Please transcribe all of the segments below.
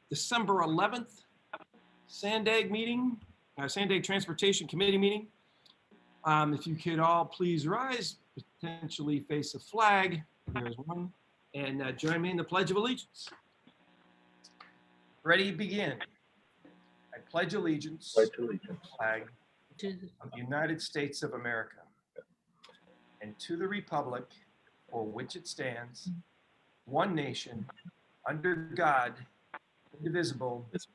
December 11th Sandag meeting, Sandag Transportation Committee meeting. If you could all please rise, potentially face a flag. There's one. And join me in the Pledge of Allegiance. Ready, begin. I pledge allegiance to the flag of the United States of America and to the republic for which it stands, one nation, under God, indivisible, with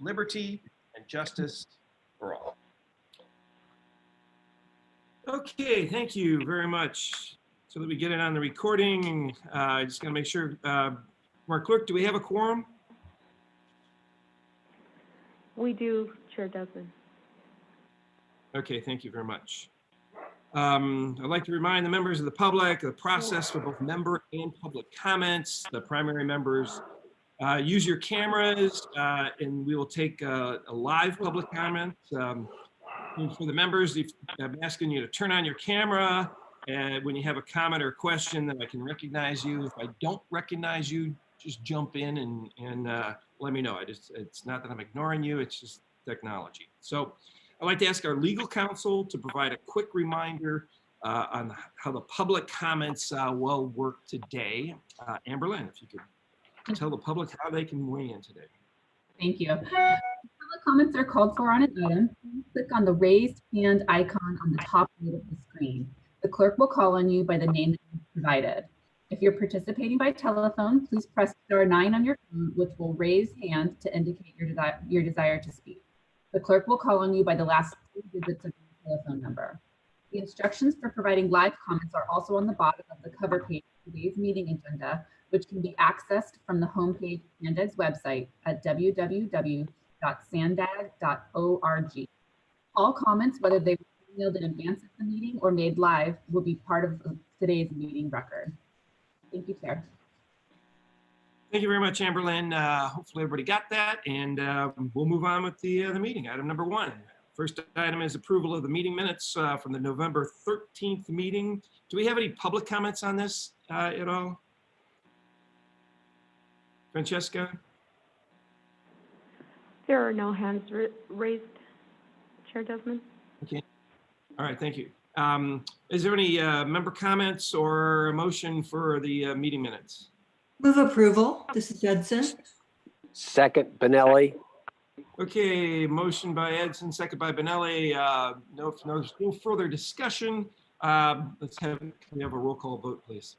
liberty and justice for all. Okay, thank you very much. So that we get it on the recording, I just gotta make sure, Mark Clerk, do we have a quorum? We do, Chair Desmond. Okay, thank you very much. I'd like to remind the members of the public the process for both member and public comments. The primary members use your cameras and we will take a live public comment. And for the members, I'm asking you to turn on your camera and when you have a comment or a question that I can recognize you. If I don't recognize you, just jump in and let me know. It's not that I'm ignoring you, it's just technology. So I'd like to ask our legal counsel to provide a quick reminder on how the public comments will work today. Amberlynn, if you could tell the public how they can weigh in today. Thank you. Public comments are called for on an item. Click on the raised hand icon on the top right of the screen. The clerk will call on you by the name that you provided. If you're participating by telephone, please press *9 on your phone, which will raise hand to indicate your desire to speak. The clerk will call on you by the last 3 digits of your telephone number. The instructions for providing live comments are also on the bottom of the cover page of today's meeting agenda, which can be accessed from the homepage of Sandag's website at www.sandag.org. All comments, whether they were emailed in advance of the meeting or made live, will be part of today's meeting record. Thank you, Chair. Thank you very much, Amberlynn. Hopefully everybody got that, and we'll move on with the meeting. Item number 1. First item is approval of the meeting minutes from the November 13th meeting. Do we have any public comments on this at all? Francesca? There are no hands raised, Chair Desmond. Okay. All right, thank you. Is there any member comments or a motion for the meeting minutes? Move approval. This is Judson. Second, Benelli. Okay, motion by Edson, second by Benelli. No further discussion. Can we have a roll call vote, please?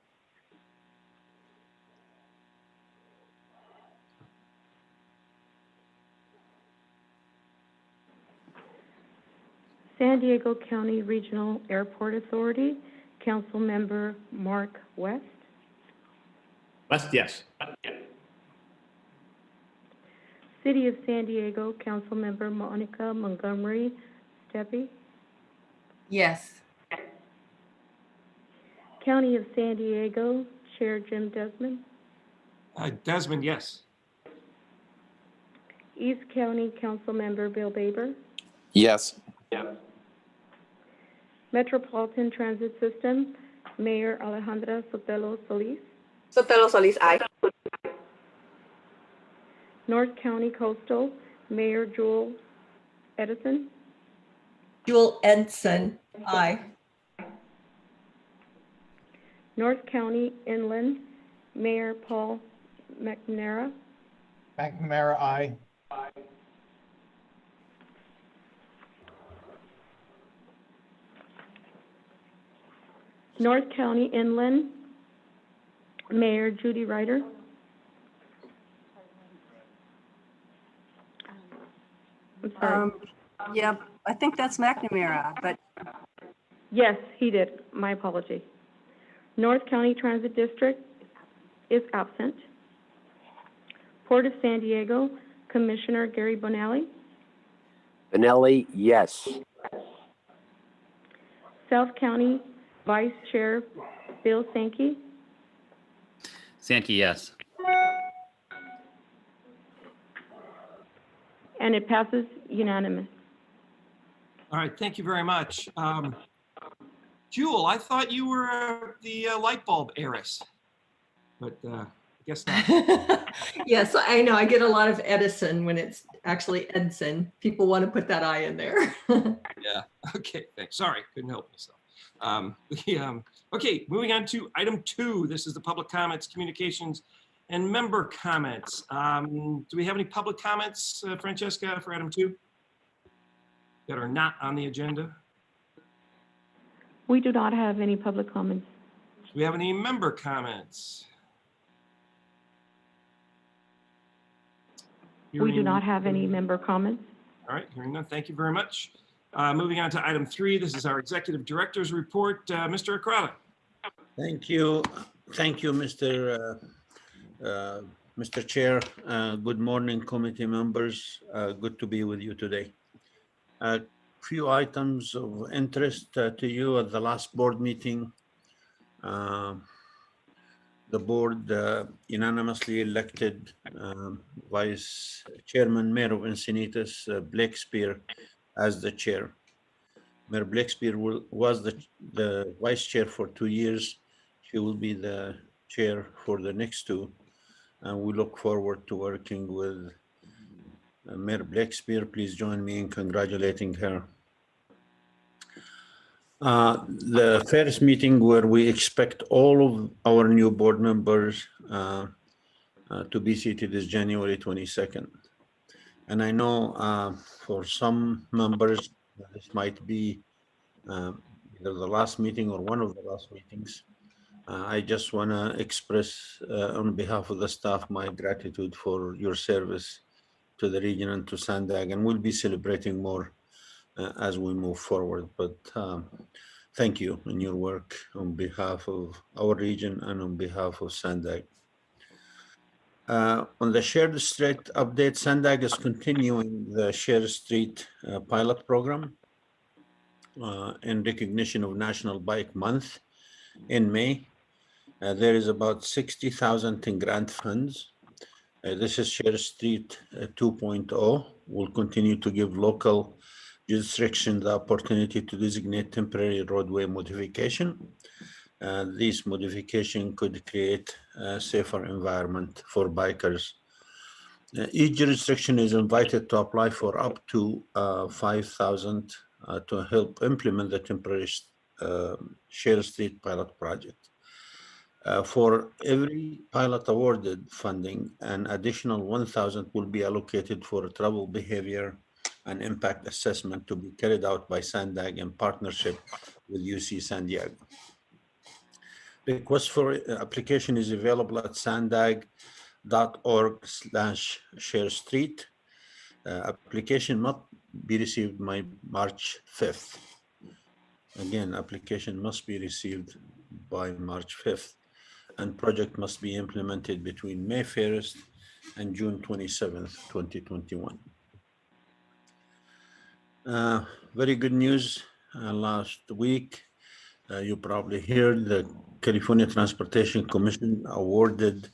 San Diego County Regional Airport Authority, Council Member Mark West. West, yes. City of San Diego, Council Member Monica Montgomery Steppe. Yes. County of San Diego, Chair Jim Desmond. Desmond, yes. East County Council Member Bill Baber. Yes. Metropolitan Transit System, Mayor Alejandra Sotelo Solis. Sotelo Solis, aye. North County Coastal, Mayor Jewel Edison. Jewel Edson, aye. North County Inland, Mayor Paul McNamara. McNamara, aye. North County Inland, Mayor Judy Ryder. I'm sorry. Yeah, I think that's McNamara, but Yes, he did. My apology. North County Transit District is absent. Port of San Diego, Commissioner Gary Bonelli. Benelli, yes. South County Vice Chair Bill Sankey. Sankey, yes. And it passes unanimous. All right, thank you very much. Jewel, I thought you were the light bulb heiress, but guess not. Yes, I know. I get a lot of Edison when it's actually Edson. People want to put that I in there. Yeah, okay, thanks. Sorry, couldn't help myself. Okay, moving on to item 2. This is the public comments, communications, and member comments. Do we have any public comments, Francesca, for item 2 that are not on the agenda? We do not have any public comments. Do we have any member comments? We do not have any member comments. All right, hearing none, thank you very much. Moving on to item 3, this is our executive director's report. Mr. Akrada. Thank you. Thank you, Mr. Chair. Good morning, committee members. Good to be with you today. A few items of interest to you at the last board meeting. The board unanimously elected Vice Chairman Mayor of Encinitas, Blake Spear, as the chair. Mayor Blake Spear was the vice chair for 2 years. She will be the chair for the next 2. And we look forward to working with Mayor Blake Spear. Please join me in congratulating her. The first meeting where we expect all of our new board members to be seated is January 22nd. And I know for some members, this might be either the last meeting or one of the last meetings. I just want to express on behalf of the staff my gratitude for your service to the region and to Sandag, and we'll be celebrating more as we move forward. But thank you in your work on behalf of our region and on behalf of Sandag. On the Shared Street update, Sandag is continuing the Shared Street pilot program in recognition of National Bike Month in May. There is about 60,000 in grant funds. This is Shared Street 2.0. We'll continue to give local jurisdiction the opportunity to designate temporary roadway modification. This modification could create a safer environment for bikers. Each jurisdiction is invited to apply for up to 5,000 to help implement the temporary Shared Street pilot project. For every pilot awarded funding, an additional 1,000 will be allocated for travel behavior and impact assessment to be carried out by Sandag in partnership with UC San Diego. Request for application is available at sandag.org/sharestreet. Application must be received by March 5th. Again, application must be received by March 5th, and project must be implemented between May 1st and June 27th, 2021. Very good news. Last week, you probably heard the California Transportation Commission awarded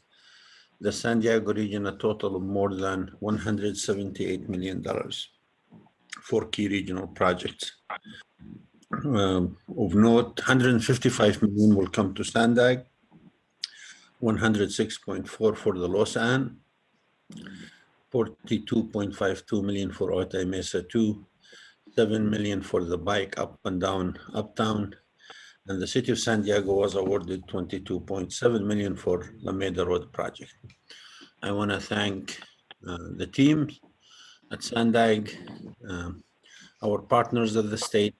the San Diego region a total of more than $178 million for key regional projects. Of note, $155 million will come to Sandag, $106.4 for the Los An, $42.52 million for Otay Mesa 2, $7 million for the bike up and down uptown, and the city of San Diego was awarded $22.7 million for Lameda Road project. I want to thank the team at Sandag, our partners at the state.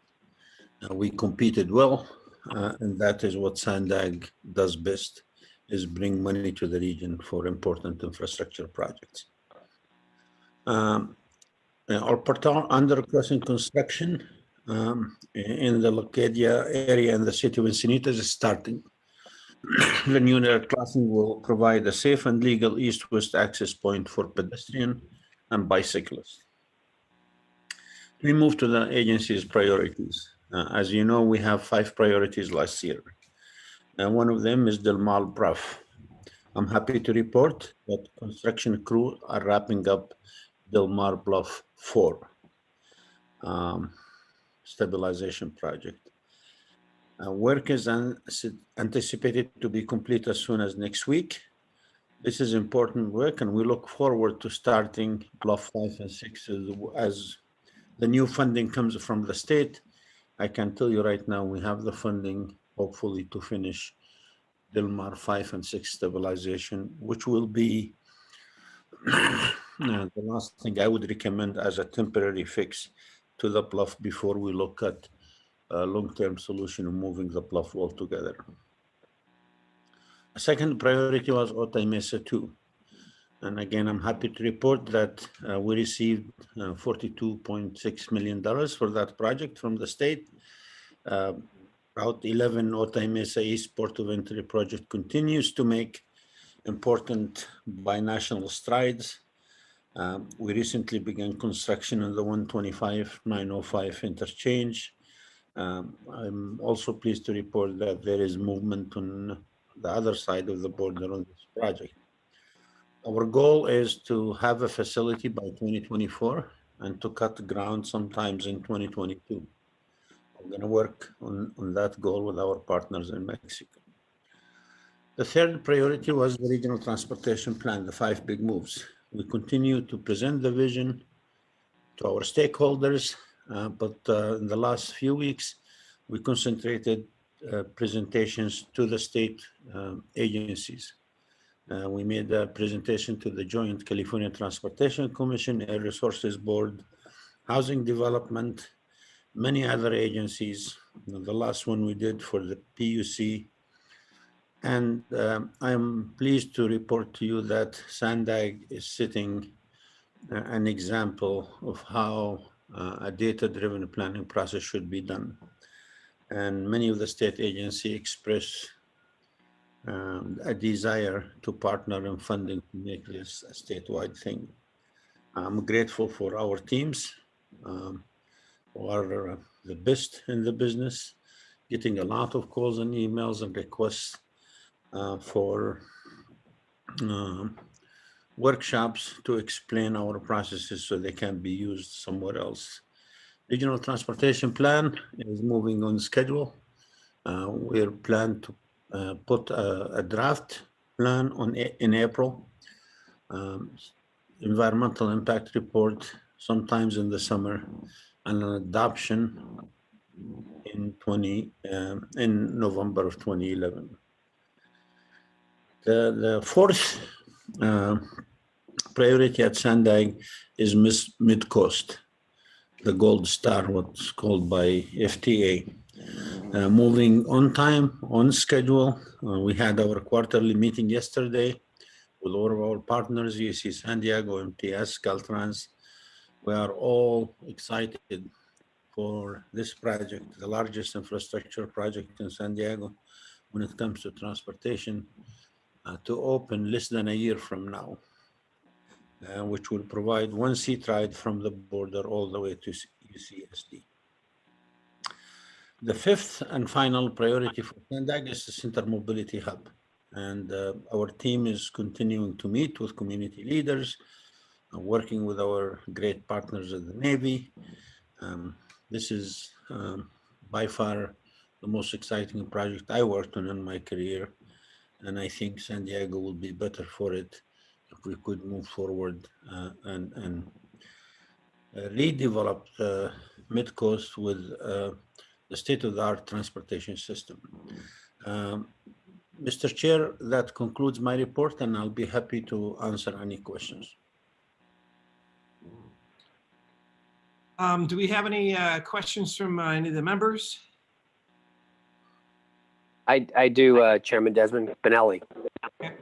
We competed well, and that is what Sandag does best, is bring money to the region for important infrastructure projects. Our portal under crossing construction in the Locadia area in the city of Encinitas is starting. The new crossing will provide a safe and legal east-west access point for pedestrian and bicyclists. We move to the agency's priorities. As you know, we have 5 priorities last year. And one of them is Del Mar Bluff. I'm happy to report that construction crew are wrapping up Del Mar Bluff 4 stabilization project. Work is anticipated to be complete as soon as next week. This is important work, and we look forward to starting Bluff 5 and 6 as the new funding comes from the state. I can tell you right now, we have the funding, hopefully, to finish Dilmar 5 and 6 stabilization, which will be the last thing I would recommend as a temporary fix to the bluff before we look at a long-term solution of moving the bluff altogether. A second priority was Otay Mesa 2. And again, I'm happy to report that we received $42.6 million for that project from the state. Route 11 Otay Mesa East Port of Entry project continues to make important binational strides. We recently began construction on the 125-905 interchange. I'm also pleased to report that there is movement on the other side of the border on this project. Our goal is to have a facility by 2024 and to cut the ground sometimes in 2022. We're going to work on that goal with our partners in Mexico. The third priority was the regional transportation plan, the 5 big moves. We continue to present the vision to our stakeholders, but in the last few weeks, we concentrated presentations to the state agencies. We made a presentation to the Joint California Transportation Commission, Air Resources Board, Housing Development, many other agencies. The last one we did for the PUC. And I'm pleased to report to you that Sandag is setting an example of how a data-driven planning process should be done. And many of the state agencies express a desire to partner in funding to make this a statewide thing. I'm grateful for our teams who are the best in the business, getting a lot of calls and emails and requests for workshops to explain our processes so they can be used somewhere else. Regional transportation plan is moving on schedule. We're planned to put a draft plan in April. Environmental impact report sometimes in the summer, and an adoption in November of 2011. The fourth priority at Sandag is mid-coast, the gold star, what's called by FTA. Moving on time, on schedule. We had our quarterly meeting yesterday with all of our partners, UC San Diego, MTS, Caltrans. We are all excited for this project, the largest infrastructure project in San Diego when it comes to transportation, to open less than a year from now, which will provide one seat ride from the border all the way to UCSD. The fifth and final priority for Sandag is the Center Mobility Hub. And our team is continuing to meet with community leaders, working with our great partners at the Navy. This is by far the most exciting project I worked on in my career. And I think San Diego will be better for it if we could move forward and redevelop the Mid-Coast with the state-of-the-art transportation system. Mr. Chair, that concludes my report, and I'll be happy to answer any questions. Do we have any questions from any of the members? I do, Chairman Desmond. Benelli. Okay.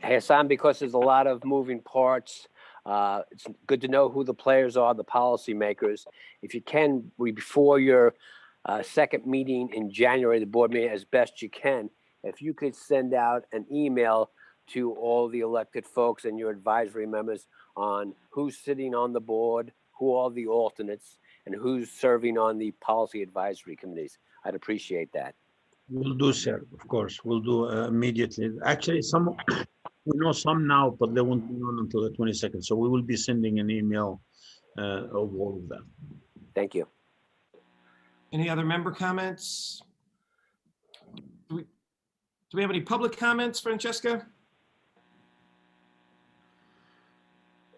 Hassan, because there's a lot of moving parts, it's good to know who the players are, the policymakers. If you can, before your second meeting in January, the board meeting, as best you can, if you could send out an email to all the elected folks and your advisory members on who's sitting on the board, who are the alternates, and who's serving on the policy advisory committees. I'd appreciate that. We'll do, sir. Of course, we'll do immediately. Actually, we know some now, but they won't be on until the 22nd. So we will be sending an email of all of them. Thank you. Any other member comments? Do we have any public comments, Francesca?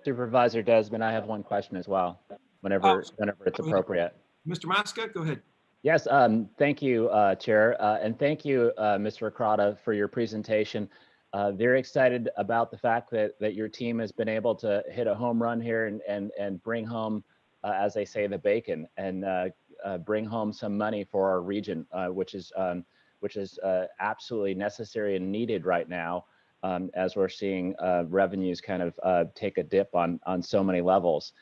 Supervisor Desmond, I have one question as well, whenever it's go ahead. appropriate. Mr. Mosca, go ahead. Yes, thank you, Chair, and thank you, Mr. Crota, for your presentation. Very excited about the fact that your team has been able to hit a home run here and bring home, as they say, the bacon, and bring home some money for our region, which is absolutely necessary and needed right now, as we're seeing revenues kind of take a dip on so many levels.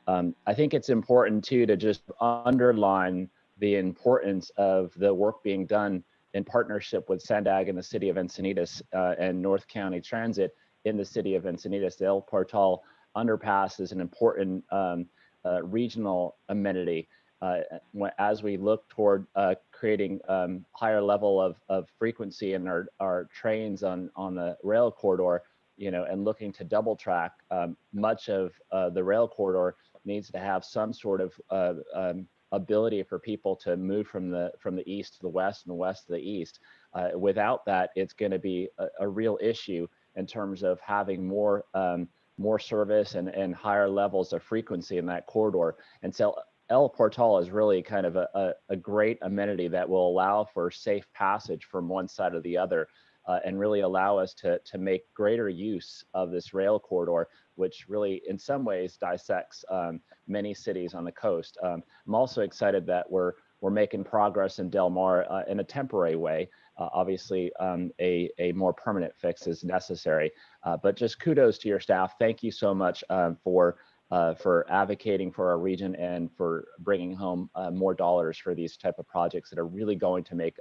I think it's important too to just underline the importance of the work being done in partnership with SANDAG and the city of Encinitas and North County Transit in the city of Encinitas. The El Portal underpass is an important regional amenity as we look toward creating higher level of frequency in our trains on the rail corridor, and looking to double track. Much of the rail corridor needs to have some sort of ability for people to move from the east to the west and the west to the east. Without that, it's going to be a real issue in terms of having more service and higher levels of frequency in that corridor. And so El Portal is really kind of a great amenity that will allow for safe passage from one side to the other, and really allow us to make greater use of this rail corridor, which really in some ways dissects many cities on the coast. I'm also excited that we're making progress in Del Mar in a temporary way. Obviously, a more permanent fix is necessary, but just kudos to your staff. Thank you so much for advocating for our region and for bringing home more dollars for these type of projects that are really going to make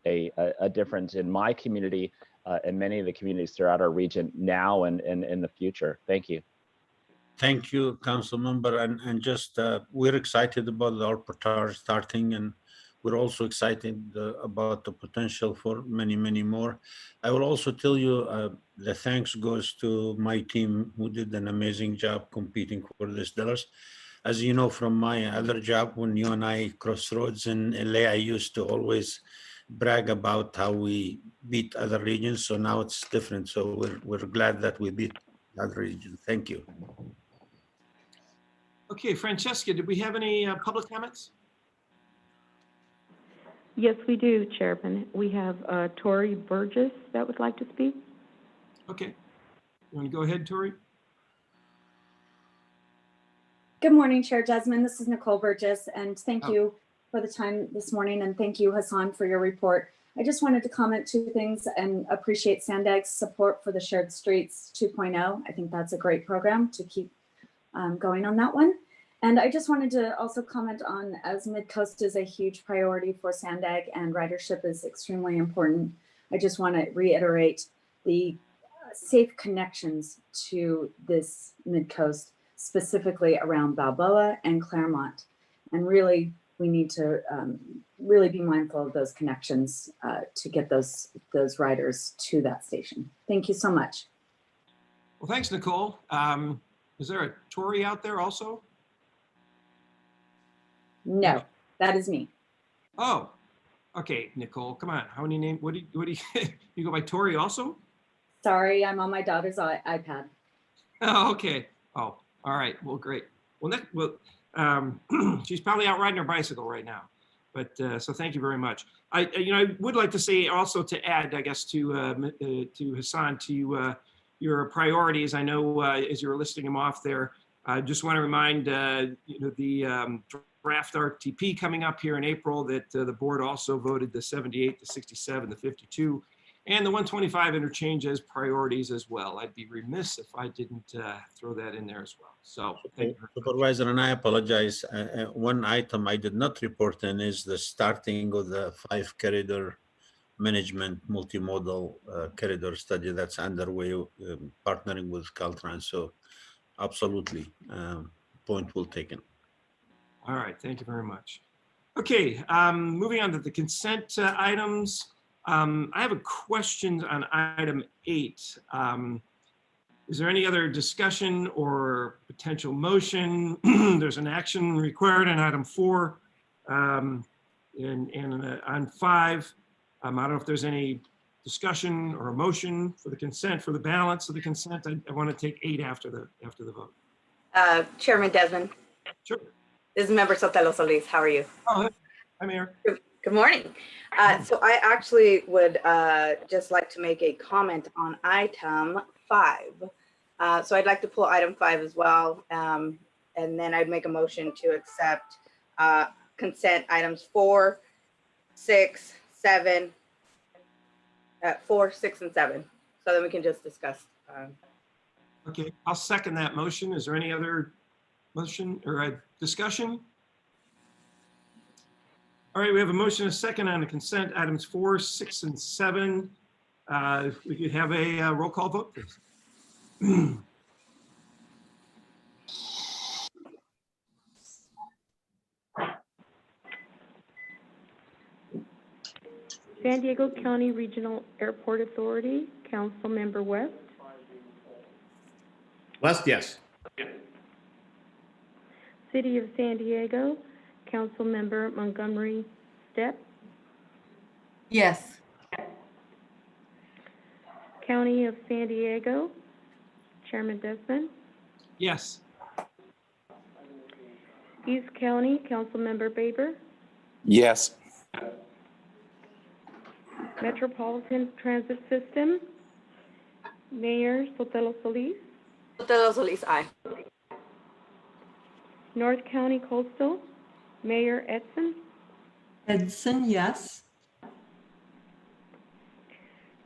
a difference in my community and many of the communities throughout our region now and in the future. Thank you. Thank you, Council Member, and just we're excited about the Alportar starting, and we're also excited about the potential for many, many more. I will also tell you the thanks goes to my team who did an amazing job competing for these dollars. As you know from my other job, when you and I crossed roads in LA, I used to always brag about how we beat other regions. So now it's different. So we're glad that we beat other regions. Thank you. Okay, Francesca, did we have any public comments? Yes, we do, Chairman. We have Tori Burgess that would like to speak. Okay. You want to go ahead, Tori? Good morning, Chair Desmond. This is Nicole Burgess, and thank you for the time this morning, and thank you, Hassan, for your report. I just wanted to comment two things and appreciate SANDAG's support for the Shared Streets 2.0. I think that's a great program to keep going on that one. And I just wanted to also comment on, as Mid-Coast is a huge priority for SANDAG and ridership is extremely important, I just want to reiterate the safe connections to this Mid-Coast, specifically around Balboa and Claremont. And really, we need to really be mindful of those connections to get those riders to that station. Thank you so much. Well, thanks, Nicole. Is there a Tori out there also? No, that is me. Oh, okay, Nicole, come on. How many names? What do you you go by Tori also? Sorry, I'm on my daughter's iPad. Oh, okay. Oh, all right. Well, great. Well, she's probably out riding her bicycle right now. But so thank you very much. I would like to say also to add, I guess, to Hassan, to your priorities. I know as you were listing them off there, I just want to remind the draft RTP coming up here in April that the board also voted the 78, the 67, the 52, and the 125 interchange as priorities as well. I'd be remiss if I didn't throw that in there as well. So thank you. Supervisor, and I apologize. One item I did not report in is the starting of the 5 corridor management multimodal corridor study that's underway, partnering with Caltrans. So absolutely, point well taken. All right, thank you very much. Okay, moving on to the consent items. I have a question on item 8. Is there any other discussion or potential motion? There's an action required in item 4 and on 5. I don't know if there's any discussion or a motion for the consent, for the balance of the consent? I want to take 8 after the vote. Chairman Desmond, Sure. this is Member Sotelo Solis. How are you? Oh, hi, Mayor. Good morning. So I actually would just like to make a comment on item 5. So I'd like to pull item 5 as well. And then I'd make a motion to accept consent items 4, 6, 7, 4, 6, and 7. So then we can just discuss. Okay, I'll second that motion. Is there any other motion or discussion? All right, we have a motion and a second on the consent items 4, 6, and 7. If we could have a roll call vote, please. San Diego County Regional Airport Authority, Councilmember West. West, yes. City of San Diego, Councilmember Montgomery Stepp. Yes. County of San Diego, Chairman Desmond. Yes. East County, Councilmember Baber. Yes. Metropolitan Transit System, Mayor Sotelo Solis. Sotelo Solis, aye. North County Coastal, Mayor Edson. Edson, yes.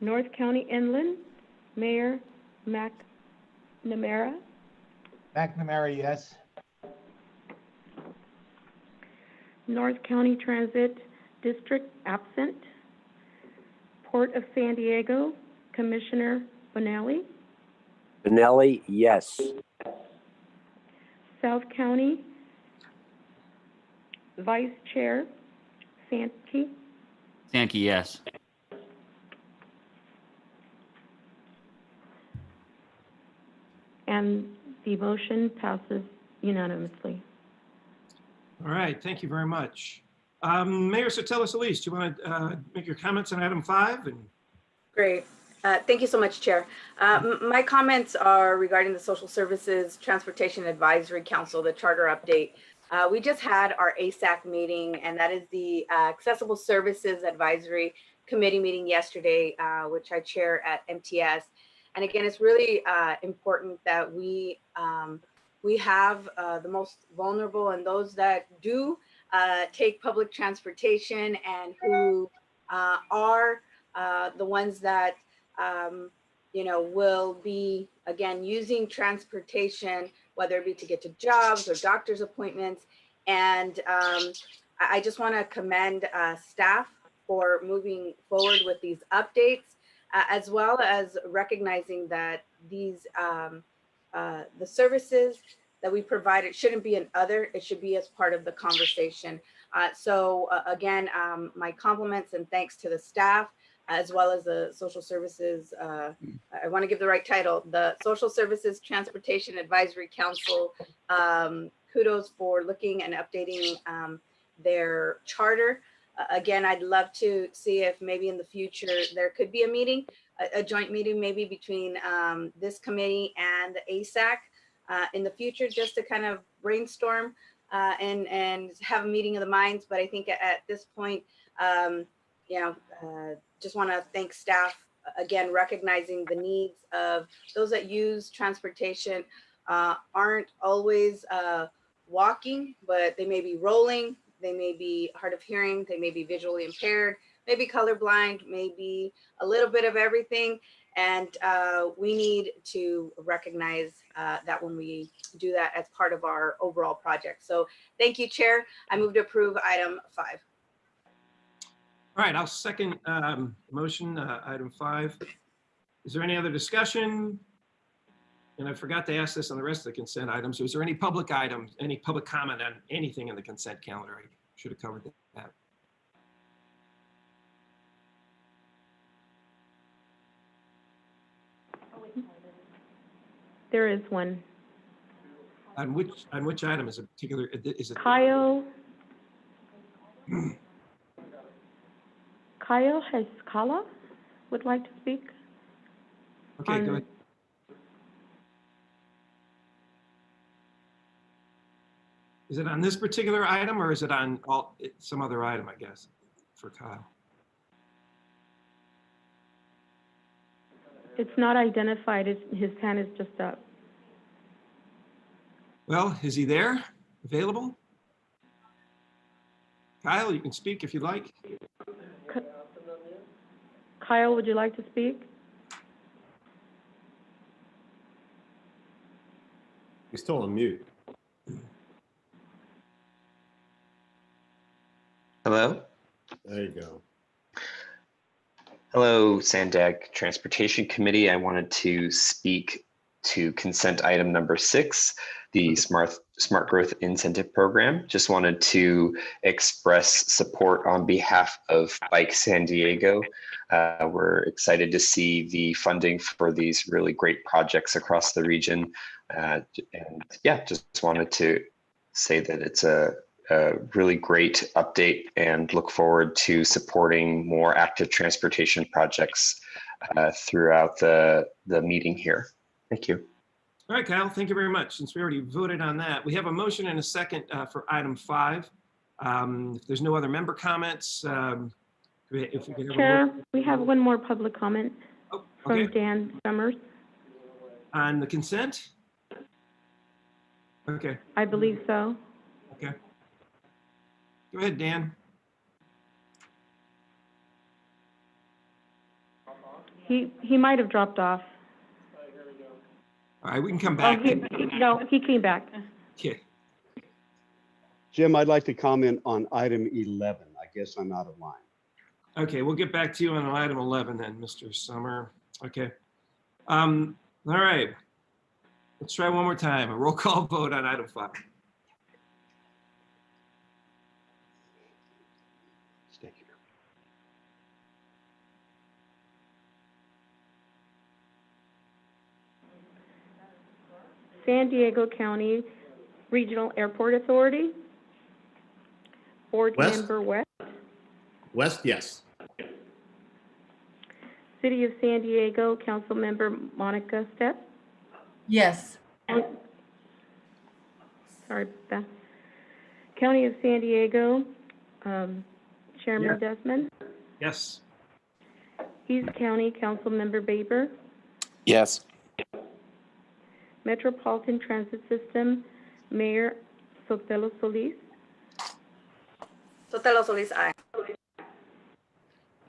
North County Inland, Mayor McNamara. McNamara, yes. North County Transit District absent. Port of San Diego, Commissioner Bonelli. Benelli, yes. South County, Vice Chair Sankey. Sankey, yes. And the motion passes unanimously. All right, thank you very much. Mayor Sotelo Solis, do you want to make your comments on item 5? Great. Thank you so much, Chair. My comments are regarding the Social Services Transportation Advisory Council, the charter update. We just had our ASAC meeting, and that is the Accessible Services Advisory Committee meeting yesterday, which I chair at MTS. And again, it's really important that we have the most vulnerable and those that do take public transportation and who are the ones that will be, again, using transportation, whether it be to get to jobs or doctor's appointments. And I just want to commend staff for moving forward with these updates, as well as recognizing that these the services that we provide, it shouldn't be an other, it should be as part of the conversation. So again, my compliments and thanks to the staff, as well as the social services, I want to give the right title, the Social Services Transportation Advisory Council. Kudos for looking and updating their charter. Again, I'd love to see if maybe in the future there could be a meeting, a joint meeting maybe between this committee and the ASAC in the future, just to kind of brainstorm and have a meeting of the minds. But I think at this point, just want to thank staff, again, recognizing the needs of those that use transportation aren't always walking, but they may be rolling, they may be hard of hearing, they may be visually impaired, maybe colorblind, maybe a little bit of everything. And we need to recognize that when we do that as part of our overall project. So thank you, Chair. I move to approve item 5. All right, I'll second motion, item 5. Is there any other discussion? And I forgot to ask this on the rest of the consent items. Was there any public items, any public comment on anything in the consent calendar? I should have covered that. There is one. On which item is it particular? Is it Kyle Heskala would like to speak. Okay, go ahead. Is it on this particular item or is it on some other item, I guess, for Kyle? It's not identified, his hand is just up. Well, is he there, available? Kyle, you can speak if you'd like. Kyle, would you like to speak? He's still on mute. Hello? There you go. Hello, Sandag Transportation Committee. I wanted to speak to consent item number 6, the Smart Growth Incentive Program. Just wanted to express support on behalf of Bike San Diego. We're excited to see the funding for these really great projects across the region. And yeah, just wanted to say that it's a really great update and look forward to supporting more active transportation projects throughout the meeting here. Thank you. All right, Kyle, thank you very much. Since we already voted on that, we have a motion and a second for item 5. If there's no other member comments, if we can have Chair, we have one more public comment okay. from Dan Summers. On the consent? Okay. I believe so. Okay. Go ahead, Dan. He might have dropped off. All right, we can come back. No, he came back. Okay. Jim, I'd like to comment on item 11. I guess I'm out of line. Okay, we'll get back to you on item 11 then, Mr. Summer. Okay. All right. Let's try one more time. A roll call vote on item 5. Stay here. San Diego County Regional Airport Authority. Board West? Member West. West, yes. City of San Diego Council Member Monica Stepp. Yes. Sorry, Beth. County of San Diego, Chairman Desmond. Yes. East County Council Member Baber. Yes. Metropolitan Transit System, Mayor Sotelo Solis. Sotelo Solis, aye.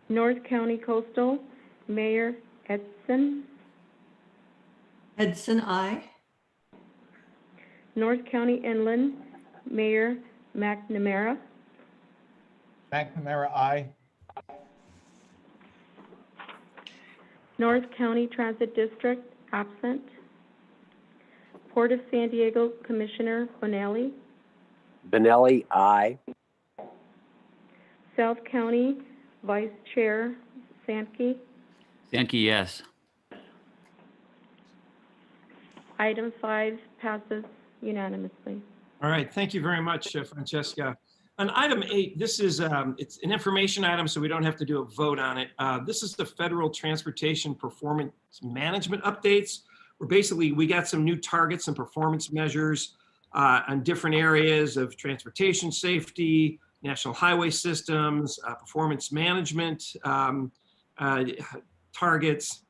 North County Coastal, Mayor Edson. Edson, aye. North County Inland, Mayor McNamara. McNamara, aye. North County Transit District, absent. Port of San Diego Commissioner Bonelli. Benelli, aye. South County Vice Chair Sankey. Sankey, yes. Item 5 passes unanimously. All right, thank you very much, Francesca. On item 8, this is it's an information item, so we don't have to do a vote on it. This is the Federal Transportation Performance Management updates. Where basically we got some new targets and performance measures on different areas of transportation safety, national highway systems, performance management targets.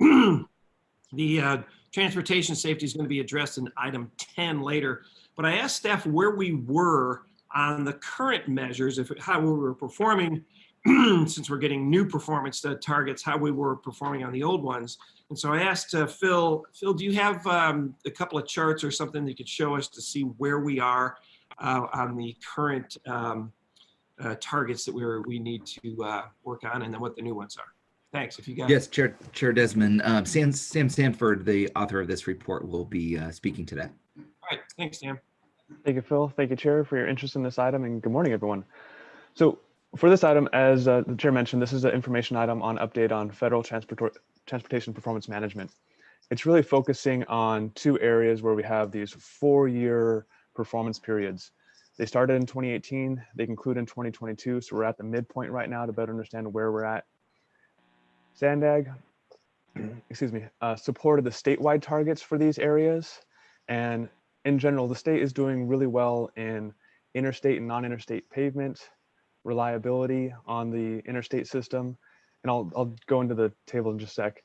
The transportation safety is going to be addressed in item 10 later. But I asked staff where we were on the current measures, how we were performing, since we're getting new performance targets, how we were performing on the old ones. And so I asked Phil, do you have a couple of charts or something that you could show us to see where we are on the current targets that we need to work on, and then what the new ones are? Thanks. If you got Yes, Chair Desmond. Sam Sanford, the author of this report, will be speaking to that. All right. Thanks, Sam. Thank you, Phil. Thank you, Chair, for your interest in this item, and good morning, everyone. So for this item, as the Chair mentioned, this is an information item on update on federal transportation performance management. It's really focusing on 2 areas where we have these 4-year performance periods. They started in 2018, they conclude in 2022, so we're at the midpoint right now to better understand where we're at. Sandag, excuse me, supported the statewide targets for these areas. And in general, the state is doing really well in interstate and non-interstate pavement, reliability on the interstate system. And I'll go into the table in just a sec.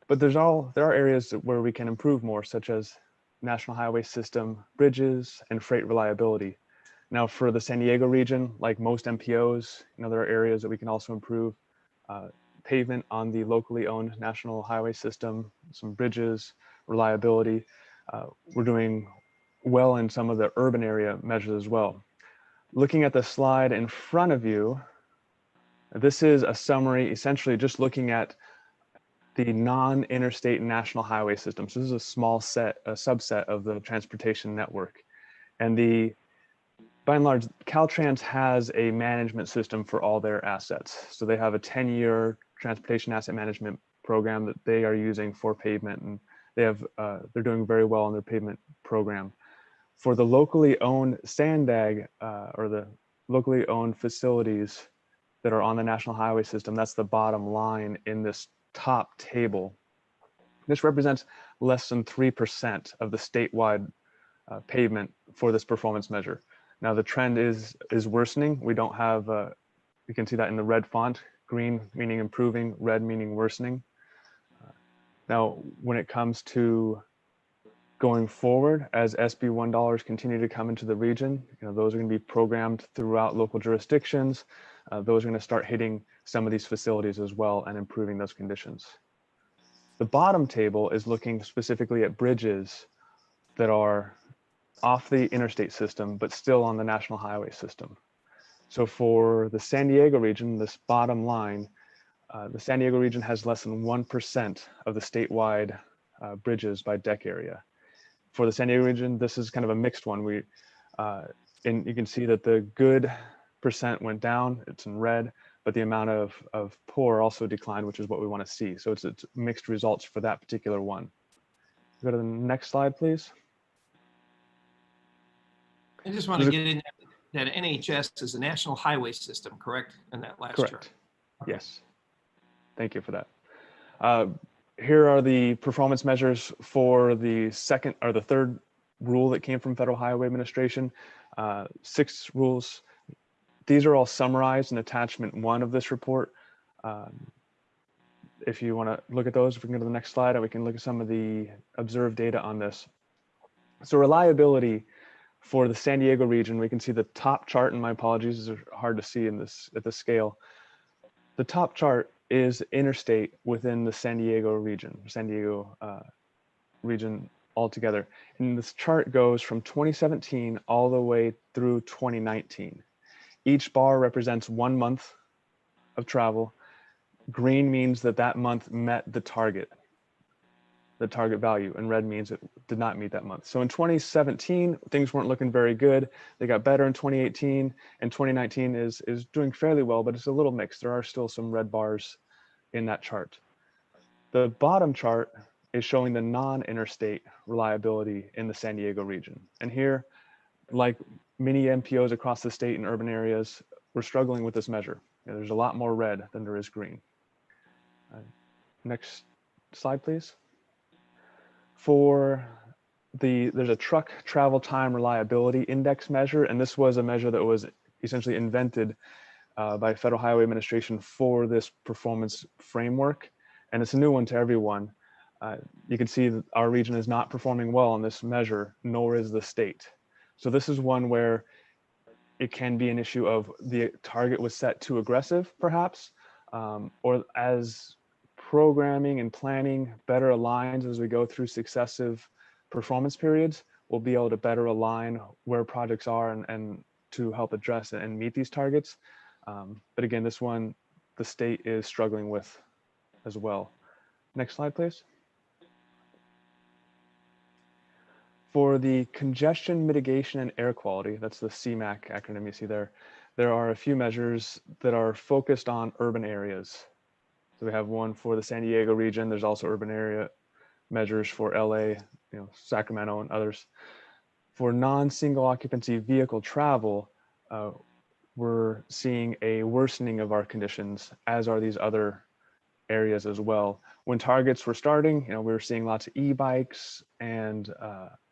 But there are areas where we can improve more, such as national highway system, bridges, and freight reliability. Now for the San Diego region, like most MPOs, there are areas that we can also improve. Pavement on the locally owned national highway system, some bridges, reliability. We're doing well in some of the urban area measures as well. Looking at the slide in front of you, this is a summary, essentially just looking at the non-interstate national highway system. So this is a small subset of the transportation network. And by and large, Caltrans has a management system for all their assets. So they have a 10-year transportation asset management program that they are using for pavement, and they're doing very well on their pavement program. For the locally owned Sandag or the locally owned facilities that are on the national highway system, that's the bottom line in this top table. This represents less than 3% of the statewide pavement for this performance measure. Now the trend is worsening. We don't have, you can see that in the red font, green meaning improving, red meaning worsening. Now, when it comes to going forward, as SB 1 dollars continue to come into the region, those are going to be programmed throughout local jurisdictions. Those are going to start hitting some of these facilities as well and improving those conditions. The bottom table is looking specifically at bridges that are off the interstate system, but still on the national highway system. So for the San Diego region, this bottom line, the San Diego region has less than 1% of the statewide bridges by deck area. For the San Diego region, this is kind of a mixed one. And you can see that the good percent went down, it's in red, but the amount of poor also declined, which is what we want to see. So it's mixed results for that particular one. Go to the next slide, please. I just want to get in that NHS is a national highway system, correct? In that last chart. Correct. Yes. Thank you for that. Here are the performance measures for the third rule that came from Federal Highway Administration. 6 rules. These are all summarized in attachment 1 of this report. If you want to look at those, if we can go to the next slide, and we can look at some of the observed data on this. So reliability for the San Diego region, we can see the top chart, and my apologies, these are hard to see in this at this scale. The top chart is interstate within the San Diego region altogether. And this chart goes from 2017 all the way through 2019. Each bar represents 1 month of travel. Green means that month met the target value, and red means it did not meet that month. So in 2017, things weren't looking very good. They got better in 2018, and 2019 is doing fairly well, but it's a little mixed. There are still some red bars in that chart. The bottom chart is showing the non-interstate reliability in the San Diego region. And here, like many MPOs across the state and urban areas, we're struggling with this measure. There's a lot more red than there is green. Next slide, please. There's a truck travel time reliability index measure, and this was a measure that was essentially invented by Federal Highway Administration for this performance framework, and it's a new one to everyone. You can see that our region is not performing well on this measure, nor is the state. So this is one where it can be an issue of the target was set too aggressive, perhaps, or as programming and planning better aligns as we go through successive performance periods, we'll be able to better align where projects are and to help address and meet these targets. But again, this one, the state is struggling with as well. Next slide, please. For the congestion mitigation and air quality, that's the CMAQ acronym you see there, there are a few measures that are focused on urban areas. So we have one for the San Diego region. There's also urban area measures for LA, Sacramento and others. For non-single occupancy vehicle travel, we're seeing a worsening of our conditions, as are these other areas as well. When targets were starting, we were seeing lots of e-bikes and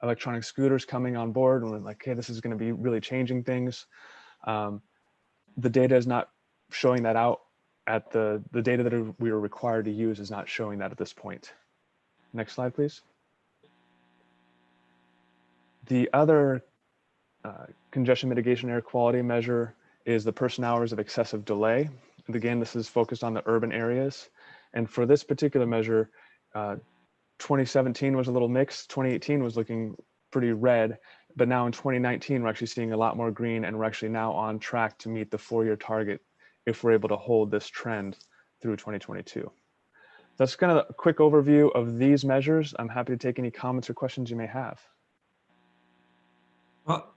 electronic scooters coming on board, and we're like, hey, this is going to be really changing things. The data is not showing that out at the data that we were required to use is not showing that at this point. Next slide, please. The other congestion mitigation air quality measure is the person hours of excessive delay. And again, this is focused on the urban areas. And for this particular measure, 2017 was a little mixed. 2018 was looking pretty red, but now in 2019, we're actually seeing a lot more green, and we're actually now on track to meet the 4-year target if we're able to hold this trend through 2022. That's kind of a quick overview of these measures. I'm happy to take any comments or questions you may have. Well,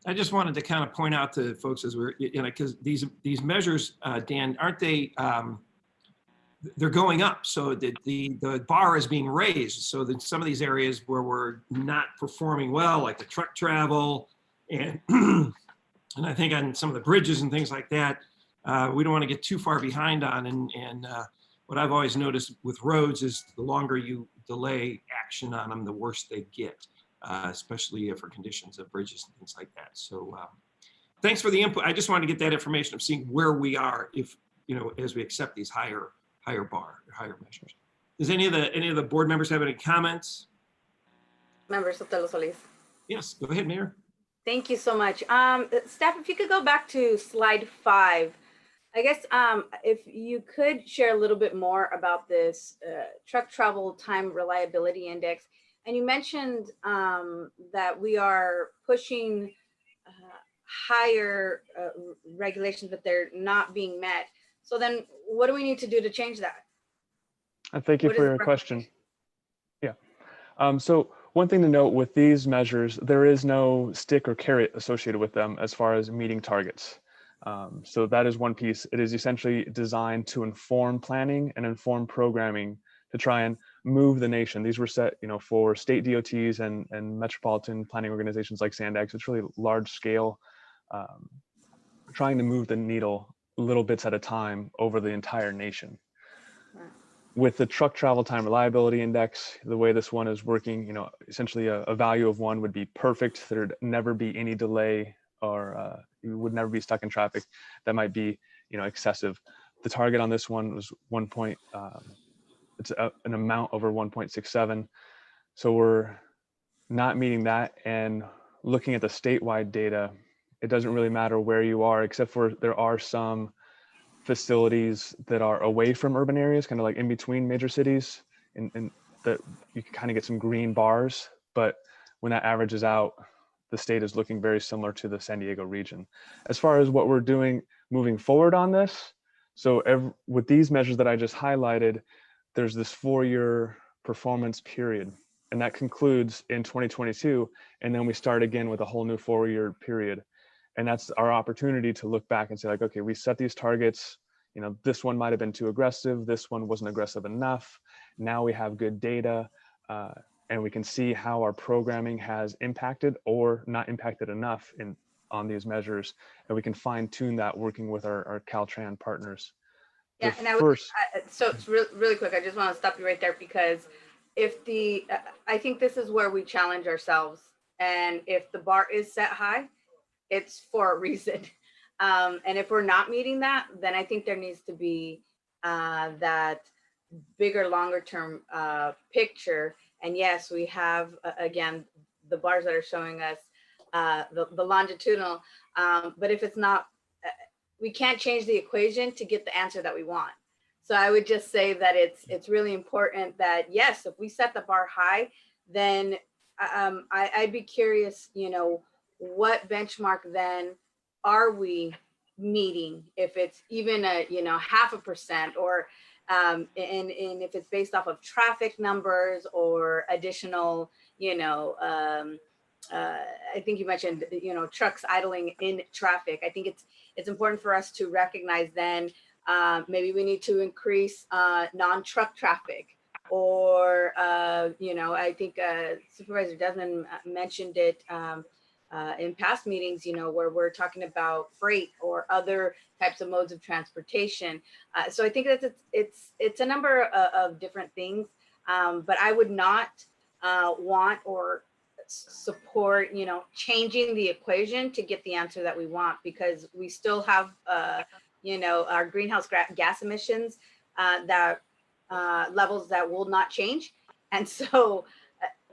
I just wanted to kind of point out to folks as we're, because these measures, Dan, aren't they, they're going up. So the bar is being raised. So that some of these areas where we're not performing well, like the truck travel and, and I think on some of the bridges and things like that, we don't want to get too far behind on. And what I've always noticed with roads is the longer you delay action on them, the worse they get. Especially for conditions of bridges and things like that. So thanks for the input. I just wanted to get that information of seeing where we are if, as we accept these higher measures. Does any of the board members have any comments? Member Sotelo Solis. Yes, go ahead, Mayor. Thank you so much. Staff, if you could go back to slide 5, I guess if you could share a little bit more about this truck travel time reliability index. And you mentioned that we are pushing higher regulations, but they're not being met. So then what do we need to do to change that? Thank you for your question. Yeah. So one thing to note with these measures, there is no stick or carrot associated with them as far as meeting targets. So that is one piece. It is essentially designed to inform planning and inform programming to try and move the nation. These were set, for state DOTs and metropolitan planning organizations like Sandex. It's really large scale, trying to move the needle little bits at a time over the entire nation. With the truck travel time reliability index, the way this one is working, essentially a value of 1 would be perfect. There'd never be any delay, or you would never be stuck in traffic. That might be, excessive. The target on this one was it's an amount over 1.67. So we're not meeting that. And looking at the statewide data, it doesn't really matter where you are, except for there are some facilities that are away from urban areas, kind of like in between major cities, and that you can kind of get some green bars. But when that averages out, the state is looking very similar to the San Diego region. As far as what we're doing moving forward on this, so with these measures that I just highlighted, there's this 4-year performance period, and that concludes in 2022. And then we start again with a whole new 4-year period. And that's our opportunity to look back and say, like, okay, we set these targets, this one might've been too aggressive. This one wasn't aggressive enough. Now we have good data, and we can see how our programming has impacted or not impacted enough on these measures. And we can fine tune that working with our Caltrans partners. Yeah, and I would, so it's really quick. I just want to stop you right there, because if I think this is where we challenge ourselves, and if the bar is set high, it's for a reason. And if we're not meeting that, then I think there needs to be that bigger, longer term picture. And yes, we have, again, the bars that are showing us the longitudinal, but if it's not, we can't change the equation to get the answer that we want. So I would just say that it's really important that, yes, if we set the bar high, then I'd be curious, what benchmark then are we meeting? If it's even a 0.5%, or and if it's based off of traffic numbers or additional, I think you mentioned, trucks idling in traffic. I think it's important for us to recognize then maybe we need to increase non-truck traffic, or I think Supervisor Desmond mentioned it in past meetings, where we're talking about freight or other types of modes of transportation. So I think that it's a number of different things, but I would not want or support, changing the equation to get the answer that we want, because we still have, our greenhouse gas emissions that levels that will not change. And so,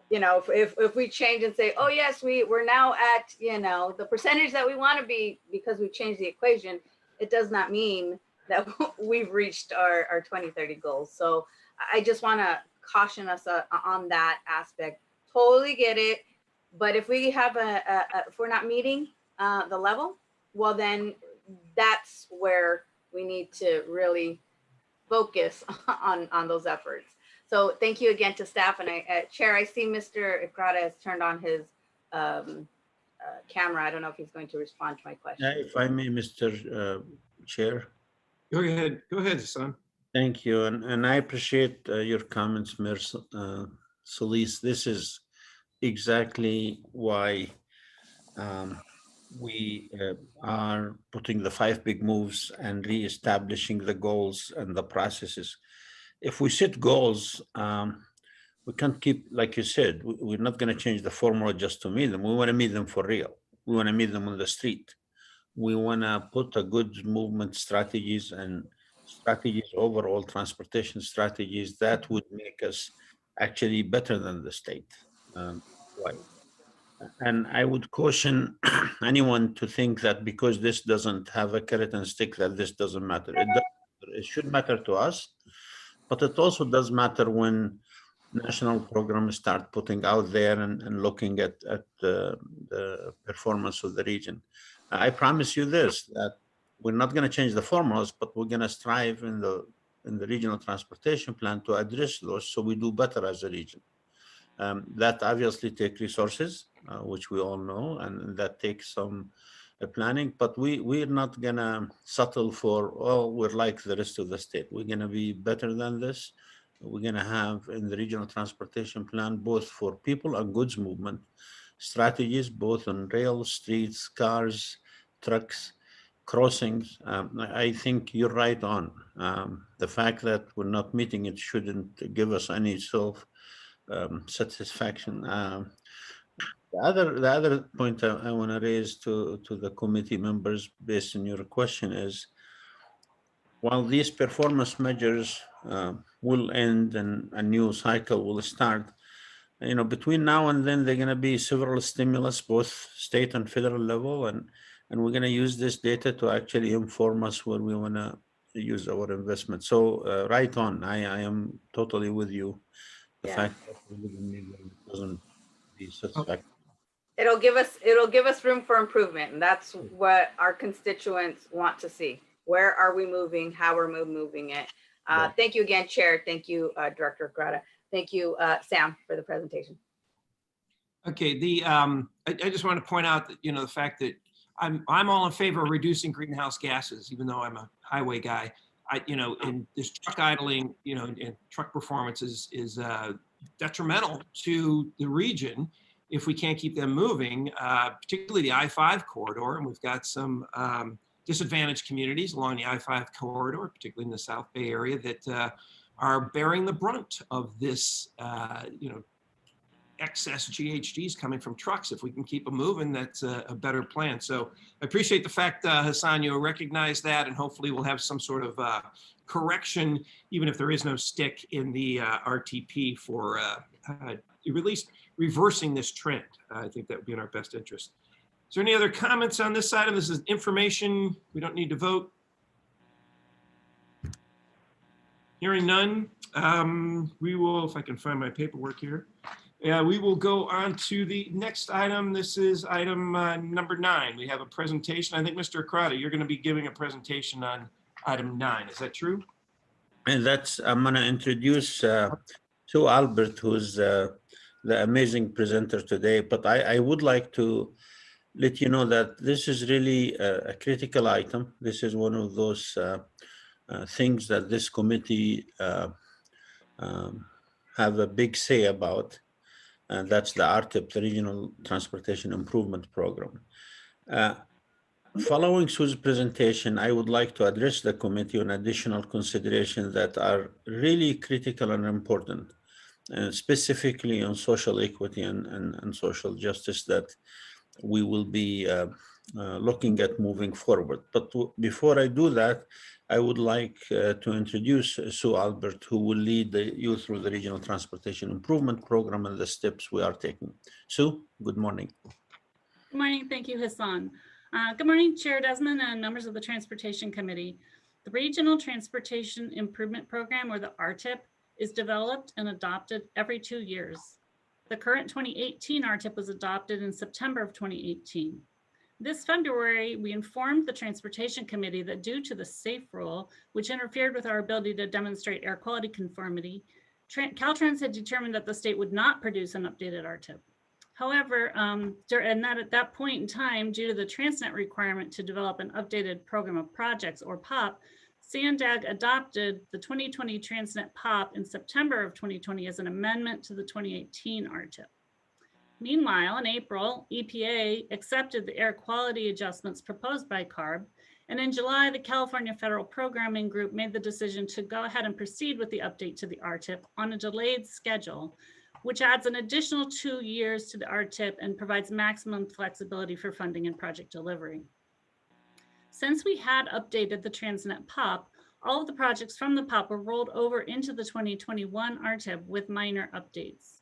if we change and say, oh yes, we're now at, the percentage that we want to be because we've changed the equation, it does not mean that we've reached our 2030 goals. So I just want to caution us on that aspect. Totally get it. But if we have if we're not meeting the level, well, then that's where we need to really focus on those efforts. So thank you again to staff. And Chair, I see Mr. Ekrada has turned on his camera. I don't know if he's going to respond to my question. If I may, Mr. Chair. Go ahead, Hassan. Thank you, and I appreciate your comments, Mayor Solis. This is exactly why we are putting the 5 big moves and reestablishing the goals and the processes. If we set goals, we can't keep, like you said, we're not going to change the formula just to meet them. We want to meet them for real. We want to meet them on the street. We want to put a good movement strategies and overall transportation strategies that would make us actually better than the state. Why? And I would caution anyone to think that because this doesn't have a carrot and stick, that this doesn't matter. It should matter to us, but it also does matter when national programs start putting out there and looking at the performance of the region. I promise you this, that we're not going to change the formulas, but we're going to strive in the regional transportation plan to address those so we do better as a region. That obviously takes resources, which we all know, and that takes some planning, but we're not going to settle for, oh, we're like the rest of the state. We're going to be better than this. We're going to have in the regional transportation plan, both for people and goods movement, strategies, both on rail, streets, cars, trucks, crossings. I think you're right on. The fact that we're not meeting it shouldn't give us any satisfaction. The other point I want to raise to the committee members based on your question is, while these performance measures will end and a new cycle will start, between now and then, there are going to be several stimulus, both state and federal level, and we're going to use this data to actually inform us where we want to use our investment. So right on, I am totally with you. The fact that it doesn't be satisfactory. It'll give us room for improvement, and that's what our constituents want to see. Where are we moving? How are we moving it? Thank you again, Chair. Thank you, Director Grata. Thank you, Sam, for the presentation. Okay, I just want to point out that the fact that I'm all in favor of reducing greenhouse gases, even though I'm a highway guy. In this truck idling, and truck performance is detrimental to the region if we can't keep them moving, particularly the I-5 corridor. And we've got some disadvantaged communities along the I-5 corridor, particularly in the South Bay area, that are bearing the brunt of this, excess GHGs coming from trucks. If we can keep them moving, that's a better plan. So I appreciate the fact, Hassan, you recognize that, and hopefully we'll have some sort of correction, even if there is no stick in the RTP for at least reversing this trend. I think that would be in our best interest. Is there any other comments on this item? This is information. We don't need to vote. Hearing none, we will, if I can find my paperwork here. We will go on to the next item. This is item number 9. We have a presentation. I think, Mr. Ekrada, you're going to be giving a presentation on item 9. Is that true? And I'm going to introduce Sue Albert, who's the amazing presenter today. But I would like to let you know that this is really a critical item. This is one of those things that this committee have a big say about. and that's the RTIP, the Regional Transportation Improvement Program. Following Sue's presentation, I would like to address the committee on additional considerations that are really critical and important, specifically on social equity and social justice that we will be looking at moving forward. But before I do that, I would like to introduce Sue Albert, who will lead you through the Regional Transportation Improvement Program and the steps we are taking. Sue, good morning. Good morning. Thank you, Hassan. Good morning, Chair Desmond and members of the Transportation Committee. The Regional Transportation Improvement Program, or the RTIP, is developed and adopted every 2 years. The current 2018 RTIP was adopted in September of 2018. This February, we informed the Transportation Committee that due to the SAFE rule, which interfered with our ability to demonstrate air quality conformity, Caltrans had determined that the state would not produce an updated RTIP. However, at that point in time, due to the Transnet requirement to develop an updated program of projects, or POP, SANDAG adopted the 2020 Transnet POP in September of 2020 as an amendment to the 2018 RTIP. Meanwhile, in April, EPA accepted the air quality adjustments proposed by CARB, and in July, the California Federal Programming Group made the decision to go ahead and proceed with the update to the RTIP on a delayed schedule, which adds an additional 2 years to the RTIP and provides maximum flexibility for funding and project delivery. Since we had updated the Transnet POP, all of the projects from the POP were rolled over into the 2021 RTIP with minor updates.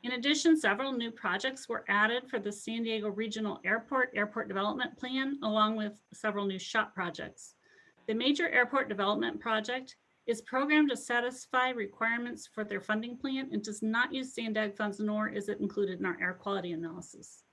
In addition, several new projects were added for the San Diego Regional Airport Development Plan, along with several new SHOP projects. The major airport development project is programmed to satisfy requirements for their funding plan and does not use SANDAG funds, nor is it included in our air quality analysis.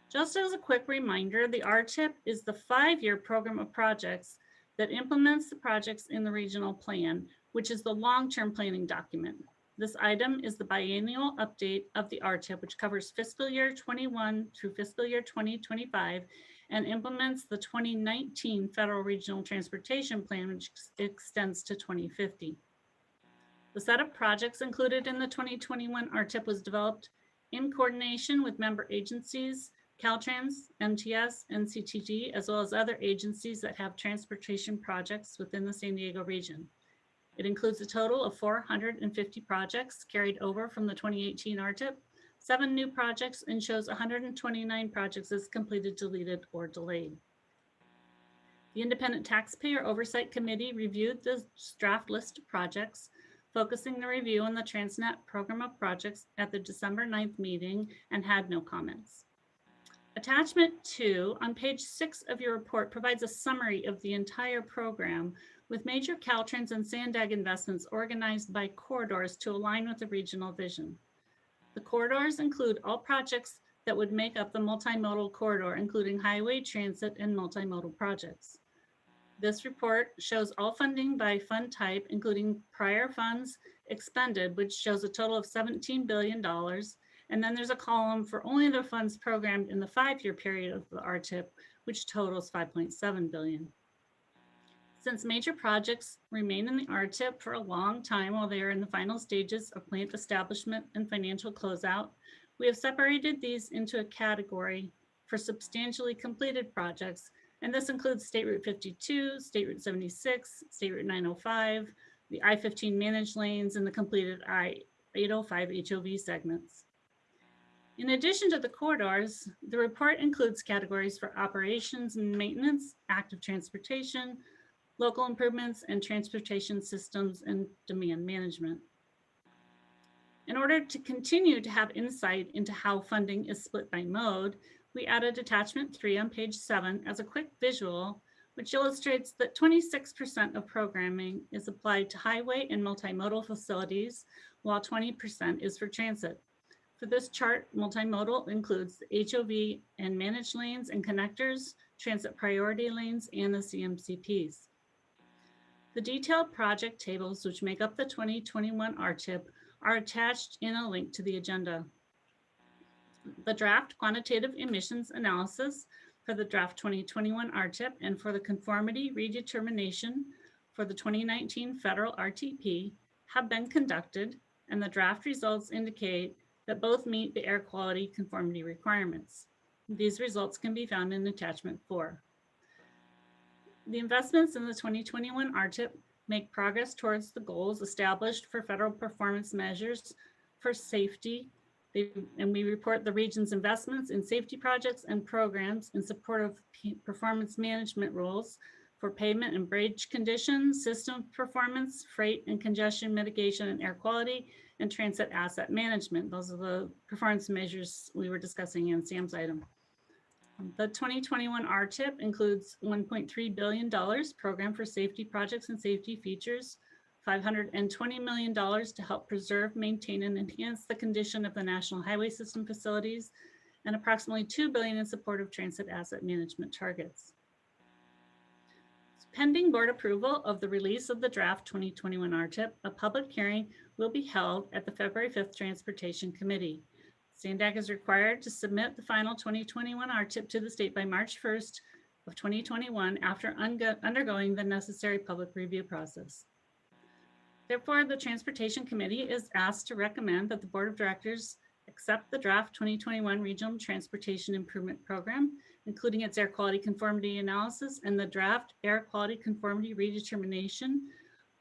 Just as a quick reminder, the RTIP is the 5-year program of projects that implements the projects in the regional plan, which is the long-term planning document. This item is the biennial update of the RTIP, which covers fiscal year 21 through fiscal year 2025 and implements the 2019 Federal Regional Transportation Plan, which extends to 2050. The set of projects included in the 2021 RTIP was developed in coordination with member agencies, Caltrans, MTS, NCTD, as well as other agencies that have transportation projects within the San Diego region. It includes a total of 450 projects carried over from the 2018 RTIP, 7 new projects, and shows 129 projects as completed, deleted, or delayed. The Independent Taxpayer Oversight Committee reviewed the draft list of projects, focusing the review on the Transnet program of projects at the December 9th meeting and had no comments. Attachment 2 on page 6 of your report provides a summary of the entire program with major Caltrans and SANDAG investments organized by corridors to align with the regional vision. The corridors include all projects that would make up the multimodal corridor, including highway, transit, and multimodal projects. This report shows all funding by fund type, including prior funds expended, which shows a total of $17 billion. And then there's a column for only the funds programmed in the 5-year period of the RTIP, which totals $5.7 billion. Since major projects remain in the RTIP for a long time while they are in the final stages of plant establishment and financial closeout, we have separated these into a category for substantially completed projects, and this includes State Route 52, State Route 76, State Route 905, the I-15 managed lanes, and the completed I-805 HOV segments. In addition to the corridors, the report includes categories for operations and maintenance, active transportation, local improvements, and transportation systems and demand management. In order to continue to have insight into how funding is split by mode, we added attachment 3 on page 7 as a quick visual, which illustrates that 26% of programming is applied to highway and multimodal facilities, while 20% is for transit. For this chart, multimodal includes the HOV and managed lanes and connectors, transit priority lanes, and the CMCPs. The detailed project tables, which make up the 2021 RTIP, are attached in a link to the agenda. The draft quantitative emissions analysis for the draft 2021 RTIP and for the conformity redetermination for the 2019 federal RTP have been conducted, and the draft results indicate that both meet the air quality conformity requirements. These results can be found in attachment 4. The investments in the 2021 RTIP make progress towards the goals established for federal performance measures for safety. And we report the region's investments in safety projects and programs in support of performance management rules for pavement and bridge conditions, system performance, freight and congestion mitigation and air quality, and transit asset management. Those are the performance measures we were discussing in Sam's item. The 2021 RTIP includes $1.3 billion program for safety projects and safety features, $520 million to help preserve, maintain, and enhance the condition of the National Highway System facilities, and approximately $2 billion in support of transit asset management targets. Pending board approval of the release of the draft 2021 RTIP, a public hearing will be held at the February 5th Transportation Committee. SANDAG is required to submit the final 2021 RTIP to the state by March 1st of 2021 after undergoing the necessary public review process. Therefore, the Transportation Committee is asked to recommend that the Board of Directors accept the draft 2021 Regional Transportation Improvement Program, including its air quality conformity analysis and the draft air quality conformity redetermination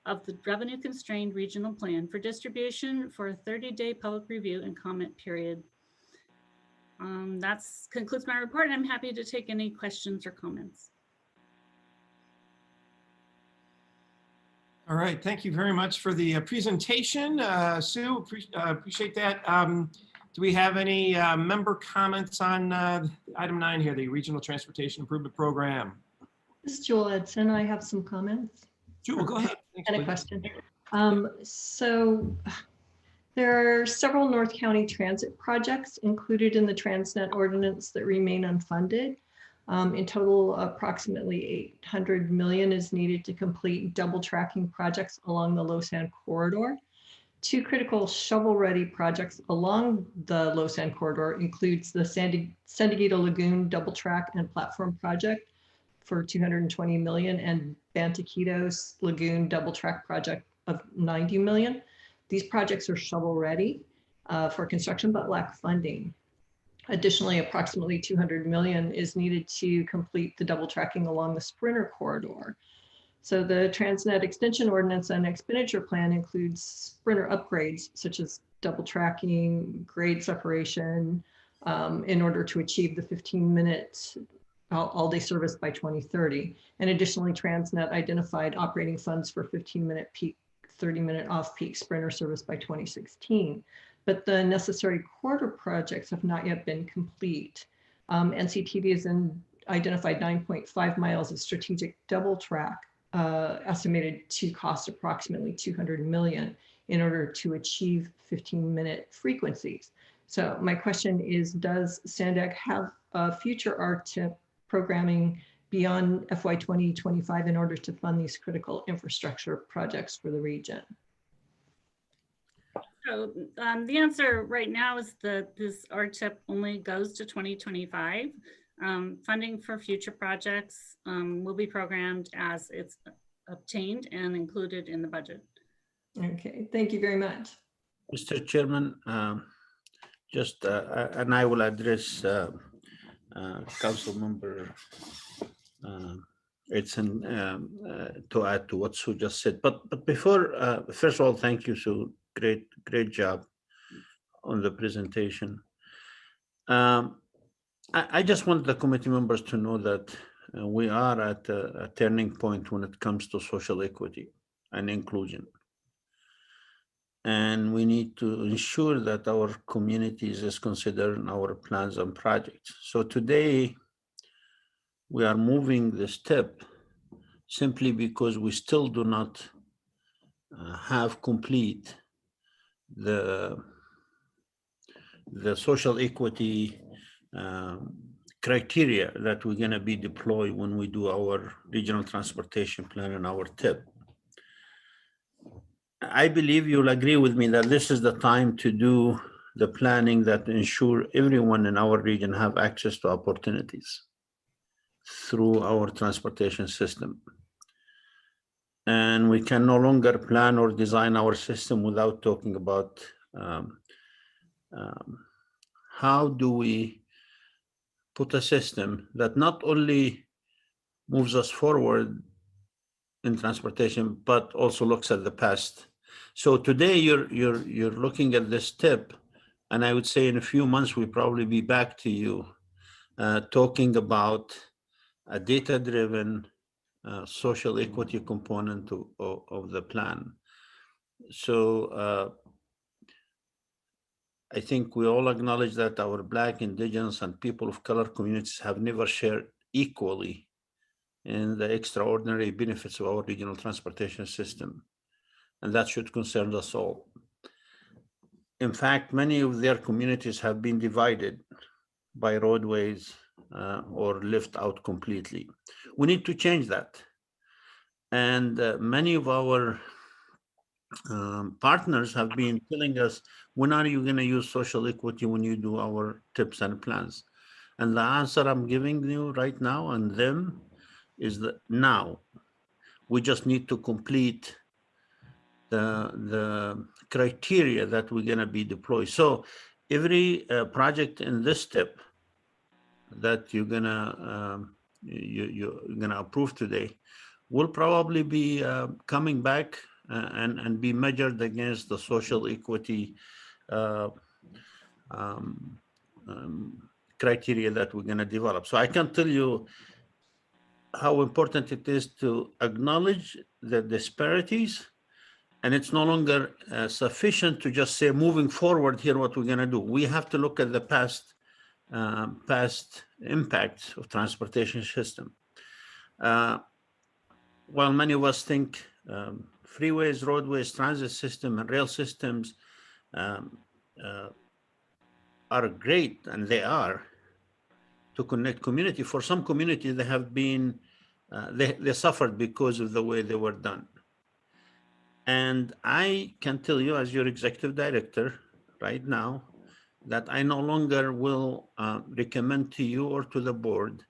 of the revenue constrained regional plan for distribution for a 30-day public review and comment period. That concludes my report, and I'm happy to take any questions or comments. All right, thank you very much for the presentation, Sue. Appreciate that. Do we have any member comments on item 9 here, the Regional Transportation Improvement Program? This is Jewel Edson. I have some comments. Jewel, go ahead. Thanks, And a please. question. So there are several North County transit projects included in the Transnet ordinance that remain unfunded. In total, approximately $800 million is needed to complete double tracking projects along the Low Sand Corridor. 2 critical shovel-ready projects along the Low Sand Corridor includes the San Diego Lagoon double track and platform project for $220 million and Bantaquitos Lagoon double track project of $90 million. These projects are shovel-ready for construction but lack funding. Additionally, approximately $200 million is needed to complete the double tracking along the Sprinter Corridor. So the Transnet Extension Ordinance and Expenditure Plan includes Sprinter upgrades such as double tracking, grade separation, in order to achieve the 15-minute all-day service by 2030. And additionally, Transnet identified operating funds for 15-minute peak, 30-minute off-peak Sprinter service by 2016. But the necessary corridor projects have not yet been complete. NCTD has identified 9.5 miles of strategic double track, estimated to cost approximately $200 million in order to achieve 15-minute frequencies. So my question is, does SANDAG have a future RTIP programming beyond FY 2025 in order to fund these critical infrastructure projects for the region? So the answer right now is that this RTIP only goes to 2025. Funding for future projects will be programmed as it's obtained and included in the budget. Okay, thank you very much. Mr. Chairman, and I will address Council Member Edson to add to what Sue just said. But before, first of all, thank you, Sue. Great job on the presentation. I just want the committee members to know that we are at a turning point when it comes to social equity and inclusion. And we need to ensure that our communities is considered in our plans and projects. So today, we are moving this step simply because we still do not have complete the social equity criteria that we're going to be deployed when we do our regional transportation plan and our TIP. I believe you'll agree with me that this is the time to do the planning that ensure everyone in our region have access to opportunities through our transportation system. And we can no longer plan or design our system without talking about how do we put a system that not only moves us forward in transportation, but also looks at the past. So today you're looking at this tip, and I would say in a few months we'll probably be back to you talking about a data-driven social equity component of the plan. So I think we all acknowledge that our Black, Indigenous, and people of color communities have never shared equally in the extraordinary benefits of our regional transportation system. And that should concern us all. In fact, many of their communities have been divided by roadways or left out completely. We need to change that. And many of our partners have been telling us, when are you going to use social equity when you do our tips and plans? And the answer I'm giving you right now and them is that now we just need to complete the criteria that we're going to be deployed. So every project in this step that you're gonna approve today will probably be coming back and be measured against the social equity criteria that we're going to develop. So I can tell you how important it is to acknowledge the disparities, and it's no longer sufficient to just say moving forward here what we're going to do. We have to look at the past impacts of transportation system. While many of us think freeways, roadways, transit system, and rail systems are great, and they are, to connect community. For some communities, they have been, they suffered because of the way they were done. And I can tell you as your executive director right now, that I no longer will recommend to you or to the board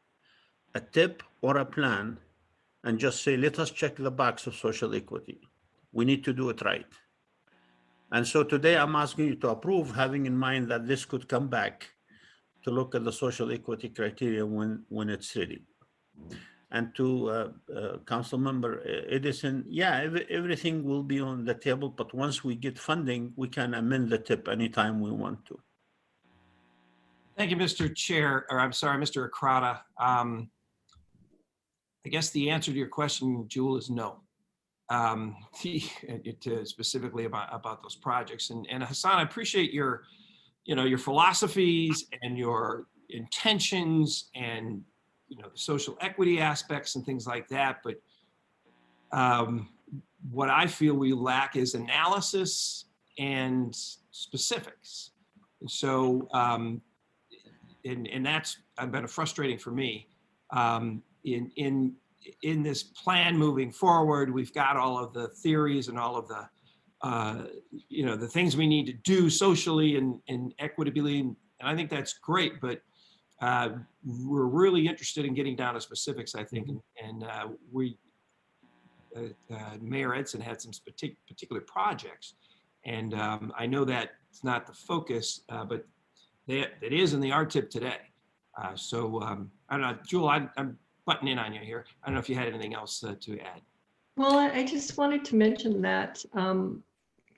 a tip or a plan and just say, let us check the box of social equity. We need to do it right. And so today I'm asking you to approve, having in mind that this could come back to look at the social equity criteria when it's ready. And to Council Member Edison, yeah, everything will be on the table, but once we get funding, we can amend the tip anytime we want to. Thank you, Mr. Chair, or I'm sorry, Mr. Akrada. I guess the answer to your question, Jewel, is no. Specifically about those projects. And Hassan, I appreciate your philosophies and your intentions and the social equity aspects and things like that. But what I feel we lack is analysis and specifics. And so, and that's been frustrating for me. In this plan moving forward, we've got all of the theories and all of the the things we need to do socially and equitably, and I think that's great. But we're really interested in getting down to specifics, I think, and Mayor Edson had some particular projects, and I know that it's not the focus, but it is in the RTIP today. So I don't know, Jewel, I'm butting in on you here. I don't know if you had anything else to add. Well, I just wanted to mention that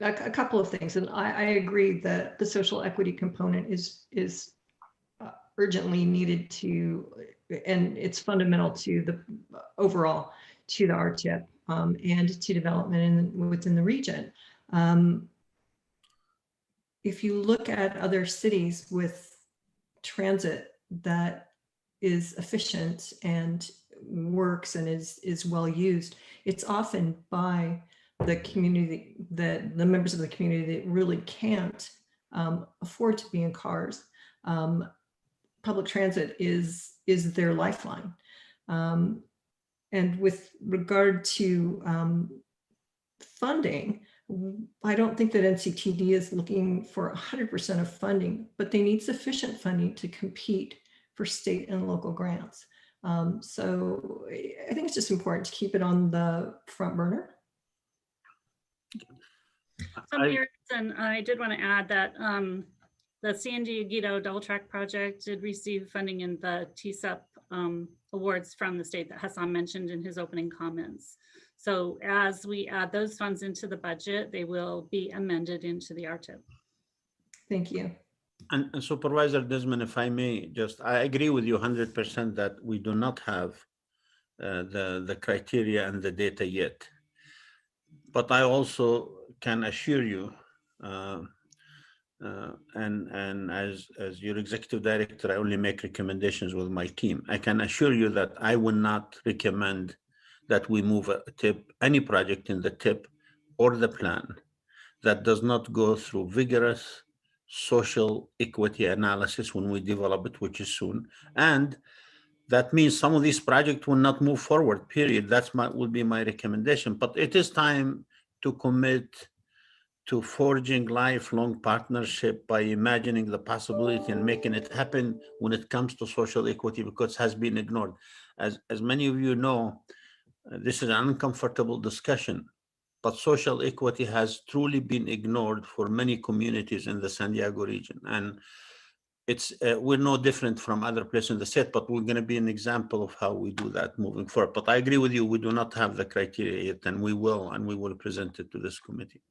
a couple of things, and I agree that the social equity component is urgently needed to, and it's fundamental to the overall to the RTIP and to development within the region. If you look at other cities with transit that is efficient and works and is well used, it's often by the community, the members of the community that really can't afford to be in cars. Public transit is their lifeline. And with regard to funding, I don't think that NCTD is looking for 100% of funding, but they need sufficient funding to compete for state and local grants. So I think it's just important to keep it on the front burner. So Mayor, I did want to add that the San Diego double track project did receive funding in the TSEP awards from the state that Hassan mentioned in his opening comments. So as we add those funds into the budget, they will be amended into the RTIP. Thank you. And Supervisor Desmond, if I may, I agree with you 100% that we do not have the criteria and the data yet. But I also can assure you, and as your executive director, I only make recommendations with my team. I can assure you that I will not recommend that we move a TIP, any project in the TIP or the plan that does not go through vigorous social equity analysis when we develop it, which is soon. And that means some of these projects will not move forward, period. Will be my recommendation. But it is time to commit to forging lifelong partnership by imagining the possibility and making it happen when it comes to social equity, because it has been ignored. As many of you know, this is an uncomfortable discussion, but social equity has truly been ignored for many communities in the San Diego region. And it's we're no different from other places in the state, but we're going to be an example of how we do that moving forward. But I agree with you, we do not have the criteria yet, and we will present it to this committee.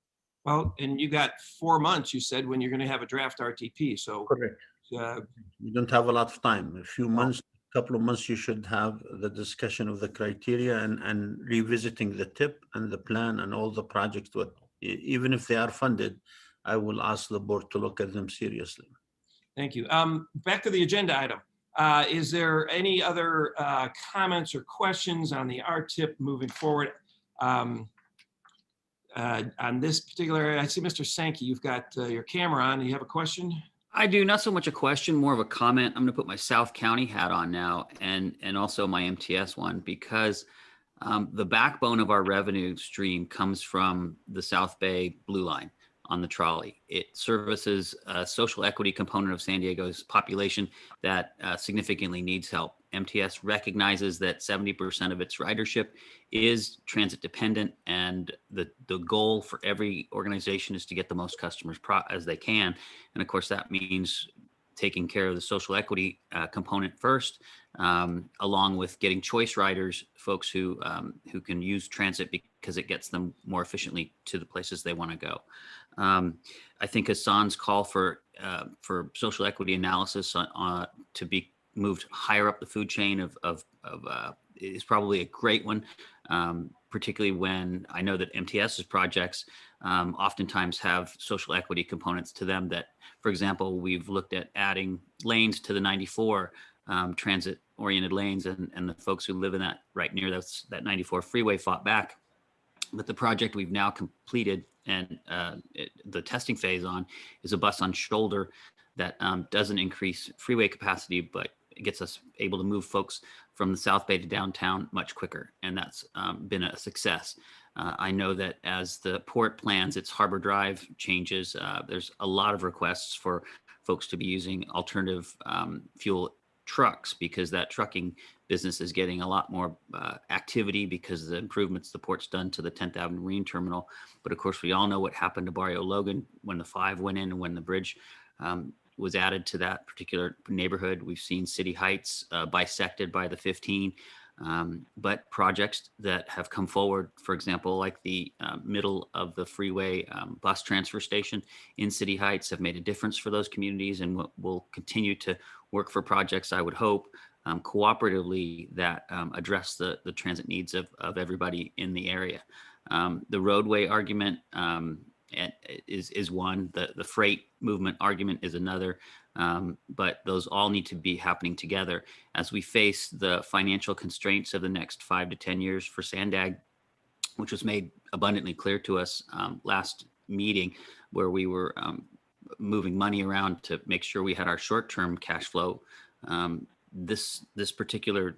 Well, and you got 4 months, you said, when you're going to have a draft RTP. So correct. You don't have a lot of time. A few months, couple of months, you should have the discussion of the criteria and revisiting the TIP and the plan and all the projects. Even if they are funded, I will ask the board to look at them seriously. Thank you. Back to the agenda item. Is there any other comments or questions on the RTIP moving forward? On this particular area, I see Mr. Sankey, you've got your camera on. Do you have a question? I do, not so much a question, more of a comment. I'm going to put my South County hat on now and also my MTS one, because the backbone of our revenue stream comes from the South Bay Blue Line on the trolley. It services a social equity component of San Diego's population that significantly needs help. MTS recognizes that 70% of its ridership is transit dependent, and the goal for every organization is to get the most customers as they can. And of course, that means taking care of the social equity component first, along with getting choice riders, folks who can use transit because it gets them more efficiently to the places they want to go. I think Hassan's call for social equity analysis to be moved higher up the food chain is probably a great one, particularly when I know that MTS's projects oftentimes have social equity components to them that, for example, we've looked at adding lanes to the 94 transit-oriented lanes, and the folks who live in that right near that 94 freeway fought back. But the project we've now completed and the testing phase on is a bus on shoulder that doesn't increase freeway capacity, but it gets us able to move folks from the South Bay to downtown much quicker. And that's been a success. I know that as the port plans its Harbor Drive changes, there's a lot of requests for folks to be using alternative fuel trucks, because that trucking business is getting a lot more activity because of the improvements the port's done to the 10th Avenue Marine Terminal. But of course, we all know what happened to Barrio Logan when the 5 went in and when the bridge was added to that particular neighborhood. We've seen City Heights bisected by the 15. But projects that have come forward, for example, like the middle of the freeway bus transfer station in City Heights, have made a difference for those communities, and will continue to work for projects, I would hope, cooperatively that address the transit needs of everybody in the area. The roadway argument is one, the freight movement argument is another. But those all need to be happening together as we face the financial constraints of the next 5 to 10 years for Sandag, which was made abundantly clear to us last meeting, where we were moving money around to make sure we had our short-term cash flow. This particular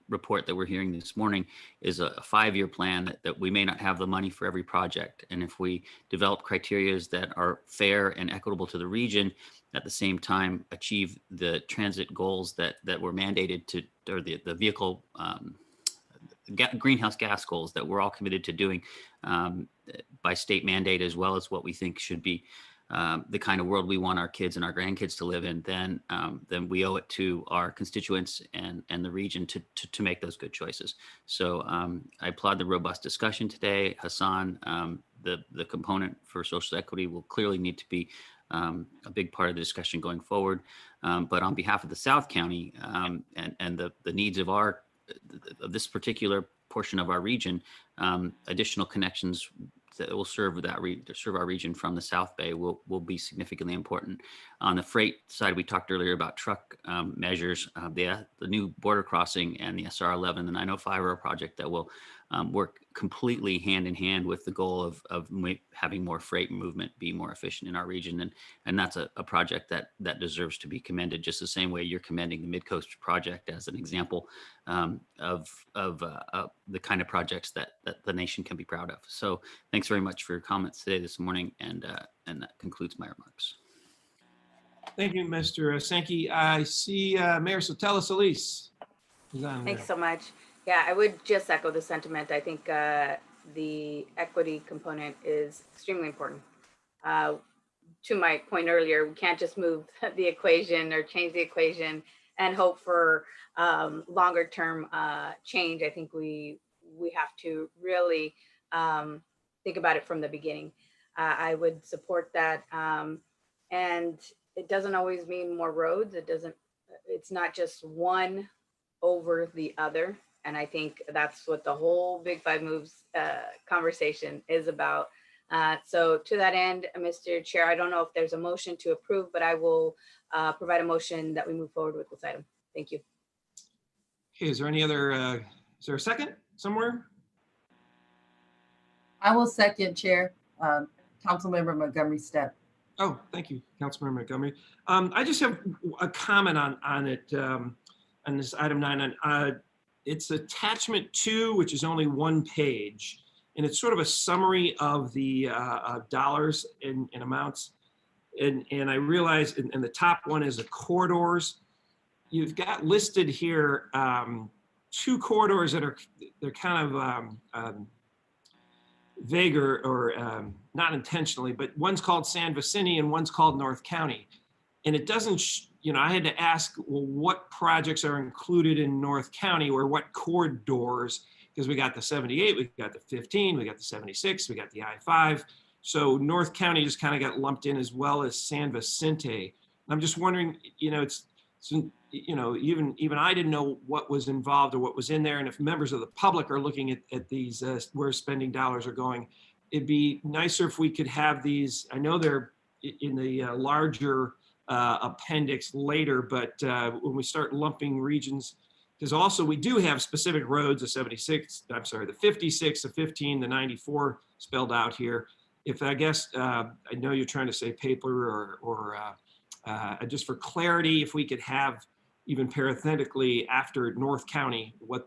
report that we're hearing this morning is a 5-year plan that we may not have the money for every project. And if we develop criteria that are fair and equitable to the region, at the same time achieve the transit goals that were mandated to, or the vehicle greenhouse gas goals that we're all committed to doing by state mandate, as well as what we think should be the kind of world we want our kids and our grandkids to live in, then we owe it to our constituents and the region to make those good choices. So I applaud the robust discussion today. Hassan, the component for social equity will clearly need to be a big part of the discussion going forward. But on behalf of the South County and the needs of this particular portion of our region, additional connections that will serve our region from the South Bay will be significantly important. On the freight side, we talked earlier about truck measures. The new border crossing and the SR11, the 905 are a project that will work completely hand in hand with the goal of having more freight movement be more efficient in our region. And that's a project that deserves to be commended, just the same way you're commending the Midcoast project as an example of the kind of projects that the nation can be proud of. So thanks very much for your comments today, this morning, and that concludes my remarks. Thank you, Mr. Sankey. I see Mayor Sotelo Solis is on Thanks there. so much. Yeah, I would just echo the sentiment. I think the equity component is extremely important. To my point earlier, we can't just move the equation or change the equation and hope for longer term change. I think we have to really think about it from the beginning. I would support that. And it doesn't always mean more roads. It's not just one over the other. And I think that's what the whole Big Five Moves conversation is about. So to that end, Mr. Chair, I don't know if there's a motion to approve, but I will provide a motion that we move forward with this item. Thank you. Okay, is there any other, is there a second somewhere? I will second, Chair. Councilmember Montgomery Step. Oh, thank you, Councilmember Montgomery. I just have a comment on it, on this item 9. It's attachment 2, which is only one page, and it's sort of a summary of the dollars and amounts. And I realize, and the top one is the corridors. You've got listed here 2 corridors that they're kind of vague or not intentionally, but one's called San Vicente and one's called North County. And it doesn't, I had to ask, well, what projects are included in North County or what corridors? Because we got the 78, we got the 15, we got the 76, we got the I-5. So North County just kind of got lumped in as well as San Vicente. I'm just wondering, even I didn't know what was involved or what was in there. And if members of the public are looking at these, where spending dollars are going, it'd be nicer if we could have these. I know they're in the larger appendix later, but when we start lumping regions, because also we do have specific roads, the 76, I'm sorry, the 56, the 15, the 94 spelled out here. If I guess, I know you're trying to say paper or just for clarity, if we could have even parenthetically after North County, what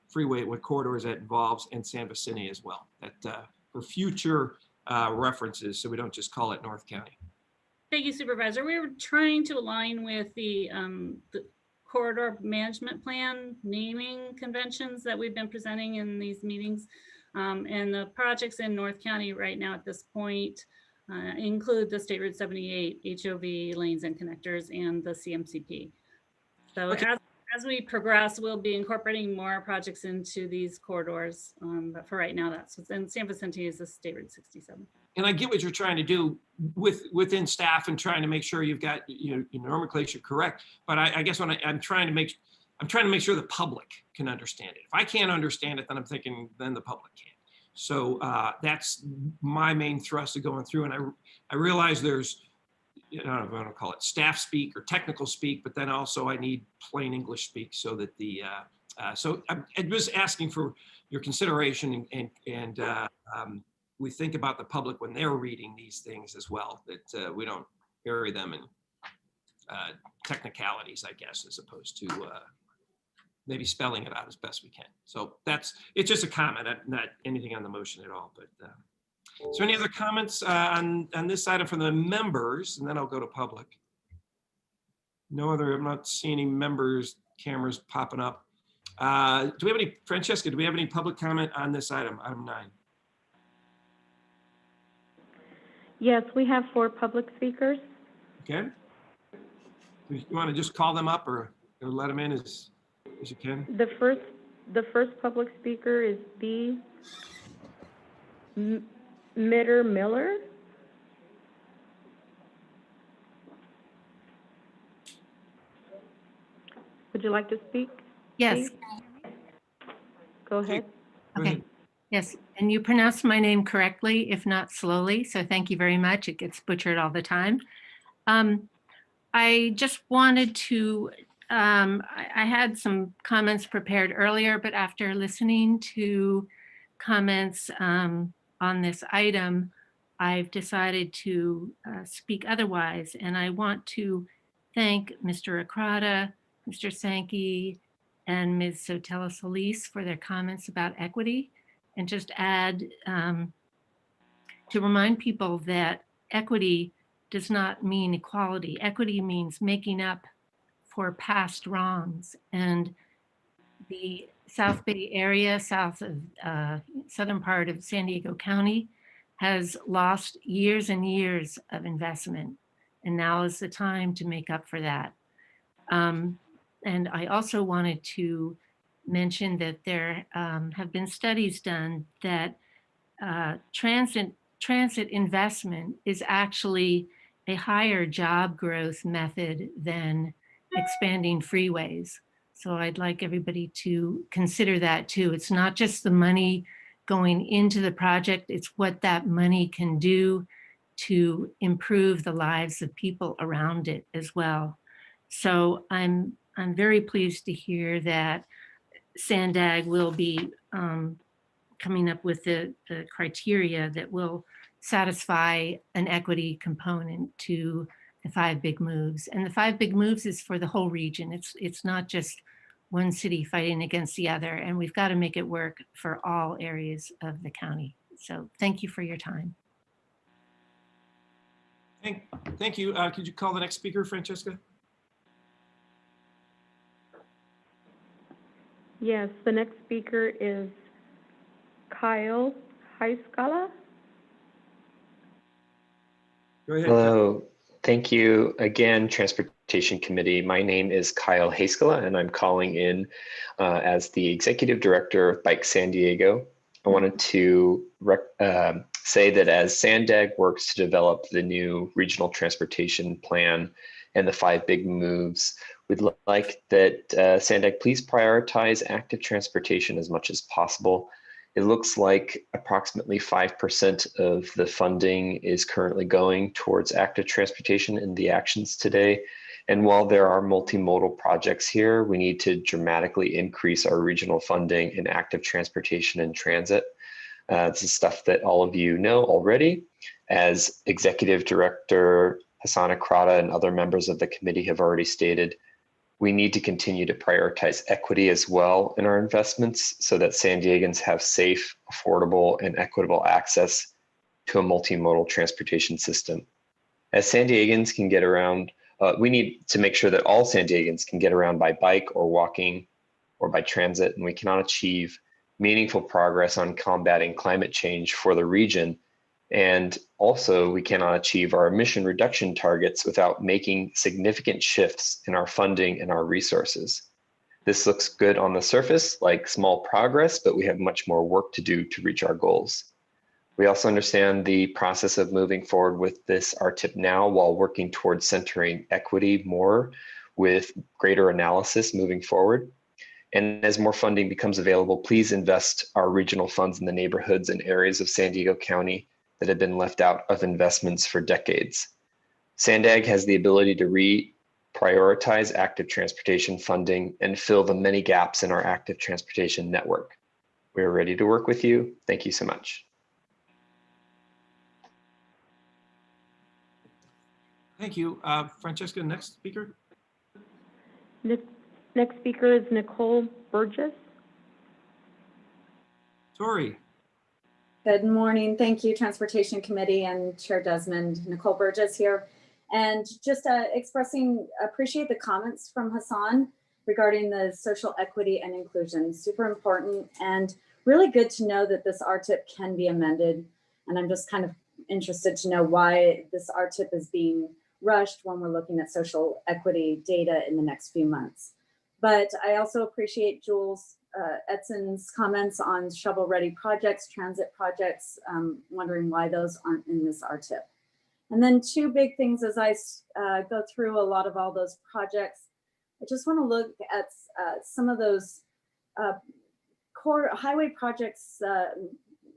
freeway, what corridors that involves, and San Vicente as well, that for future references, so we don't just call it North County. Thank you, Supervisor. We were trying to align with the corridor management plan naming conventions that we've been presenting in these meetings. And the projects in North County right now at this point include the State Route 78, HOV, lanes and connectors, and the CMCP. So Okay. as we progress, we'll be incorporating more projects into these corridors. But for right now, and San Vicente is the State Route 67. And I get what you're trying to do within staff and trying to make sure you've got your nomenclature correct. But I guess when I'm trying to make sure the public can understand it. If I can't understand it, then I'm thinking then the public can't. So that's my main thrust of going through. And I realize there's, I don't know if I want to call it staff speak or technical speak, but then also I need plain English speak so that so I'm just asking for your consideration and we think about the public when they're reading these things as well, that we don't bury them in technicalities, I guess, as opposed to maybe spelling it out as best we can. So it's just a comment, not anything on the motion at all. But is there any other comments on this item from the members? And then I'll go to public. No other, I'm not seeing any members' cameras popping up. Do we have any, Francesca, do we have any public comment on this item, item 9? Yes, we have 4 public speakers. Okay. You want to just call them up or let them in as you can? The first public speaker is B. Mitter Miller. Would you like to speak? Yes. please? Go ahead. Okay. Yes, and you pronounced my name correctly, if not slowly, so thank you very much. It gets butchered all the time. I just wanted to, I had some comments prepared earlier, but after listening to comments on this item, I've decided to speak otherwise. And I want to thank Mr. Ekrada, Mr. Sankey, and Ms. Sotelo Solis for their comments about equity, and just add to remind people that equity does not mean equality. Equity means making up for past wrongs. And the South Bay area, south of southern part of San Diego County, has lost years and years of investment. And now is the time to make up for that. And I also wanted to mention that there have been studies done that transit investment is actually a higher job growth method than expanding freeways. So I'd like everybody to consider that too. It's not just the money going into the project, it's what that money can do to improve the lives of people around it as well. So I'm very pleased to hear that Sandag will be coming up with the criteria that will satisfy an equity component to the 5 big moves. And the 5 big moves is for the whole region. It's not just one city fighting against the other, and we've got to make it work for all areas of the county. So thank you for your time. Thank you. Could you call the next speaker, Francesca? Yes, the next speaker is Kyle Heiskala. Go ahead. Hello. Thank you again, Transportation Committee. My name is Kyle Haskala, and I'm calling in as the Executive Director of Bike San Diego. I wanted to say that as Sandag works to develop the new regional transportation plan and the 5 big moves, we'd like that Sandag please prioritize active transportation as much as possible. It looks like approximately 5% of the funding is currently going towards active transportation in the actions today. And while there are multimodal projects here, we need to dramatically increase our regional funding in active transportation and transit. This is stuff that all of you know already. As Executive Director Hassan Ekrada and other members of the committee have already stated, we need to continue to prioritize equity as well in our investments so that San Diegans have safe, affordable, and equitable access to a multimodal transportation system. As San Diegans can get around, we need to make sure that all San Diegans can get around by bike or walking or by transit, and we cannot achieve meaningful progress on combating climate change for the region. And also, we cannot achieve our emission reduction targets without making significant shifts in our funding and our resources. This looks good on the surface, like small progress, but we have much more work to do to reach our goals. We also understand the process of moving forward with this RTIP now while working towards centering equity more with greater analysis moving forward. And as more funding becomes available, please invest our regional funds in the neighborhoods and areas of San Diego County that have been left out of investments for decades. Sandag has the ability to reprioritize active transportation funding and fill the many gaps in our active transportation network. We are ready to work with you. Thank you so much. Thank you. Francesca, next speaker. Next speaker is Nicole Burgess. Tori. Good morning. Thank you, Transportation Committee and Chair Desmond. Nicole Burgess here. And just appreciate the comments from Hassan regarding the social equity and inclusion. Super important and really good to know that this RTIP can be amended. And I'm just kind of interested to know why this RTIP is being rushed when we're looking at social equity data in the next few months. But I also appreciate Jules Edson's comments on shovel-ready projects, transit projects, wondering why those aren't in this RTIP. And then two big things as I go through a lot of all those projects, I just want to look at some of those core highway projects.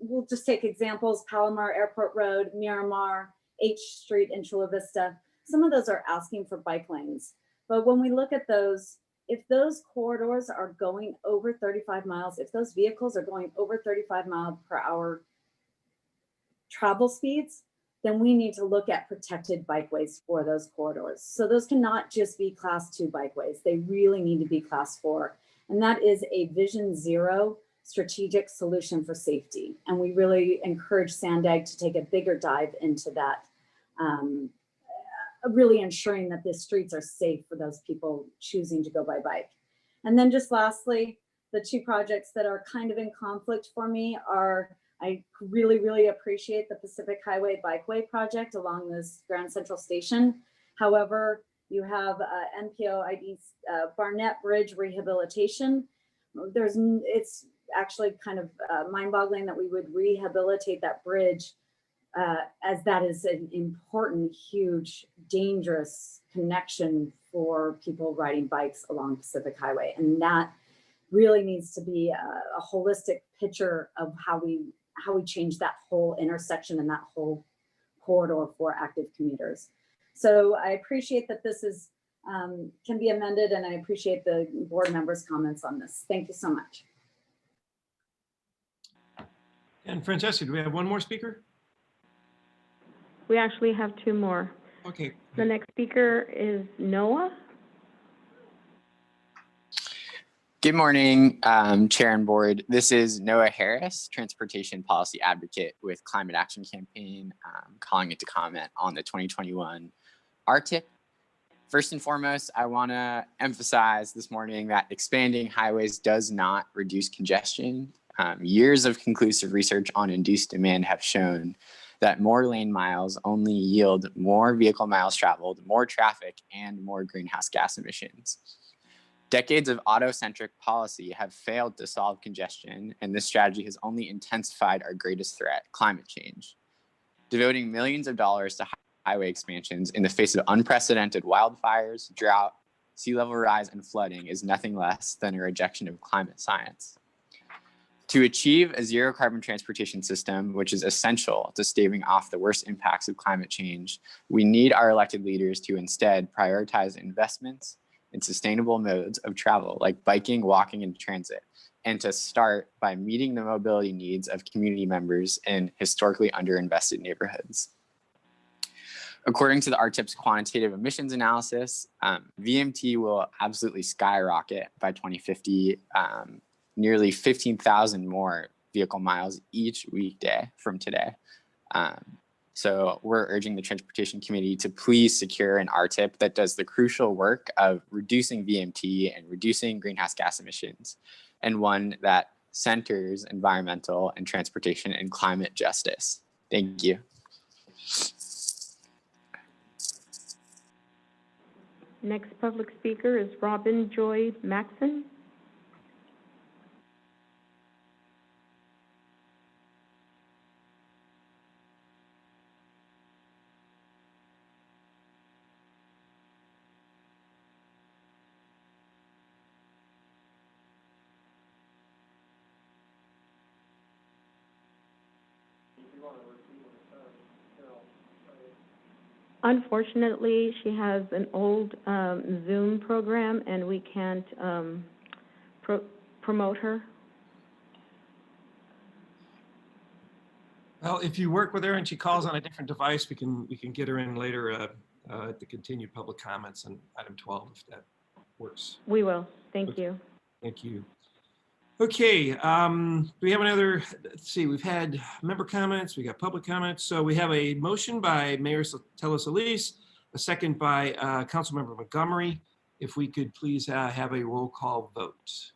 We'll just take examples: Palomar Airport Road, Miramar, H Street in Chula Vista. Some of those are asking for bike lanes. But when we look at those, if those corridors are going over 35 miles, if those vehicles are going over 35 mile per hour travel speeds, then we need to look at protected bikeways for those corridors. So those cannot just be class 2 bikeways. They really need to be class 4. And that is a Vision Zero strategic solution for safety. And we really encourage Sandag to take a bigger dive into that, really ensuring that the streets are safe for those people choosing to go by bike. And then just lastly, the two projects that are kind of in conflict for me are, I really, really appreciate the Pacific Highway Bikeway project along this Grand Central Station. However, you have NPO ID's Barnett Bridge rehabilitation. It's actually kind of mind-boggling that we would rehabilitate that bridge as that is an important, huge, dangerous connection for people riding bikes along Pacific Highway. And that really needs to be a holistic picture of how we change that whole intersection and that whole corridor for active commuters. So I appreciate that this is can be amended, and I appreciate the board members' comments on this. Thank you so much. And Francesca, do we have one more speaker? We actually have two more. Okay. The next speaker is Noah. Good morning, Chair and Board. This is Noah Harris, Transportation Policy Advocate with Climate Action Campaign, calling it to comment on the 2021 RTIP. First and foremost, I want to emphasize this morning that expanding highways does not reduce congestion. Years of conclusive research on induced demand have shown that more lane miles only yield more vehicle miles traveled, more traffic, and more greenhouse gas emissions. Decades of auto-centric policy have failed to solve congestion, and this strategy has only intensified our greatest threat, climate change. Devoting millions of dollars to highway expansions in the face of unprecedented wildfires, drought, sea level rise, and flooding is nothing less than a rejection of climate science. To achieve a zero carbon transportation system, which is essential to staving off the worst impacts of climate change, we need our elected leaders to instead prioritize investments in sustainable modes of travel like biking, walking, and transit, and to start by meeting the mobility needs of community members in historically underinvested neighborhoods. According to the RTIP's quantitative emissions analysis, VMT will absolutely skyrocket by 2050, nearly 15,000 more vehicle miles each weekday from today. So we're urging the Transportation Committee to please secure an RTIP that does the crucial work of reducing VMT and reducing greenhouse gas emissions, and one that centers environmental and transportation and climate justice. Thank you. Next public speaker is Robin Joy Maxon. Unfortunately, she has an old Zoom program and we can't promote her. Well, if you work with her and she calls on a different device, we can get her in later to continue public comments on item 12 if that works. We will. Thank you. Thank you. Okay, do we have another, let's see, we've had member comments, we got public comments. So we have a motion by Mayor Sotelo Solis, a second by Councilmember Montgomery. If we could please have a roll call vote.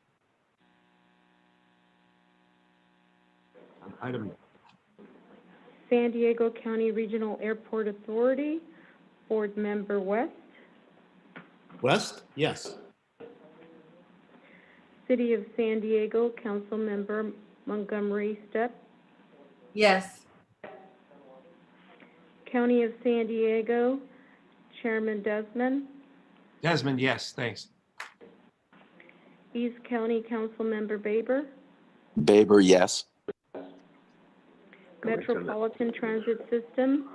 On item. San Diego County Regional Airport Authority, Board Member West. West, yes. City of San Diego Council Member Montgomery Stepp. Yes. County of San Diego Chairman Desmond. Desmond, yes, thanks. East County Council Member Baber. Baber, yes. Metropolitan Transit System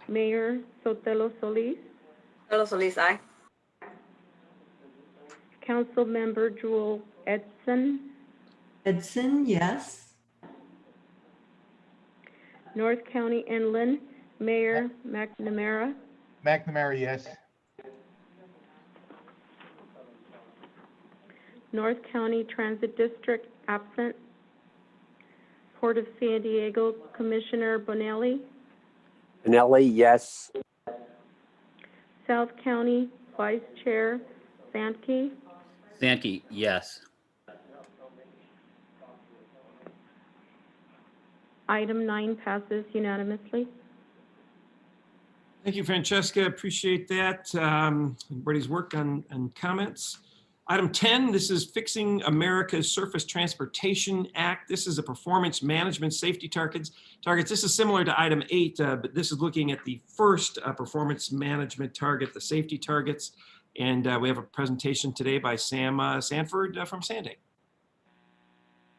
Mayor Sotelo Solis. Sotelo Solis, aye. Council Member Jewel Edson. Edson, yes. North County Inland Mayor McNamara. McNamara, yes. North County Transit District absent. Port of San Diego Commissioner Bonelli. Benelli, yes. South County Vice Chair Sankey. Sankey, yes. Item 9 passes unanimously. Thank you, Francesca. Appreciate that. Everybody's work on comments. Item 10, this is Fixing America's Surface Transportation Act. This is a performance management safety targets. This is similar to item 8, but this is looking at the first performance management target, the safety targets. And we have a presentation today by Sam Sanford from Sandig.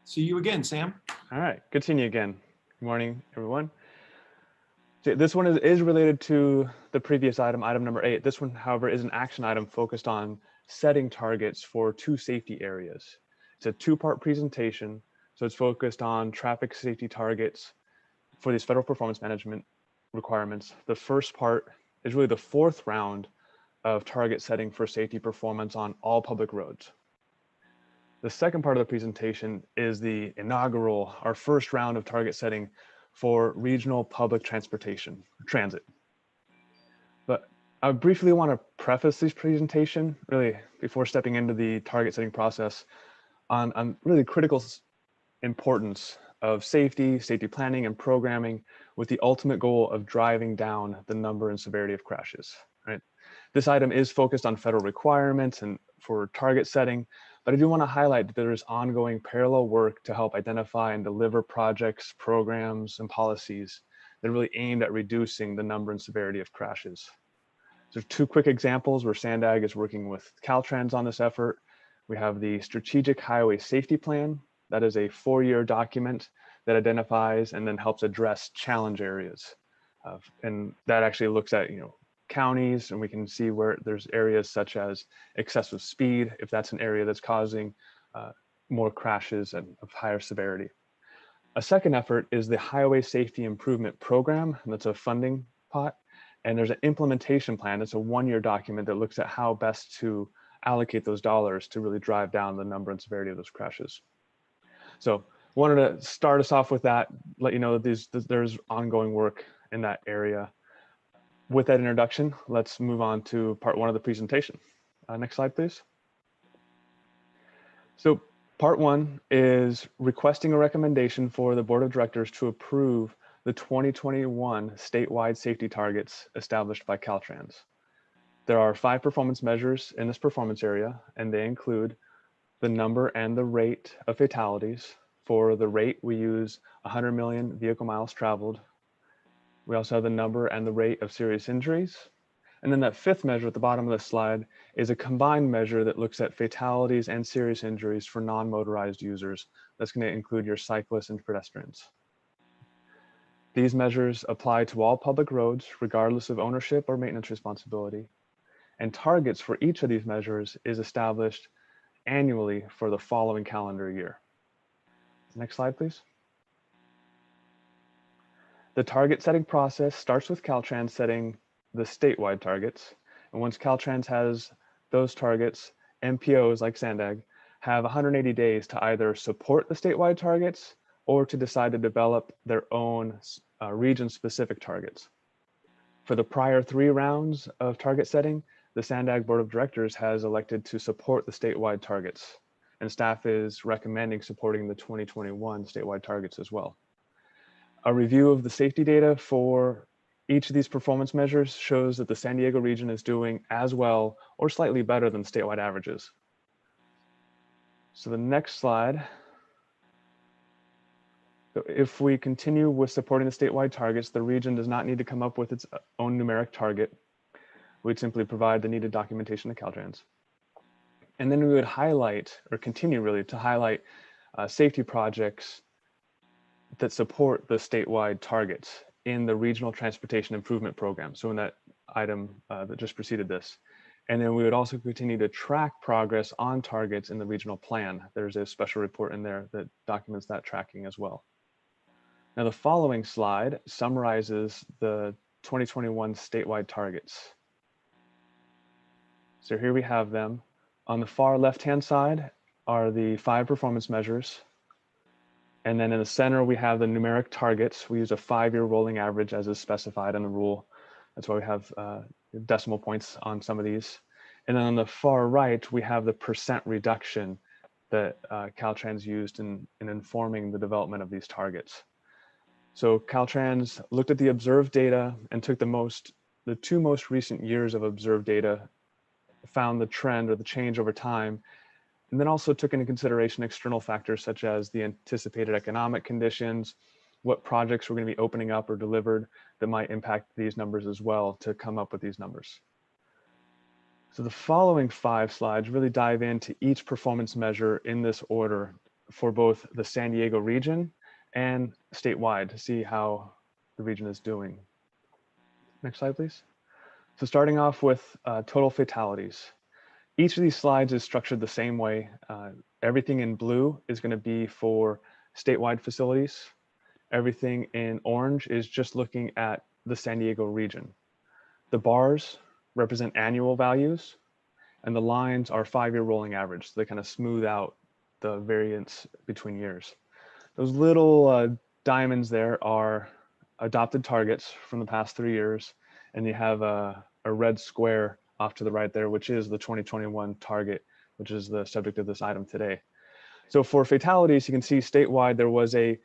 See you again, Sam. All right, good seeing you again. Good morning, everyone. So this one is related to the previous item, item number 8. This one, however, is an action item focused on setting targets for 2 safety areas. It's a 2-part presentation, so it's focused on traffic safety targets for these federal performance management requirements. The first part is really the 4th round of target setting for safety performance on all public roads. The second part of the presentation is the inaugural, our first round of target setting for regional public transportation, transit. But I briefly want to preface this presentation, really, before stepping into the target setting process, on really critical importance of safety planning and programming with the ultimate goal of driving down the number and severity of crashes, right? This item is focused on federal requirements and for target setting, but I do want to highlight that there is ongoing parallel work to help identify and deliver projects, programs, and policies that are really aimed at reducing the number and severity of crashes. So 2 quick examples where Sandag is working with Caltrans on this effort. We have the Strategic Highway Safety Plan. That is a 4-year document that identifies and then helps address challenge areas. And that actually looks at, counties, and we can see where there's areas such as excessive speed, if that's an area that's causing more crashes and of higher severity. A second effort is the Highway Safety Improvement Program, and that's a funding pot. And there's an implementation plan. It's a 1-year document that looks at how best to allocate those dollars to really drive down the number and severity of those crashes. So wanted to start us off with that, let you know that there's ongoing work in that area. With that introduction, let's move on to part 1 of the presentation. Next slide, please. So part 1 is requesting a recommendation for the Board of Directors to approve the 2021 statewide safety targets established by Caltrans. There are 5 performance measures in this performance area, and they include the number and the rate of fatalities. For the rate, we use 100 million vehicle miles traveled. We also have the number and the rate of serious injuries. And then that 5th measure at the bottom of the slide is a combined measure that looks at fatalities and serious injuries for non-motorized users. That's going to include your cyclists and pedestrians. These measures apply to all public roads, regardless of ownership or maintenance responsibility. And targets for each of these measures is established annually for the following calendar year. Next slide, please. The target setting process starts with Caltrans setting the statewide targets. And once Caltrans has those targets, MPOs like Sandag have 180 days to either support the statewide targets or to decide to develop their own region-specific targets. For the prior 3 rounds of target setting, the Sandag Board of Directors has elected to support the statewide targets, and staff is recommending supporting the 2021 statewide targets as well. A review of the safety data for each of these performance measures shows that the San Diego region is doing as well or slightly better than statewide averages. So the next slide. So if we continue with supporting the statewide targets, the region does not need to come up with its own numeric target. We'd simply provide the needed documentation to Caltrans. And then we would highlight, or continue really to highlight, safety projects that support the statewide targets in the Regional Transportation Improvement Program. So in that item that just preceded this. And then we would also continue to track progress on targets in the regional plan. There's a special report in there that documents that tracking as well. Now the following slide summarizes the 2021 statewide targets. So here we have them. On the far left-hand side are the 5 performance measures. And then in the center, we have the numeric targets. We use a 5-year rolling average as is specified in the rule. That's why we have decimal points on some of these. And then on the far right, we have the percent reduction that Caltrans used in informing the development of these targets. So Caltrans looked at the observed data and took the 2 most recent years of observed data, found the trend or the change over time, and then also took into consideration external factors such as the anticipated economic conditions, what projects were going to be opening up or delivered that might impact these numbers as well to come up with these numbers. So the following 5 slides really dive into each performance measure in this order for both the San Diego region and statewide to see how the region is doing. Next slide, please. So starting off with total fatalities. Each of these slides is structured the same way. Everything in blue is going to be for statewide facilities. Everything in orange is just looking at the San Diego region. The bars represent annual values, and the lines are 5-year rolling average. So they kind of smooth out the variance between years. Those little diamonds there are adopted targets from the past 3 years, and you have a red square off to the right there, which is the 2021 target, which is the subject of this item today. So for fatalities, you can see statewide there was a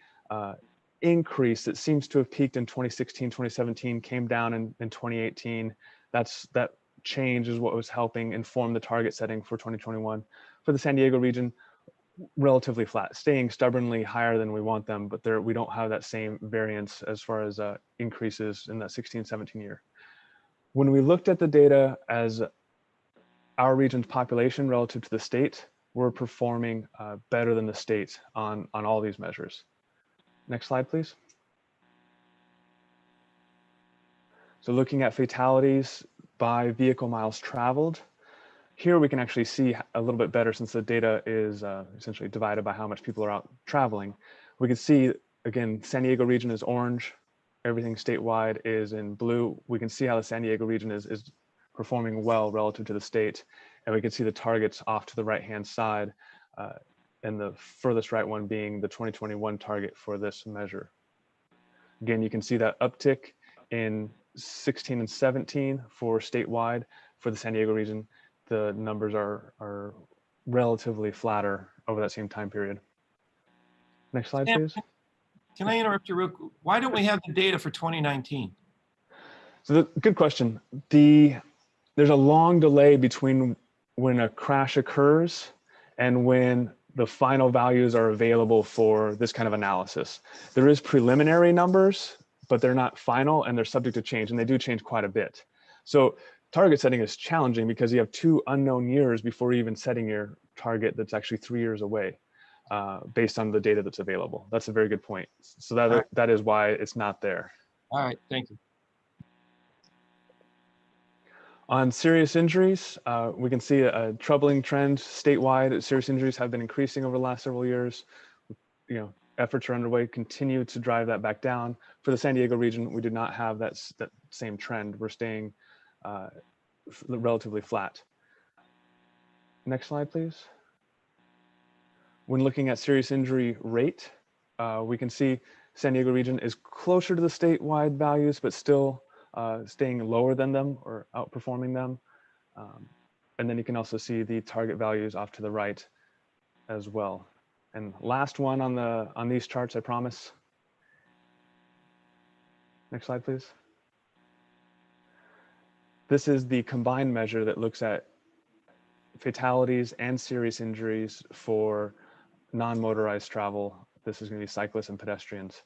increase that seems to have peaked in 2016, 2017, came down in 2018. That change is what was helping inform the target setting for 2021. For the San Diego region, relatively flat, staying stubbornly higher than we want them, but we don't have that same variance as far as increases in that 16-17 year. When we looked at the data as our region's population relative to the state, we're performing better than the state on all these measures. Next slide, please. So looking at fatalities by vehicle miles traveled, here we can actually see a little bit better since the data is essentially divided by how much people are out traveling. We can see, again, San Diego region is orange, everything statewide is in blue. We can see how the San Diego region is performing well relative to the state. And we can see the targets off to the right-hand side, and the furthest right one being the 2021 target for this measure. Again, you can see that uptick in 16 and 17 for statewide. For the San Diego region, the numbers are relatively flatter over that same time period. Next slide, please. Can I interrupt you real quick? Why don't we have the data for 2019? So good question. There's a long delay between when a crash occurs and when the final values are available for this kind of analysis. There is preliminary numbers, but they're not final and they're subject to change, and they do change quite a bit. So target setting is challenging because you have 2 unknown years before even setting your target that's actually 3 years away. Based on the data that's available. That's a very good point. So that is why it's not there. All right, thank you. On serious injuries, we can see a troubling trend statewide. Serious injuries have been increasing over the last several years. Efforts are underway, continue to drive that back down. For the San Diego region, we do not have that same trend. We're staying relatively flat. Next slide, please. When looking at serious injury rate, we can see San Diego region is closer to the statewide values, but still staying lower than them or outperforming them. And then you can also see the target values off to the right as well. And last one on these charts, I promise. Next slide, please. This is the combined measure that looks at fatalities and serious injuries for non-motorized travel. This is going to be cyclists and pedestrians.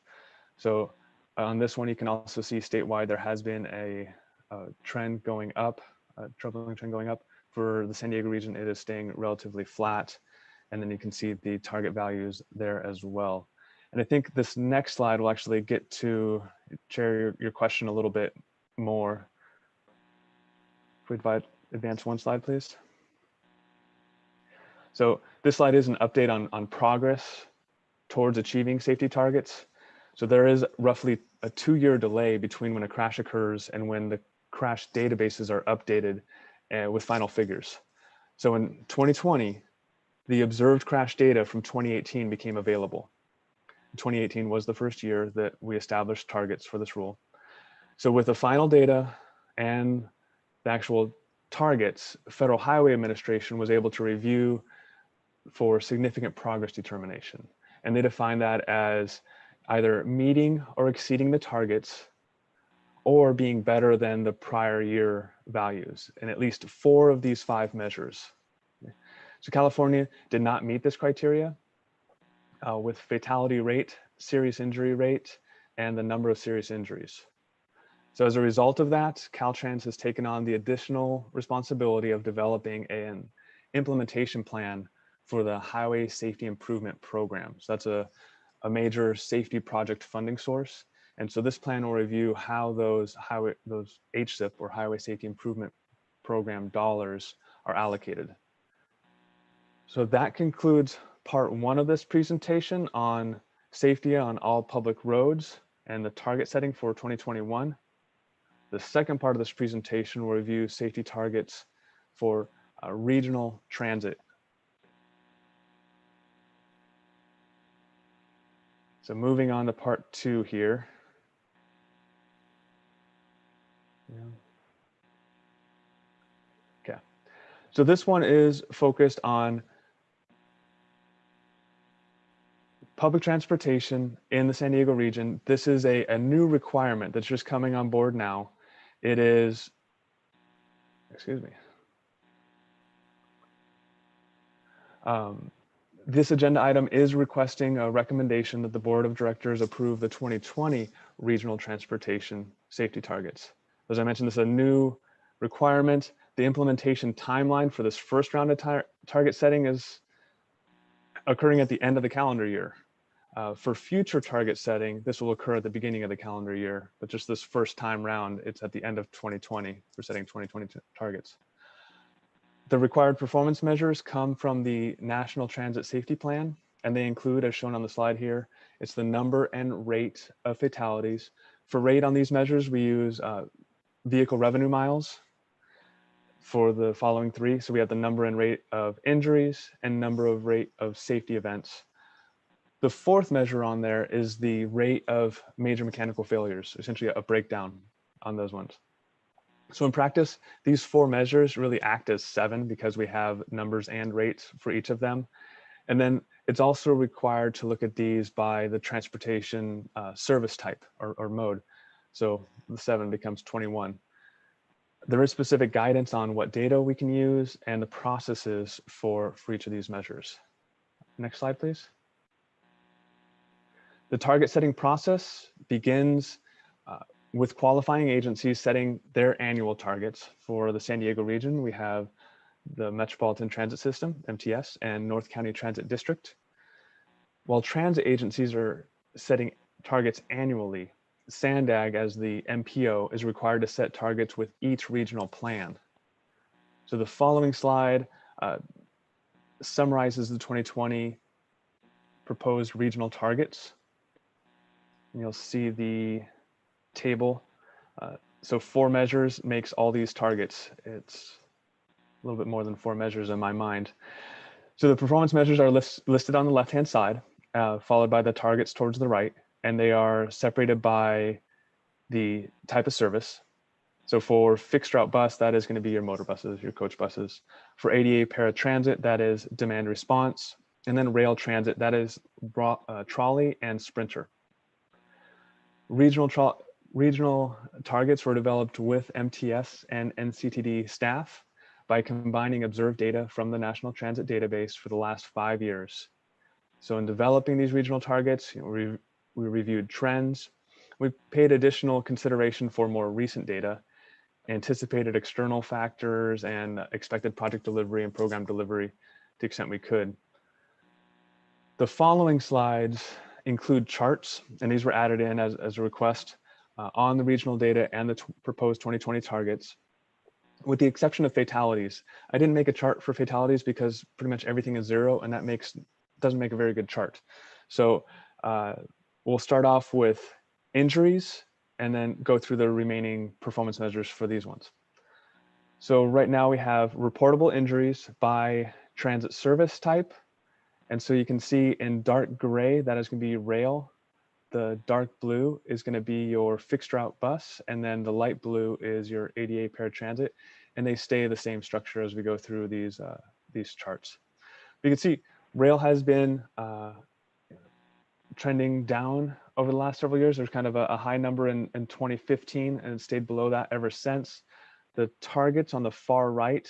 So on this one, you can also see statewide there has been a trend going up, a troubling trend going up. For the San Diego region, it is staying relatively flat. And then you can see the target values there as well. And I think this next slide will actually get to, Chair, your question a little bit more. If we advance one slide, please. So this slide is an update on progress towards achieving safety targets. So there is roughly a 2-year delay between when a crash occurs and when the crash databases are updated with final figures. So in 2020, the observed crash data from 2018 became available. 2018 was the first year that we established targets for this rule. So with the final data and the actual targets, Federal Highway Administration was able to review for significant progress determination. And they define that as either meeting or exceeding the targets or being better than the prior year values in at least 4 of these 5 measures. So California did not meet this criteria with fatality rate, serious injury rate, and the number of serious injuries. So as a result of that, Caltrans has taken on the additional responsibility of developing an implementation plan for the Highway Safety Improvement Program. So that's a major safety project funding source. And so this plan will review how those HSIP or Highway Safety Improvement Program dollars are allocated. So that concludes part 1 of this presentation on safety on all public roads and the target setting for 2021. The second part of this presentation will review safety targets for regional transit. So moving on to part 2 here. Okay, so this one is focused on public transportation in the San Diego region. This is a new requirement that's just coming on board now. It is, excuse me. This agenda item is requesting a recommendation that the Board of Directors approve the 2020 regional transportation safety targets. As I mentioned, this is a new requirement. The implementation timeline for this first round of target setting is occurring at the end of the calendar year. For future target setting, this will occur at the beginning of the calendar year, but just this first time round, it's at the end of 2020 for setting 2020 targets. The required performance measures come from the National Transit Safety Plan, and they include, as shown on the slide here, it's the number and rate of fatalities. For rate on these measures, we use vehicle revenue miles for the following 3. So we have the number and rate of injuries and number of rate of safety events. The 4th measure on there is the rate of major mechanical failures, essentially a breakdown on those ones. So in practice, these 4 measures really act as 7 because we have numbers and rates for each of them. And then it's also required to look at these by the transportation service type or mode. So the 7 becomes 21. There is specific guidance on what data we can use and the processes for each of these measures. Next slide, please. The target setting process begins with qualifying agencies setting their annual targets. For the San Diego region, we have the Metropolitan Transit System, MTS, and North County Transit District. While transit agencies are setting targets annually, SANDAG, as the MPO, is required to set targets with each regional plan. So the following slide summarizes the 2020 proposed regional targets. And you'll see the table. So 4 measures makes all these targets. It's a little bit more than 4 measures in my mind. So the performance measures are listed on the left-hand side, followed by the targets towards the right, and they are separated by the type of service. So for fixed route bus, that is going to be your motor buses, your coach buses. For ADA paratransit, that is demand response. And then rail transit, that is trolley and sprinter. Regional regional targets were developed with MTS and NCTD staff by combining observed data from the National Transit Database for the last 5 years. So in developing these regional targets, we reviewed trends. We paid additional consideration for more recent data, anticipated external factors, and expected project delivery and program delivery to the extent we could. The following slides include charts, and these were added in as a request on the regional data and the proposed 2020 targets, with the exception of fatalities. I didn't make a chart for fatalities because pretty much everything is 0, and that doesn't make a very good chart. So we'll start off with injuries and then go through the remaining performance measures for these ones. So right now we have reportable injuries by transit service type. And so you can see in dark gray, that is going to be rail. The dark blue is going to be your fixed route bus. And then the light blue is your ADA paratransit. And they stay the same structure as we go through these charts. You can see rail has been trending down over the last several years. There's kind of a high number in 2015 and it stayed below that ever since. The targets on the far right,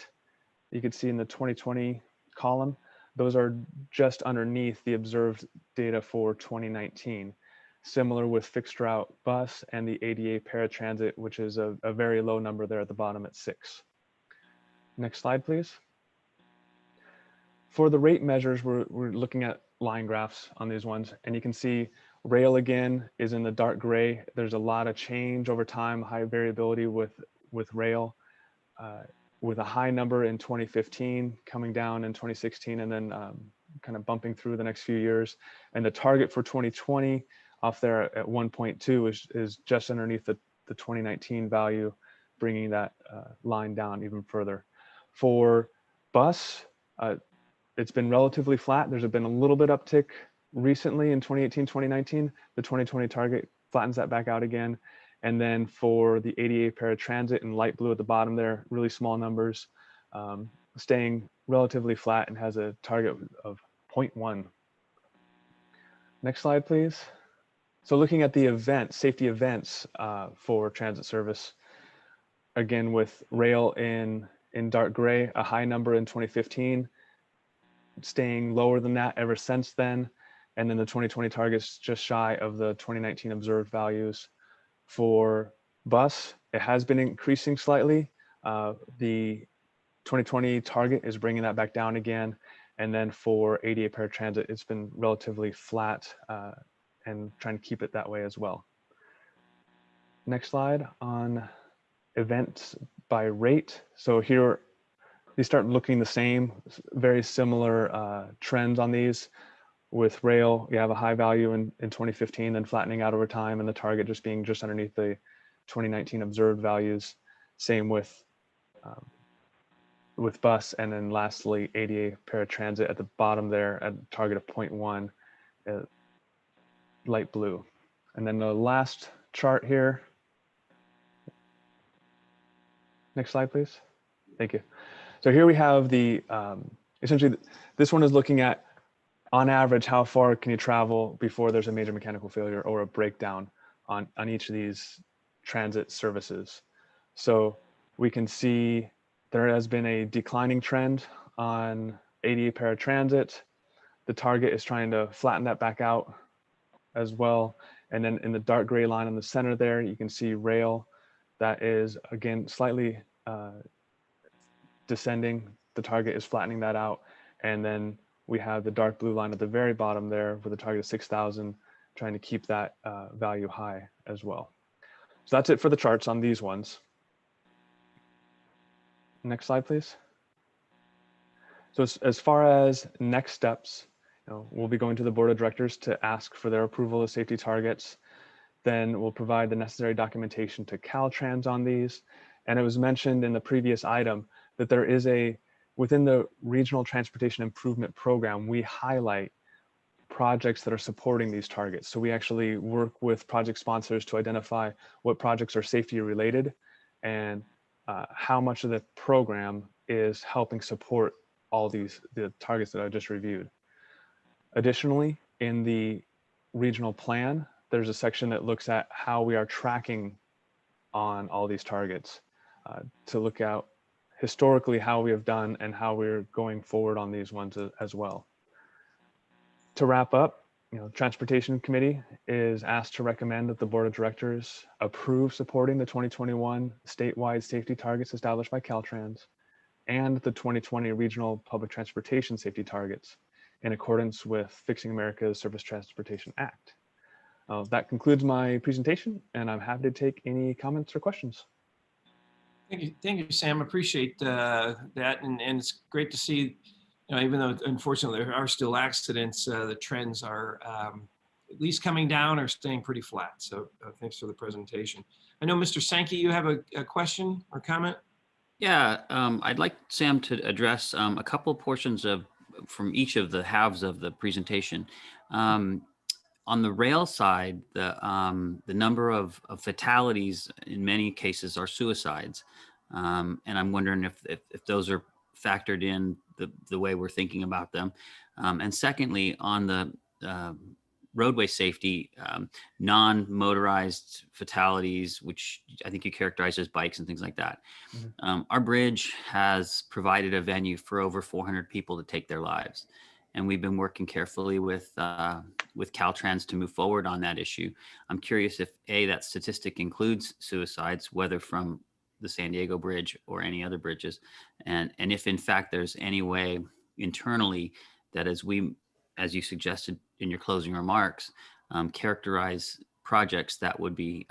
you can see in the 2020 column, those are just underneath the observed data for 2019. Similar with fixed route bus and the ADA paratransit, which is a very low number there at the bottom at 6. Next slide, please. For the rate measures, we're looking at line graphs on these ones, and you can see rail again is in the dark gray. There's a lot of change over time, high variability with rail, with a high number in 2015, coming down in 2016, and then kind of bumping through the next few years. And the target for 2020 off there at 1.2 is just underneath the 2019 value, bringing that line down even further. For bus, it's been relatively flat. There's been a little bit uptick recently in 2018, 2019. The 2020 target flattens that back out again. And then for the ADA paratransit in light blue at the bottom there, really small numbers, staying relatively flat and has a target of 0.1. Next slide, please. So looking at the safety events for transit service, again with rail in dark gray, a high number in 2015, staying lower than that ever since then. And then the 2020 targets just shy of the 2019 observed values. For bus, it has been increasing slightly. The 2020 target is bringing that back down again. And then for ADA paratransit, it's been relatively flat and trying to keep it that way as well. Next slide on events by rate. So here, they start looking the same, very similar trends on these. With rail, you have a high value in 2015, then flattening out over time, and the target just being just underneath the 2019 observed values. Same with bus, and then lastly, ADA paratransit at the bottom there at a target of 0.1, light blue. And then the last chart here. Next slide, please. Thank you. So here we have the, essentially, this one is looking at, on average, how far can you travel before there's a major mechanical failure or a breakdown on each of these transit services. So we can see there has been a declining trend on ADA paratransit. The target is trying to flatten that back out as well. And then in the dark gray line in the center there, you can see rail that is, again, slightly descending. The target is flattening that out. And then we have the dark blue line at the very bottom there with a target of 6,000, trying to keep that value high as well. So that's it for the charts on these ones. Next slide, please. So as far as next steps, we'll be going to the board of directors to ask for their approval of safety targets. Then we'll provide the necessary documentation to Caltrans on these. And it was mentioned in the previous item that there is within the Regional Transportation Improvement Program, we highlight projects that are supporting these targets. So we actually work with project sponsors to identify what projects are safety related and how much of the program is helping support all the targets that I just reviewed. Additionally, in the regional plan, there's a section that looks at how we are tracking on all these targets, to look out historically how we have done and how we're going forward on these ones as well. To wrap up, Transportation Committee is asked to recommend that the Board of Directors approve supporting the 2021 statewide safety targets established by Caltrans and the 2020 Regional Public Transportation Safety Targets in accordance with Fixing America's Surface Transportation Act. That concludes my presentation, and I'm happy to take any comments or questions. Thank you, Sam. Appreciate that, and it's great to see. Even though unfortunately there are still accidents, the trends are at least coming down or staying pretty flat. So thanks for the presentation. I know, Mr. Sankey, you have a question or comment? Yeah, I'd like Sam to address a couple portions from each of the halves of the presentation. On the rail side, the number of fatalities in many cases are suicides, and I'm wondering if those are factored in the way we're thinking about them. And secondly, on the roadway safety, non-motorized fatalities, which I think you characterize as bikes and things like that. Mm-hmm. Our bridge has provided a venue for over 400 people to take their lives. And we've been working carefully with Caltrans to move forward on that issue. I'm curious if that statistic includes suicides, whether from the San Diego Bridge or any other bridges, and if in fact there's any way internally that, as you suggested in your closing remarks, characterize projects that would be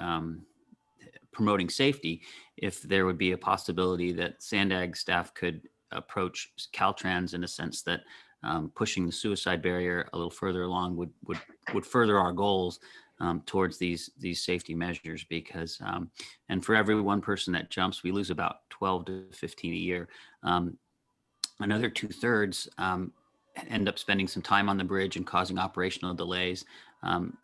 promoting safety, if there would be a possibility that Sandag staff could approach Caltrans in a sense that pushing the suicide barrier a little further along would further our goals towards these safety measures, because and for every one person that jumps, we lose about 12 to 15 a year. Another 2/3 end up spending some time on the bridge and causing operational delays.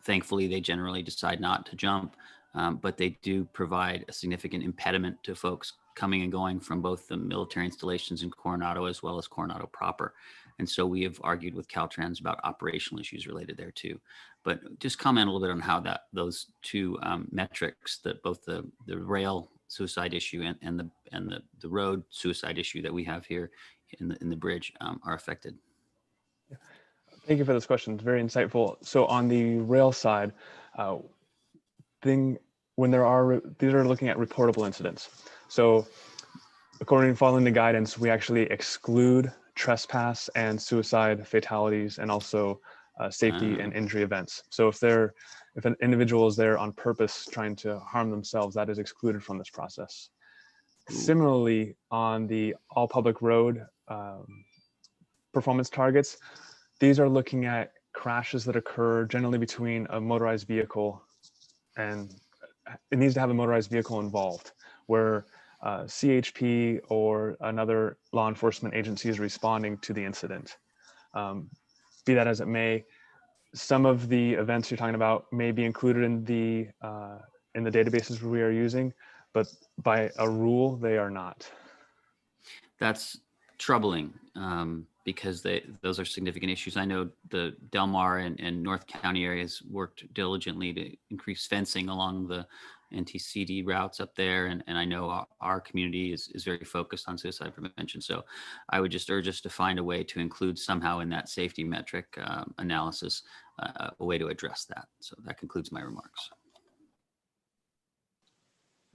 Thankfully, they generally decide not to jump, but they do provide a significant impediment to folks coming and going from both the military installations in Coronado as well as Coronado proper. And so we have argued with Caltrans about operational issues related there too. But just comment a little bit on how those two metrics, that both the rail suicide issue and the road suicide issue that we have here in the bridge are affected. Thank you for this question. It's very insightful. So on the rail side, these are looking at reportable incidents. So according to following the guidance, we actually exclude trespass and suicide fatalities, and also safety and injury events. So if an individual is there on purpose trying to harm themselves, that is excluded from this process. Similarly, on the all public road performance targets, these are looking at crashes that occur generally between a motorized vehicle, and it needs to have a motorized vehicle involved, where CHP or another law enforcement agency is responding to the incident. Be that as it may, some of the events you're talking about may be included in the databases we are using, but by a rule, they are not. That's troubling, because those are significant issues. I know the Del Mar and North County areas worked diligently to increase fencing along the NTCD routes up there. And I know our community is very focused on suicide prevention. So I would just urge us to find a way to include somehow in that safety metric analysis, a way to address that. So that concludes my remarks.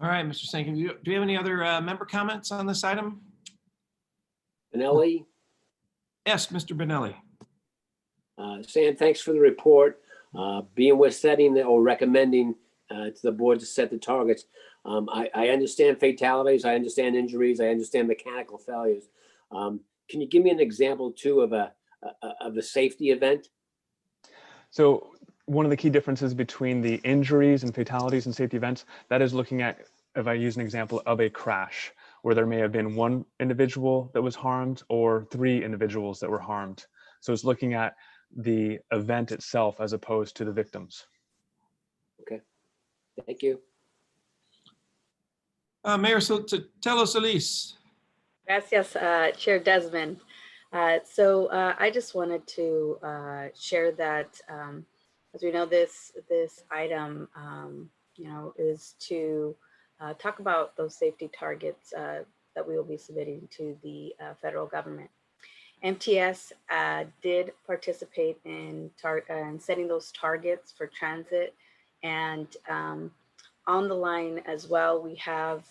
All right, Mr. Sankey, do you have any other member comments on this item? Benelli? Yes, Mr. Benelli. Sam, thanks for the report. Being we're setting or recommending to the board to set the targets. I understand fatalities, I understand injuries, I understand mechanical failures. Can you give me an example too of a safety event? So one of the key differences between the injuries and fatalities and safety events, that is looking at, if I use an example of a crash, where there may have been one individual that was harmed or 3 individuals that were harmed. So it's looking at the event itself as opposed to the victims. Okay, thank you. Mayor Sotelo Solis. Gracias, Chair Desmond. So I just wanted to share that As we know, this item, is to talk about those safety targets that we will be submitting to the federal government. MTS did participate in setting those targets for transit, and on the line as well, we have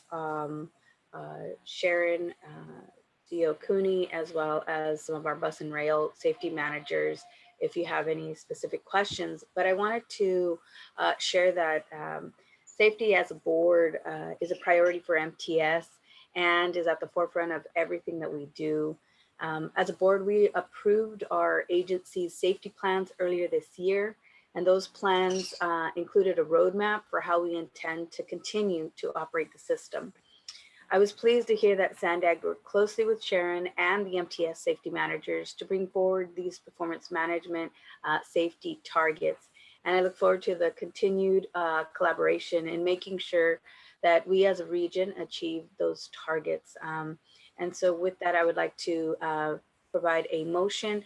Sharon Cooney, as well as some of our bus and rail safety managers, if you have any specific questions. But I wanted to share that safety as a board is a priority for MTS and is at the forefront of everything that we do. As a board, we approved our agency's safety plans earlier this year, and those plans included a roadmap for how we intend to continue to operate the system. I was pleased to hear that SANDAG worked closely with Sharon and the MTS safety managers to bring forward these performance management safety targets. And I look forward to the continued collaboration in making sure that we as a region achieve those targets. And so with that, I would like to provide a motion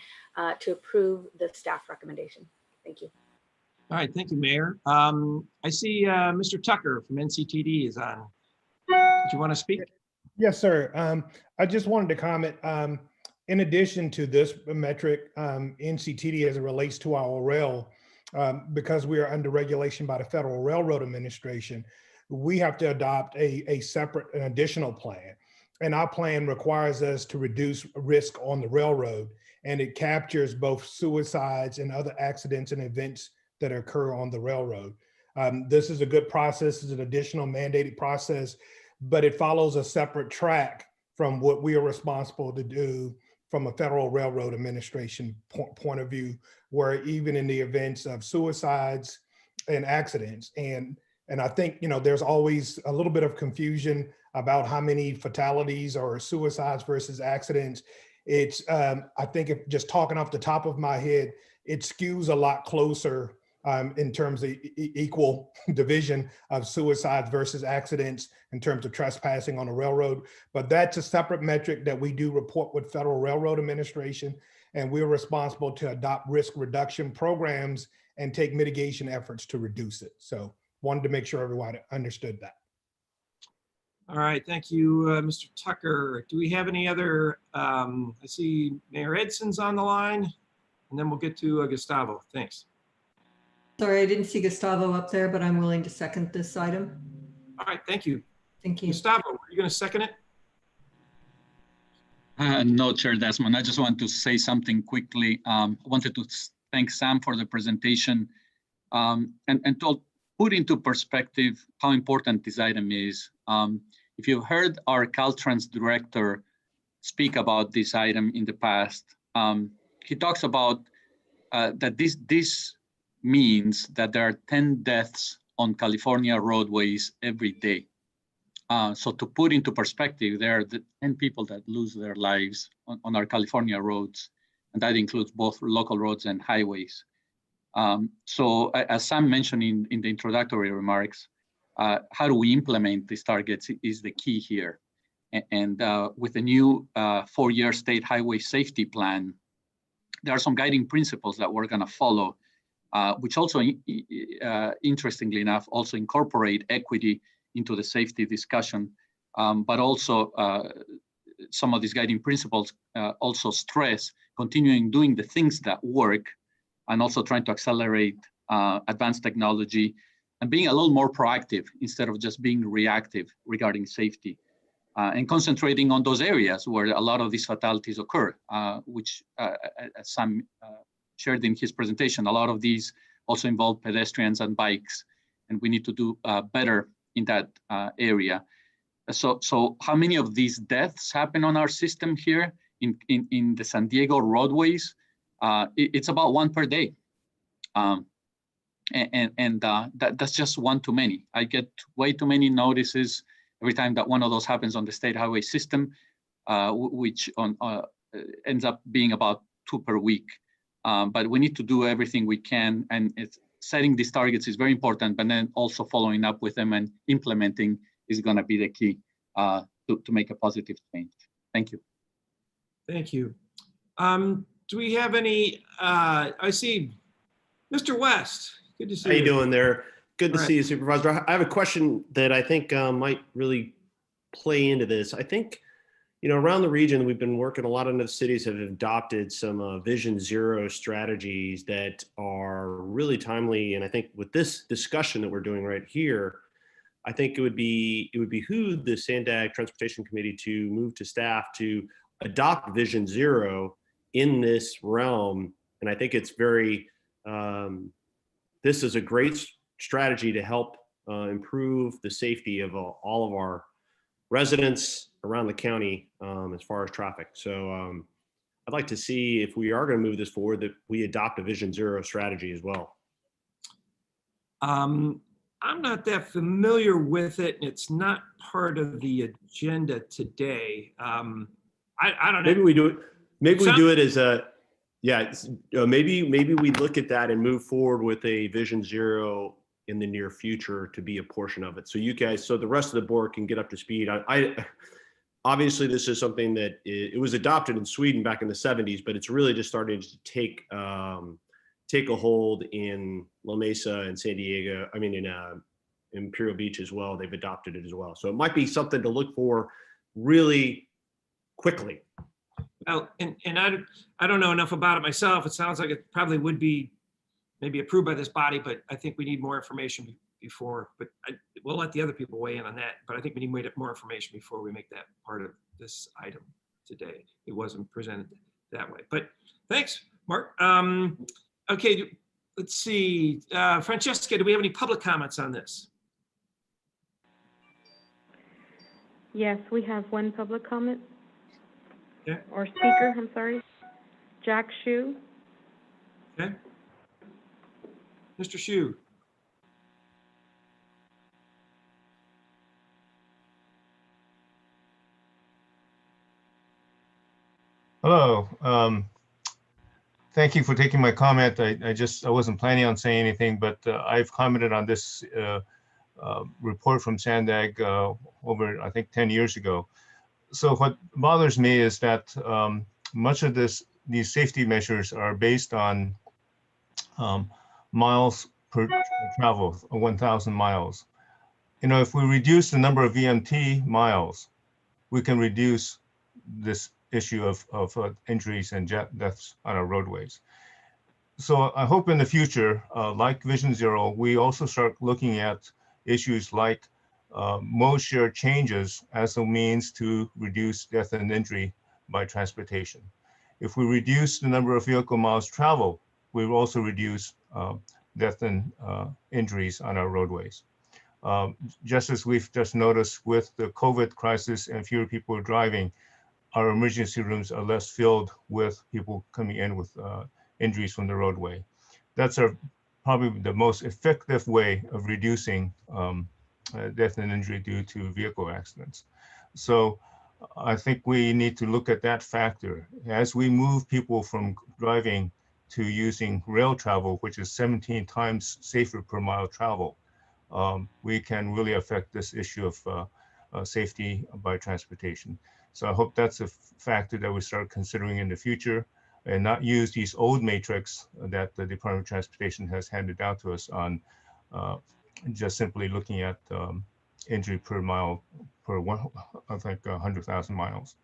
to approve the staff recommendation. Thank you. All right, thank you, Mayor. I see Mr. Tucker from NCTD is on. Do you want to speak? Yes, sir. I just wanted to comment, in addition to this metric, NCTD as it relates to our rail, because we are under regulation by the Federal Railroad Administration, we have to adopt a separate, an additional plan. And our plan requires us to reduce risk on the railroad, and it captures both suicides and other accidents and events that occur on the railroad. This is a good process, it's an additional mandated process, but it follows a separate track from what we are responsible to do from a Federal Railroad Administration point of view, where even in the events of suicides and accidents, and I think, there's always a little bit of confusion about how many fatalities or suicides versus accidents. It's, I think if just talking off the top of my head, it skews a lot closer in terms of equal division of suicides versus accidents in terms of trespassing on the railroad. But that's a separate metric that we do report with Federal Railroad Administration, and we're responsible to adopt risk reduction programs and take mitigation efforts to reduce it. So wanted to make sure everyone understood that. All right, thank you, Mr. Tucker. Do we have any other, I see Mayor Edson's on the line, and then we'll get to Gustavo. Thanks. Sorry, I didn't see Gustavo up there, but I'm willing to second this item. All right, thank you. Thank you. Gustavo, are you going to second it? No, Chair Desmond. I just want to say something quickly. I wanted to thank Sam for the presentation and to put into perspective how important this item is. If you've heard our Caltrans director speak about this item in the past, he talks about that this means that there are 10 deaths on California roadways every day. So to put into perspective, there are the 10 people that lose their lives on our California roads, and that includes both local roads and highways. So as Sam mentioned in the introductory remarks, how do we implement these targets is the key here. And with the new 4-year state highway safety plan, there are some guiding principles that we're going to follow, which also, interestingly enough, also incorporate equity into the safety discussion. But also, some of these guiding principles also stress continuing doing the things that work, and also trying to accelerate advanced technology and being a little more proactive instead of just being reactive regarding safety. And concentrating on those areas where a lot of these fatalities occur, which, as Sam shared in his presentation, a lot of these also involve pedestrians and bikes, and we need to do better in that area. So how many of these deaths happen on our system here in the San Diego roadways? It's about 1 per day. That's just one too many. I get way too many notices every time that one of those happens on the state highway system, which ends up being about 2 per week. But we need to do everything we can, and setting these targets is very important, but then also following up with them and implementing is going to be the key to make a positive change. Thank you. Thank you. Do we have any, I see Mr. West, good to see How you. you doing there? Good to All right. see you, Supervisor. I have a question that I think might really play into this. I think, around the region, we've been working, a lot of the cities have adopted some Vision Zero strategies that are really timely. And I think with this discussion that we're doing right here, I think it would behoove the Sandag Transportation Committee to move to staff to adopt Vision Zero in this realm. And I think it's this is a great strategy to help improve the safety of all of our residents around the county as far as traffic. So I'd like to see, if we are going to move this forward, that we adopt a Vision Zero strategy as well. I'm not that familiar with it, and it's not part of the agenda today. I don't know. Maybe we do it. Maybe we do it as maybe we look at that and move forward with a Vision Zero in the near future to be a portion of it. So the rest of the board can get up to speed. I obviously this is something that it was adopted in Sweden back in the 70s, but it's really just starting to take a hold in La Mesa and San Diego. I mean, in Imperial Beach as well. They've adopted it as well. So it might be something to look for really quickly. Well, and I don't know enough about it myself. It sounds like it probably would be maybe approved by this body, but I think we need more information before, but we'll let the other people weigh in on that. But I think we need more information before we make that part of this item today. It wasn't presented that way, but thanks, Mark. Okay, let's see. Francesca, do we have any public comments on this? Yes, we have one public comment. Okay. Or speaker, I'm sorry. Jack Shu. Okay. Mr. Shu. Hello. Thank you for taking my comment. I wasn't planning on saying anything, but I've commented on this report from Sandag over, I think, 10 years ago. So what bothers me is that much of these safety measures are based on miles per travel, 1,000 miles. If we reduce the number of VMT miles, we can reduce this issue of injuries and deaths on our roadways. So I hope in the future, like Vision Zero, we also start looking at issues like mode share changes as a means to reduce death and injury by transportation. If we reduce the number of vehicle miles traveled, we will also reduce death and injuries on our roadways. Just as we've just noticed with the COVID crisis and fewer people driving, our emergency rooms are less filled with people coming in with injuries from the roadway. That's probably the most effective way of reducing death and injury due to vehicle accidents. So I think we need to look at that factor. As we move people from driving to using rail travel, which is 17 times safer per mile travel, we can really affect this issue of safety by transportation. So I hope that's a factor that we start considering in the future and not use these old matrix that the Department of Transportation has handed down to us on just simply looking at injury per mile per 100,000 miles.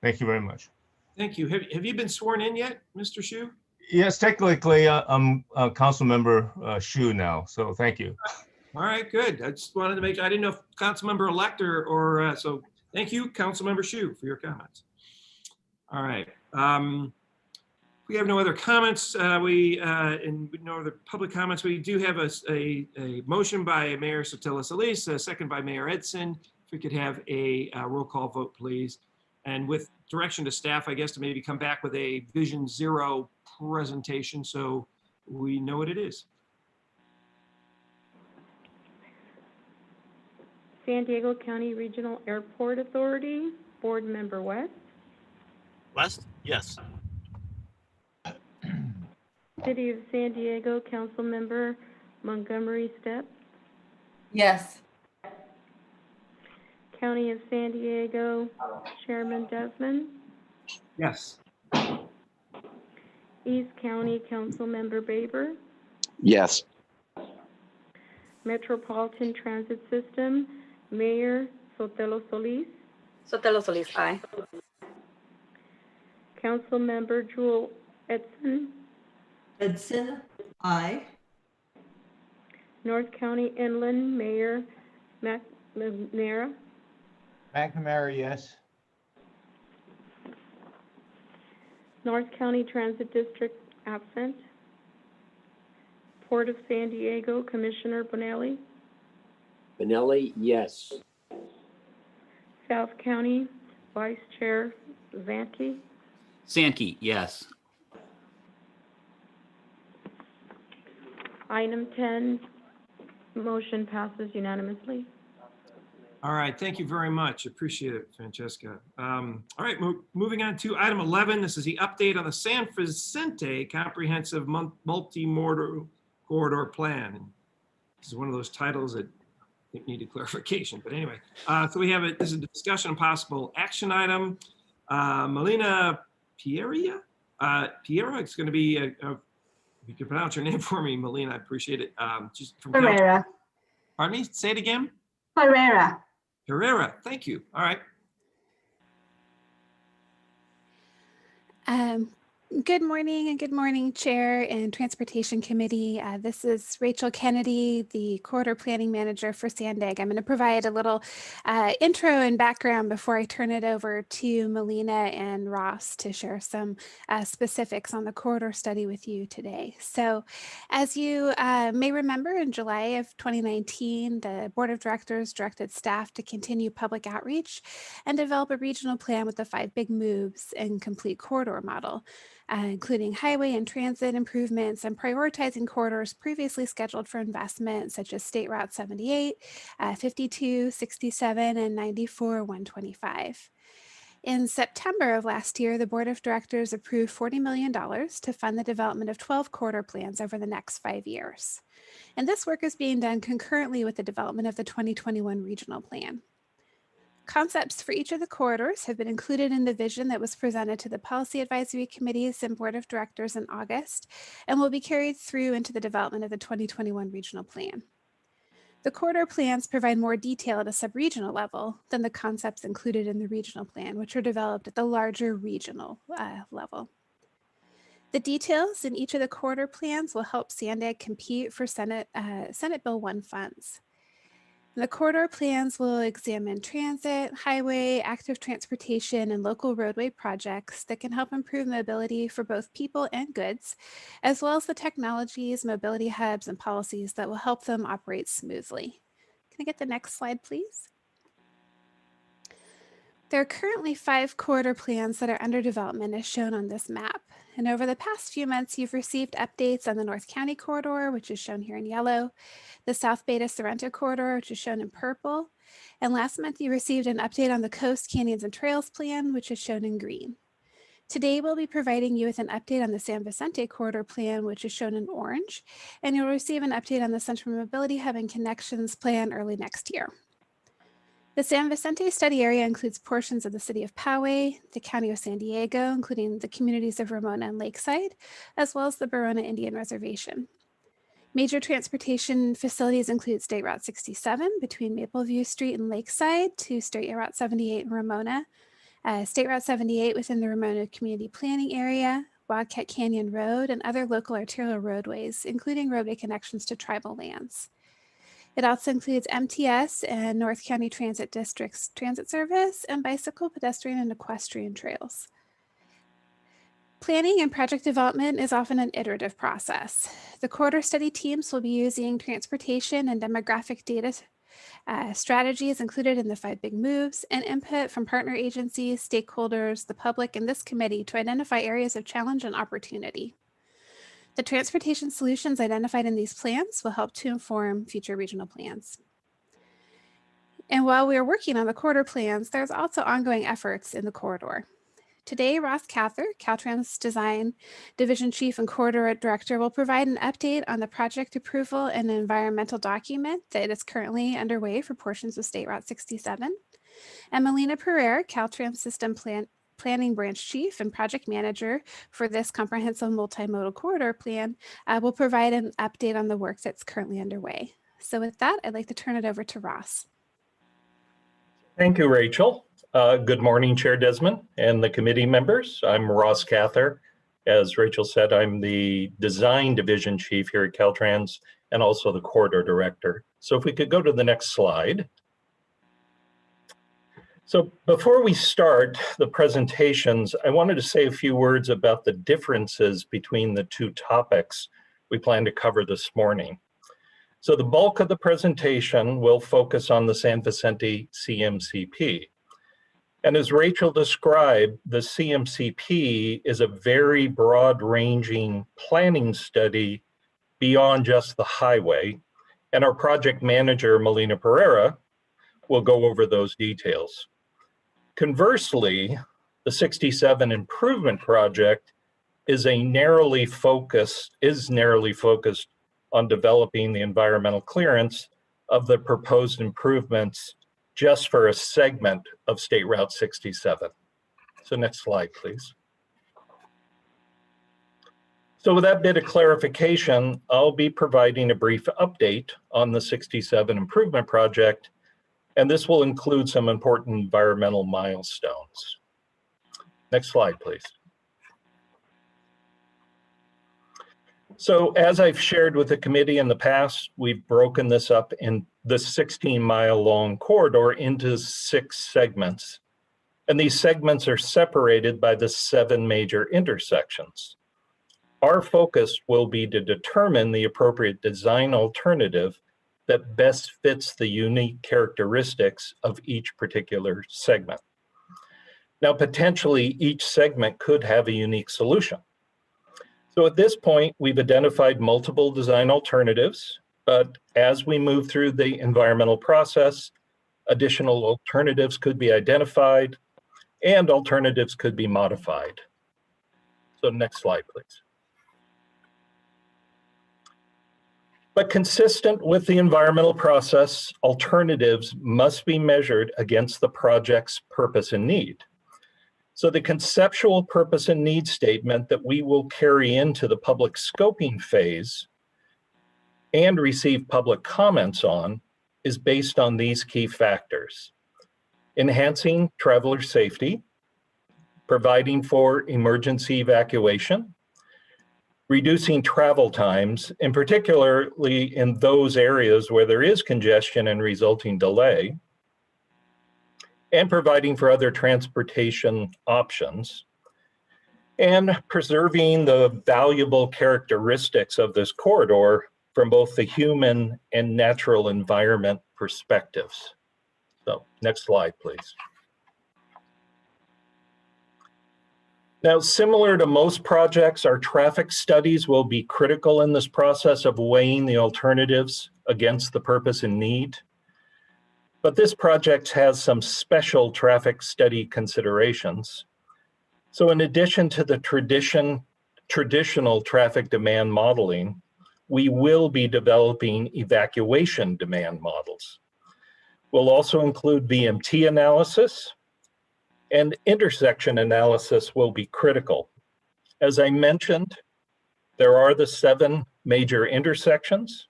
Thank you very much. Thank you. Have you been sworn in yet, Mr. Shu? Yes, technically I'm Council Member Shu now, so thank you. All right, good. I just wanted to make sure. I didn't know if Council Member elect or so. Thank you, Council Member Shu, for your comments. All right. We have no other comments. And no other public comments. We do have a motion by Mayor Sotelo Solis, a second by Mayor Edson. If we could have a roll call vote, please. And with direction to staff, I guess, to maybe come back with a Vision Zero presentation so we know what it is. San Diego County Regional Airport Authority, Board Member West. West? Yes. City of San Diego Council Member Montgomery Steps. Yes. County of San Diego Chairman Desmond. Yes. East County Council Member Baber. Yes. Metropolitan Transit System, Mayor Sotelo Solis. Sotelo Solis, aye. Councilmember Jewel Edson. Edson, aye. North County Inland Mayor McNamara. McNamara, yes. North County Transit District absent. Port of San Diego, Commissioner Bonelli. Benelli, yes. South County Vice Chair Zanke. Sankey, yes. Item 10, motion passes unanimously. All right, thank you very much. Appreciate it, Francesca. All right, moving on to item 11. This is the update on the San Vicente Comprehensive Multimodal Corridor Plan. This is one of those titles that I think needed clarification, but anyway. So we have this is a discussion on possible action item. Melina Pieria? Piera, it's going to be, if you can pronounce your name for me, Melina, I appreciate it. Just from Herrera. Pardon me, say it again? Herrera. Herrera, thank you. All right. Good morning and good morning, Chair and Transportation Committee. This is Rachel Kennedy, the Corridor Planning Manager for Sandig. I'm going to provide a little intro and background before I turn it over to Melina and Ross to share some specifics on the corridor study with you today. So as you may remember, in July of 2019, the Board of Directors directed staff to continue public outreach and develop a regional plan with the 5 big moves and complete corridor model. Including highway and transit improvements and prioritizing corridors previously scheduled for investment, such as State Route 78, 52, 67, and 94, 125. In September of last year, the Board of Directors approved $40 million to fund the development of 12 corridor plans over the next 5 years. And this work is being done concurrently with the development of the 2021 regional plan. Concepts for each of the corridors have been included in the vision that was presented to the Policy Advisory Committees and Board of Directors in August and will be carried through into the development of the 2021 regional plan. The corridor plans provide more detail at a sub-regional level than the concepts included in the regional plan, which are developed at the larger regional level. The details in each of the corridor plans will help Sandig compete for Senate Bill 1 funds. The corridor plans will examine transit, highway, active transportation, and local roadway projects that can help improve mobility for both people and goods, as well as the technologies, mobility hubs, and policies that will help them operate smoothly. Can I get the next slide, please? There are currently 5 corridor plans that are under development as shown on this map. And over the past few months, you've received updates on the North County corridor, which is shown here in yellow, the South Beta Sorrento corridor, which is shown in purple. And last month, you received an update on the Coast Canyons and Trails plan, which is shown in green. Today, we'll be providing you with an update on the San Vicente corridor plan, which is shown in orange, and you'll receive an update on the Central Mobility Hub and Connections plan early next year. The San Vicente study area includes portions of the city of Poway, the county of San Diego, including the communities of Ramona and Lakeside, as well as the Barona Indian Reservation. Major transportation facilities include State Route 67 between Mapleview Street and Lakeside to State Route 78 in Ramona, State Route 78 within the Ramona Community Planning Area, Wildcat Canyon Road, and other local arterial roadways, including roadway connections to tribal lands. It also includes MTS and North County Transit District's transit service and bicycle, pedestrian, and equestrian trails. Planning and project development is often an iterative process. The corridor study teams will be using transportation and demographic data strategies included in the 5 big moves and input from partner agencies, stakeholders, the public, and this committee to identify areas of challenge and opportunity. The transportation solutions identified in these plans will help to inform future regional plans. And while we are working on the corridor plans, there's also ongoing efforts in the corridor. Today, Ross Cather, Caltrans Design Division Chief and Corridor Director, will provide an update on the project approval and environmental document that is currently underway for portions of State Route 67. And Melina Pereira, Caltrans Planning Branch Chief and Project Manager for this comprehensive multimodal corridor plan, will provide an update on the work that's currently underway. So with that, I'd like to turn it over to Ross. Thank you, Rachel. Good morning, Chair Desmond and the committee members. I'm Ross Cather. As Rachel said, I'm the Design Division Chief here at Caltrans and also the Corridor Director. So if we could go to the next slide. So before we start the presentations, I wanted to say a few words about the differences between the two topics we plan to cover this morning. So the bulk of the presentation will focus on the San Vicente CMCP. And as Rachel described, the CMCP is a very broad-ranging planning study beyond just the highway. And our project manager, Melina Pereira, will go over those details. Conversely, the 67 Improvement Project is narrowly focused on developing the environmental clearance of the proposed improvements just for a segment of State Route 67. So next slide, please. So with that bit of clarification, I'll be providing a brief update on the 67 Improvement Project, and this will include some important environmental milestones. Next slide, please. So as I've shared with the committee in the past, we've broken this up in the 16-mile long corridor into 6 segments. And these segments are separated by the 7 major intersections. Our focus will be to determine the appropriate design alternative that best fits the unique characteristics of each particular segment. Now, potentially each segment could have a unique solution. So at this point, we've identified multiple design alternatives, but as we move through the environmental process, additional alternatives could be identified and alternatives could be modified. So next slide, please. But consistent with the environmental process, alternatives must be measured against the project's purpose and need. So the conceptual purpose and need statement that we will carry into the public scoping phase and receive public comments on is based on these key factors: enhancing traveler safety, providing for emergency evacuation, reducing travel times, and particularly in those areas where there is congestion and resulting delay, and providing for other transportation options, and preserving the valuable characteristics of this corridor from both the human and natural environment perspectives. So next slide, please. Now, similar to most projects, our traffic studies will be critical in this process of weighing the alternatives against the purpose and need. But this project has some special traffic study considerations. So in addition to the traditional traffic demand modeling, we will be developing evacuation demand models. We'll also include VMT analysis, and intersection analysis will be critical. As I mentioned, there are the 7 major intersections,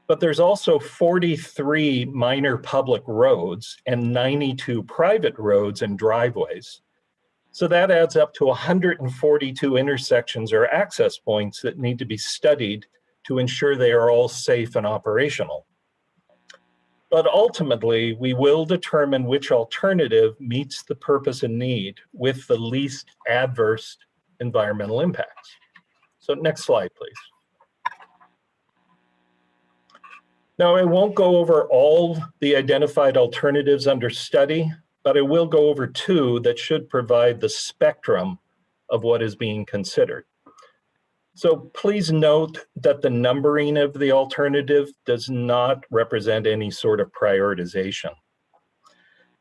but there's also 43 minor public roads and 92 private roads and driveways. So that adds up to 142 intersections or access points that need to be studied to ensure they are all safe and operational. But ultimately, we will determine which alternative meets the purpose and need with the least adverse environmental impacts. So next slide, please. Now, I won't go over all the identified alternatives under study, but I will go over 2 that should provide the spectrum of what is being considered. So please note that the numbering of the alternative does not represent any sort of prioritization.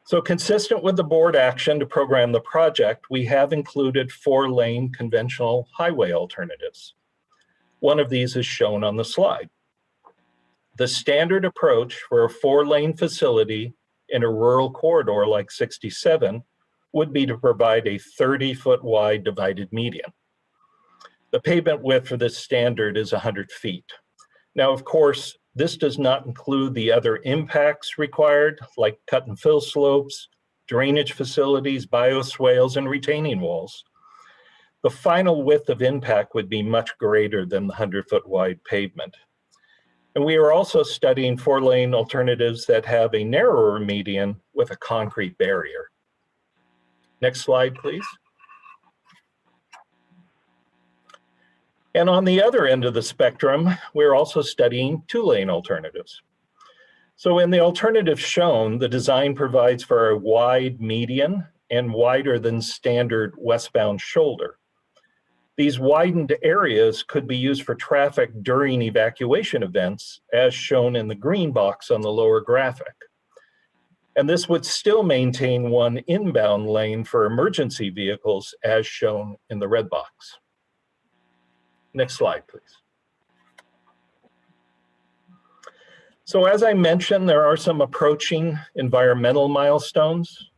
So consistent with the board action to program the project, we have included 4-lane conventional highway alternatives. One of these is shown on the slide. The standard approach for a 4-lane facility in a rural corridor like 67 would be to provide a 30-foot wide divided median. The pavement width for this standard is 100 feet. Now, of course, this does not include the other impacts required, like cut and fill slopes, drainage facilities, bioswales, and retaining walls. The final width of impact would be much greater than the 100-foot wide pavement. And we are also studying 4-lane alternatives that have a narrower median with a concrete barrier. Next slide, please. And on the other end of the spectrum, we're also studying 2-lane alternatives. So in the alternative shown, the design provides for a wide median and wider than standard westbound shoulder. These widened areas could be used for traffic during evacuation events, as shown in the green box on the lower graphic. And this would still maintain one inbound lane for emergency vehicles, as shown in the red box. Next slide, please. So as I mentioned, there are some approaching environmental milestones.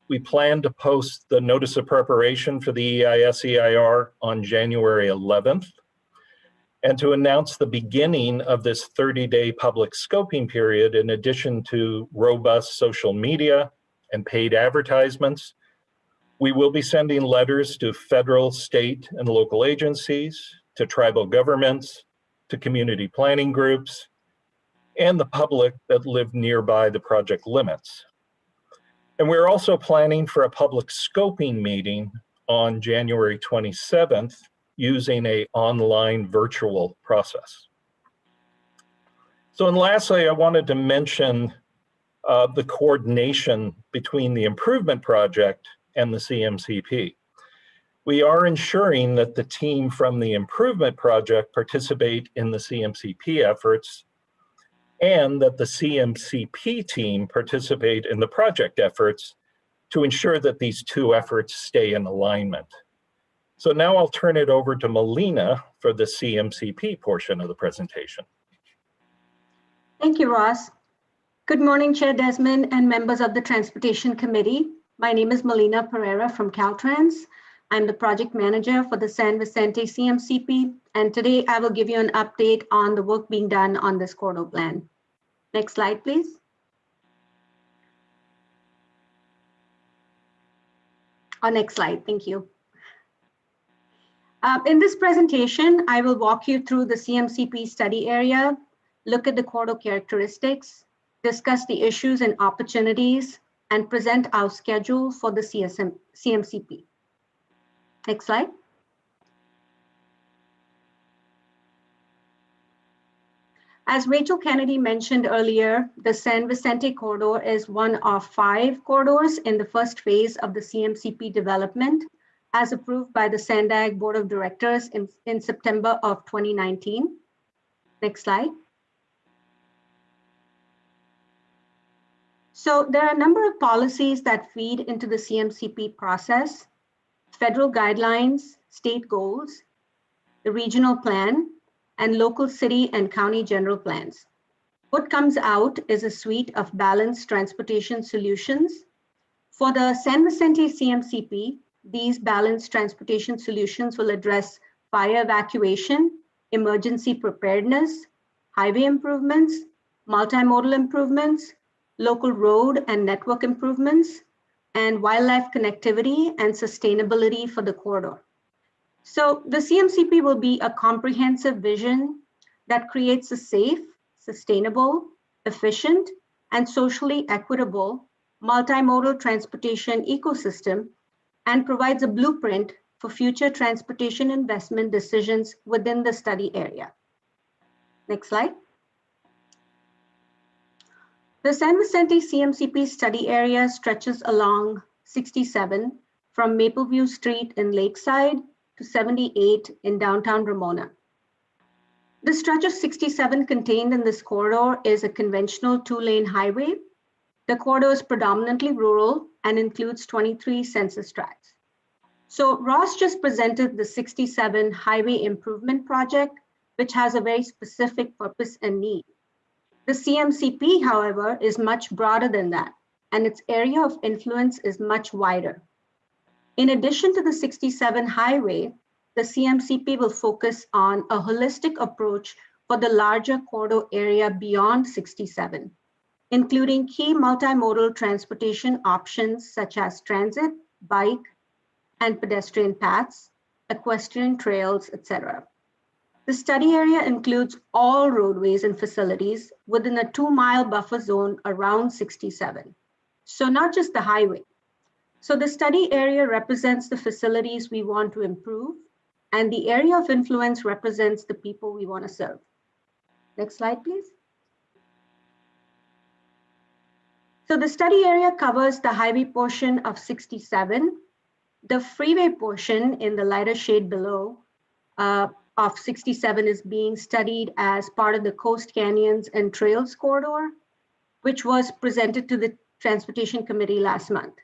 We plan to post the notice of preparation for the EIS-EIR on January 11th, and to announce the beginning of this 30-day public scoping period, in addition to robust social media and paid advertisements. We will be sending letters to federal, state, and local agencies, to tribal governments, to community planning groups, and the public that live nearby the project limits. And we're also planning for a public scoping meeting on January 27th using an online virtual process. So, and lastly, I wanted to mention the coordination between the improvement project and the CMCP. We are ensuring that the team from the improvement project participate in the CMCP efforts, and that the CMCP team participate in the project efforts to ensure that these two efforts stay in alignment. So now I'll turn it over to Melina for the CMCP portion of the presentation. Thank you, Ross. Good morning, Chair Desmond and members of the Transportation Committee. My name is Melina Pereira from Caltrans. I'm the project manager for the San Vicente CMCP, and today I will give you an update on the work being done on this corridor plan. Next slide, please. Next slide, thank you. In this presentation, I will walk you through the CMCP study area, look at the corridor characteristics, discuss the issues and opportunities, and present our schedule for the CMCP. Next slide. As Rachel Kennedy mentioned earlier, the San Vicente corridor is one of 5 corridors in the first phase of the CMCP development, as approved by the SANDAG Board of Directors in September of 2019. Next slide. So there are a number of policies that feed into the CMCP process: federal guidelines, state goals, the regional plan, and local city and county general plans. What comes out is a suite of balanced transportation solutions. For the San Vicente CMCP, these balanced transportation solutions will address fire evacuation, emergency preparedness, highway improvements, multimodal improvements, local road and network improvements, and wildlife connectivity and sustainability for the corridor. So the CMCP will be a comprehensive vision that creates a safe, sustainable, efficient, and socially equitable multimodal transportation ecosystem, and provides a blueprint for future transportation investment decisions within the study area. Next slide. The San Vicente CMCP study area stretches along 67 from Mapleview Street in Lakeside to 78 in downtown Ramona. The stretch of 67 contained in this corridor is a conventional 2-lane highway. The corridor is predominantly rural and includes 23 census tracts. So Ross just presented the 67 highway improvement project, which has a very specific purpose and need. The CMCP, however, is much broader than that, and its area of influence is much wider. In addition to the 67 highway, the CMCP will focus on a holistic approach for the larger corridor area beyond 67, including key multimodal transportation options such as transit, bike, and pedestrian paths, equestrian trails, etc. The study area includes all roadways and facilities within a 2-mile buffer zone around 67. So not just the highway. So the study area represents the facilities we want to improve, and the area of influence represents the people we want to serve. Next slide, please. So the study area covers the highway portion of 67, the freeway portion in the lighter shade below of 67 is being studied as part of the Coast Canyons and Trails Corridor, which was presented to the Transportation Committee last month.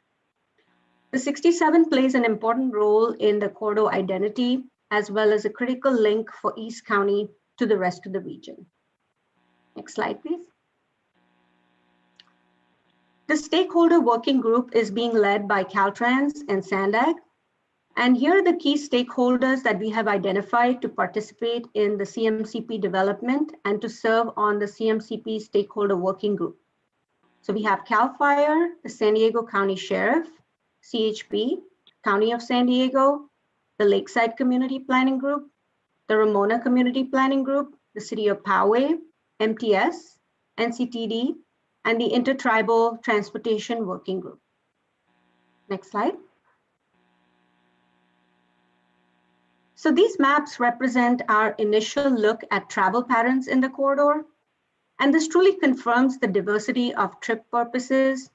The 67 plays an important role in the corridor identity, as well as a critical link for East County to the rest of the region. Next slide, please. The stakeholder working group is being led by Caltrans and SANDAG. And here are the key stakeholders that we have identified to participate in the CMCP development and to serve on the CMCP stakeholder working group. So we have CAL FIRE, the San Diego County Sheriff, CHP, County of San Diego, the Lakeside Community Planning Group, the Ramona Community Planning Group, the City of Poway, MTS, NCTD, and the Intertribal Transportation Working Group. Next slide. So these maps represent our initial look at travel patterns in the corridor, and this truly confirms the diversity of trip purposes,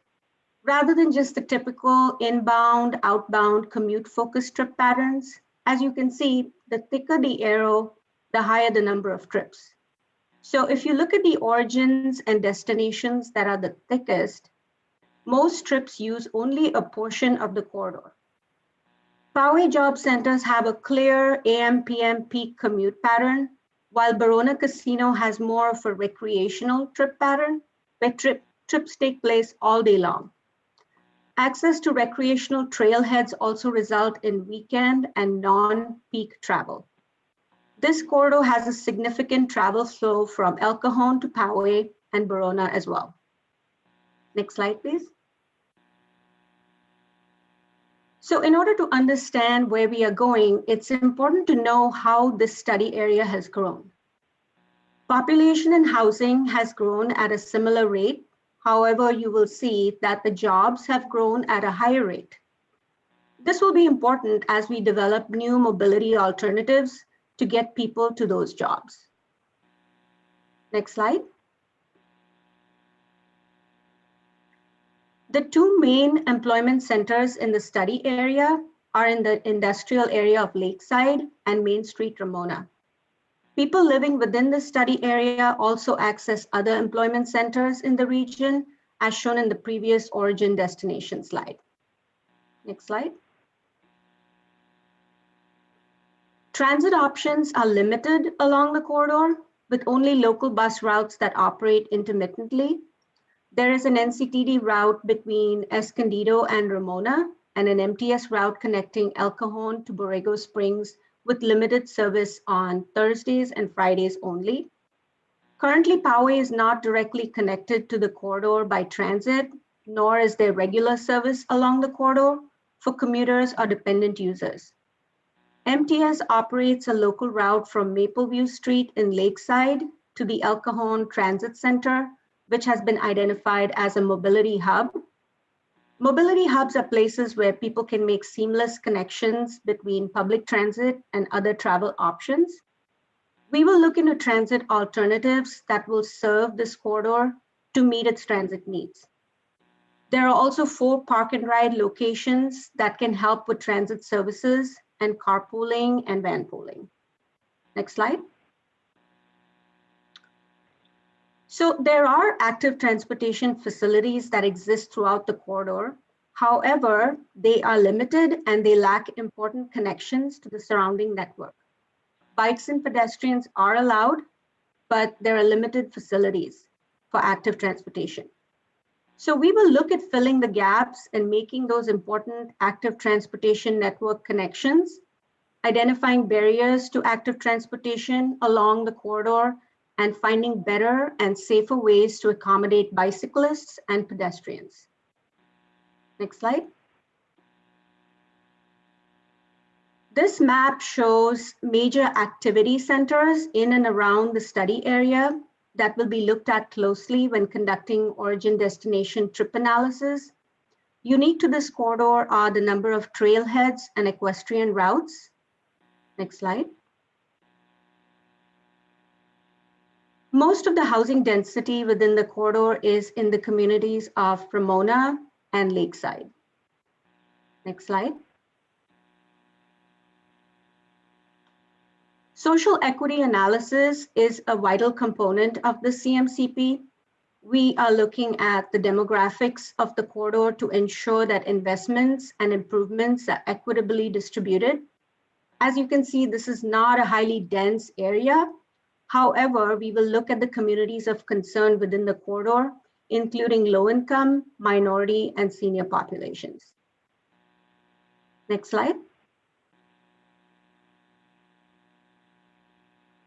rather than just the typical inbound, outbound, commute-focused trip patterns. As you can see, the thicker the arrow, the higher the number of trips. So if you look at the origins and destinations that are the thickest, most trips use only a portion of the corridor. Poway job centers have a clear AM/PM peak commute pattern, while Barona Casino has more of a recreational trip pattern, where trips take place all day long. Access to recreational trailheads also result in weekend and non-peak travel. This corridor has a significant travel flow from El Cajon to Poway and Barona as well. Next slide, please. So in order to understand where we are going, it's important to know how this study area has grown. Population and housing has grown at a similar rate. However, you will see that the jobs have grown at a higher rate. This will be important as we develop new mobility alternatives to get people to those jobs. Next slide. The two main employment centers in the study area are in the industrial area of Lakeside and Main Street, Ramona. People living within the study area also access other employment centers in the region, as shown in the previous origin destination slide. Next slide. Transit options are limited along the corridor, with only local bus routes that operate intermittently. There is an NCTD route between Escondido and Ramona, and an MTS route connecting El Cajon to Borrego Springs with limited service on Thursdays and Fridays only. Currently, Poway is not directly connected to the corridor by transit, nor is there regular service along the corridor for commuters or dependent users. MTS operates a local route from Mapleview Street in Lakeside to the El Cajon Transit Center, which has been identified as a mobility hub. Mobility hubs are places where people can make seamless connections between public transit and other travel options. We will look into transit alternatives that will serve this corridor to meet its transit needs. There are also 4 park and ride locations that can help with transit services and carpooling and van pooling. Next slide. So there are active transportation facilities that exist throughout the corridor. However, they are limited and they lack important connections to the surrounding network. Bikes and pedestrians are allowed, but there are limited facilities for active transportation. So we will look at filling the gaps and making those important active transportation network connections, identifying barriers to active transportation along the corridor, and finding better and safer ways to accommodate bicyclists and pedestrians. Next slide. This map shows major activity centers in and around the study area that will be looked at closely when conducting origin-destination trip analysis. Unique to this corridor are the number of trailheads and equestrian routes. Next slide. Most of the housing density within the corridor is in the communities of Ramona and Lakeside. Next slide. Social equity analysis is a vital component of the CMCP. We are looking at the demographics of the corridor to ensure that investments and improvements are equitably distributed. As you can see, this is not a highly dense area. However, we will look at the communities of concern within the corridor, including low-income, minority, and senior populations. Next slide.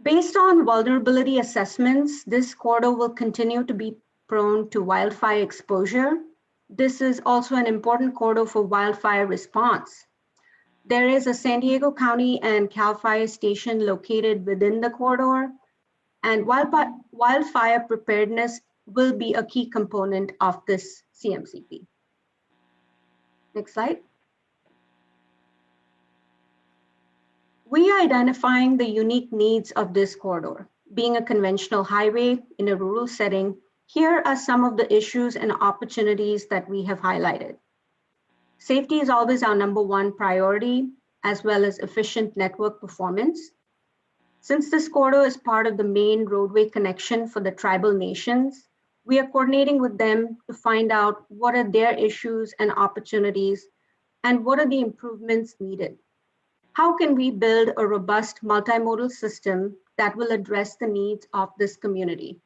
Based on vulnerability assessments, this corridor will continue to be prone to wildfire exposure. This is also an important corridor for wildfire response. There is a San Diego County and CAL FIRE station located within the corridor, and wildfire preparedness will be a key component of this CMCP. Next slide. We are identifying the unique needs of this corridor. Being a conventional highway in a rural setting, here are some of the issues and opportunities that we have highlighted. Safety is always our #1 priority, as well as efficient network performance. Since this corridor is part of the main roadway connection for the tribal nations, we are coordinating with them to find out what are their issues and opportunities, and what are the improvements needed. How can we build a robust multimodal system that will address the needs of this community?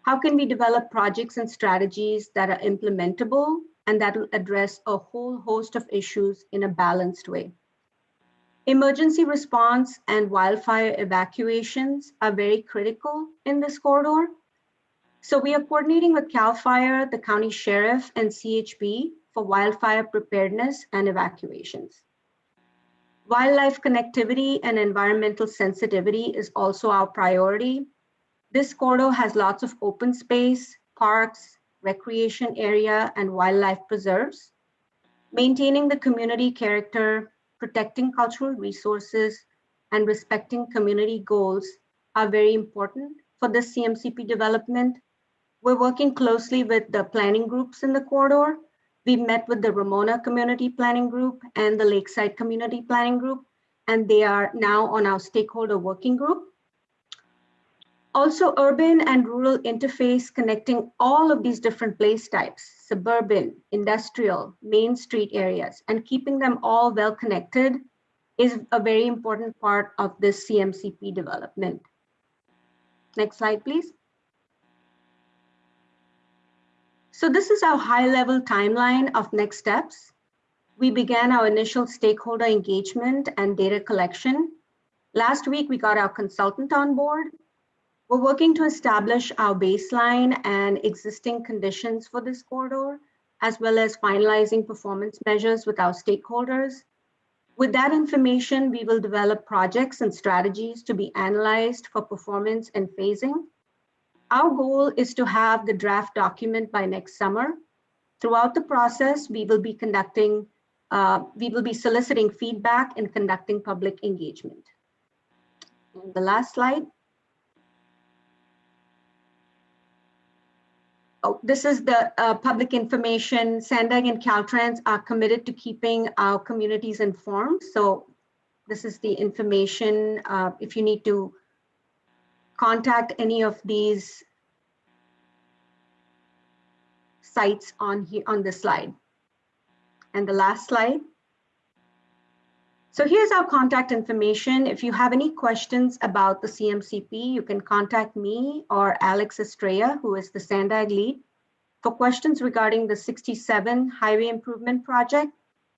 How can we develop projects and strategies that are implementable and that will address a whole host of issues in a balanced way? Emergency response and wildfire evacuations are very critical in this corridor. So we are coordinating with CAL FIRE, the county sheriff, and CHP for wildfire preparedness and evacuations. Wildlife connectivity and environmental sensitivity is also our priority. This corridor has lots of open space, parks, recreation area, and wildlife preserves. Maintaining the community character, protecting cultural resources, and respecting community goals are very important for this CMCP development. We're working closely with the planning groups in the corridor. We met with the Ramona Community Planning Group and the Lakeside Community Planning Group, and they are now on our stakeholder working group. Also, urban and rural interface connecting all of these different place types, suburban, industrial, main street areas, and keeping them all well connected is a very important part of this CMCP development. Next slide, please. So this is our high-level timeline of next steps. We began our initial stakeholder engagement and data collection. Last week, we got our consultant on board. We're working to establish our baseline and existing conditions for this corridor, as well as finalizing performance measures with our stakeholders. With that information, we will develop projects and strategies to be analyzed for performance and phasing. Our goal is to have the draft document by next summer. Throughout the process, we will be soliciting feedback and conducting public engagement. And the last slide. Oh, this is the public information. Sandag and Caltrans are committed to keeping our communities informed. So this is the information. If you need to contact any of these sites on this slide. And the last slide. So here's our contact information. If you have any questions about the CMCP, you can contact me or Alex Estrella, who is the Sandag lead. For questions regarding the 67 highway improvement project,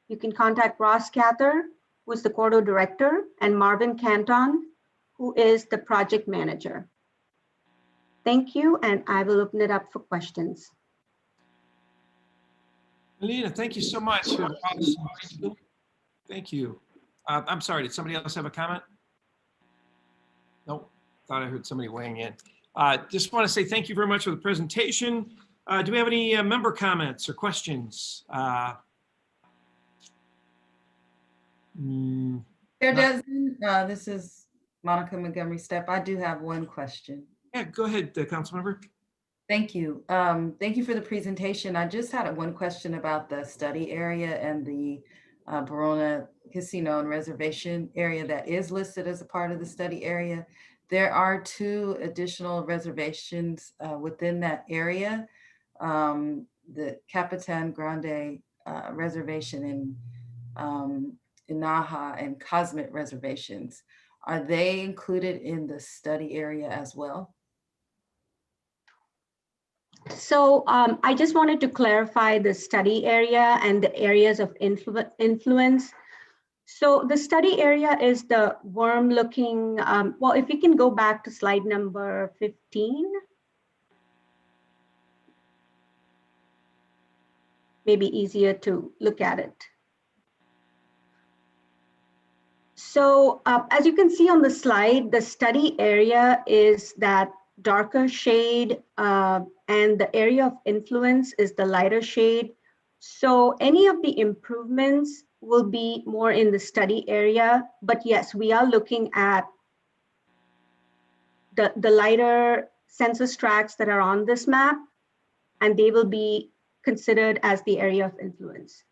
you can contact Ross Cather, who is the corridor director, and Marvin Canton, who is the project manager. Thank you, and I will open it up for questions. Melina, thank you so much. Thank you. I'm sorry, did somebody else have a comment? Nope, thought I heard somebody weighing in. Just want to say thank you very much for the presentation. Do we have any member comments or questions? Chair Desmond, this is Monica Montgomery Step. I do have one question. Yeah, go ahead, Councilmember. Thank you. Thank you for the presentation. I just had one question about the study area and the Verona Casino and Reservation area that is listed as a part of the study area. There are 2 additional reservations within that area. The Capitan Grande Reservation in Inaha and Cosmet reservations. Are they included in the study area as well? So I just wanted to clarify the study area and the areas of influence. So the study area is the worm looking, well, if you can go back to slide number 15. Maybe easier to look at it. So as you can see on the slide, the study area is that darker shade, and the area of influence is the lighter shade. So any of the improvements will be more in the study area, but yes, we are looking at the lighter census tracts that are on this map, and they will be considered as the area of influence.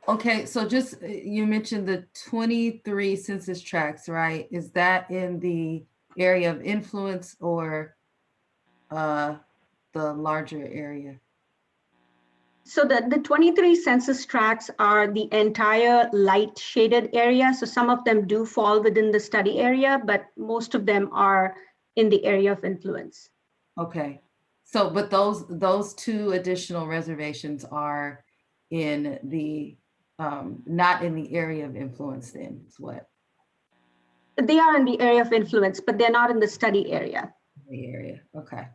Okay, so just, you mentioned the 23 census tracts, right? Is that in the area of influence or the larger area? So the 23 census tracts are the entire light shaded area. So some of them do fall within the study area, but most of them are in the area of influence. Okay, so but those 2 additional reservations are in the not in the area of influence then, is what? They are in the area of influence, but they're not in the study area. The area, okay.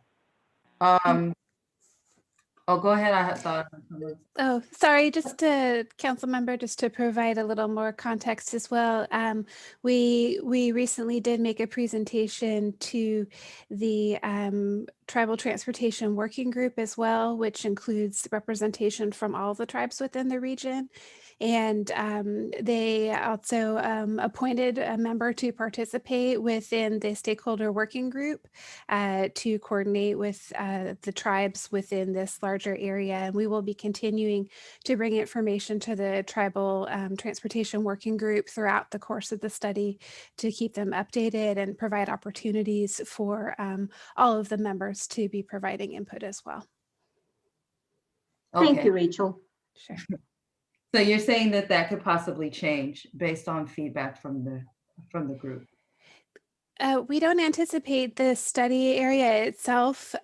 Oh, go ahead, I thought. Oh, sorry, just to council member, just to provide a little more context as well. We recently did make a presentation to the Tribal Transportation Working Group as well, which includes representation from all the tribes within the region. And they also appointed a member to participate within the stakeholder working group to coordinate with the tribes within this larger area. And we will be continuing to bring information to the Tribal Transportation Working Group throughout the course of the study to keep them updated and provide opportunities for all of the members to be providing input as well. Okay. Thank you, Rachel. Sure. So you're saying that that could possibly change based on feedback from the group? We don't anticipate the study area itself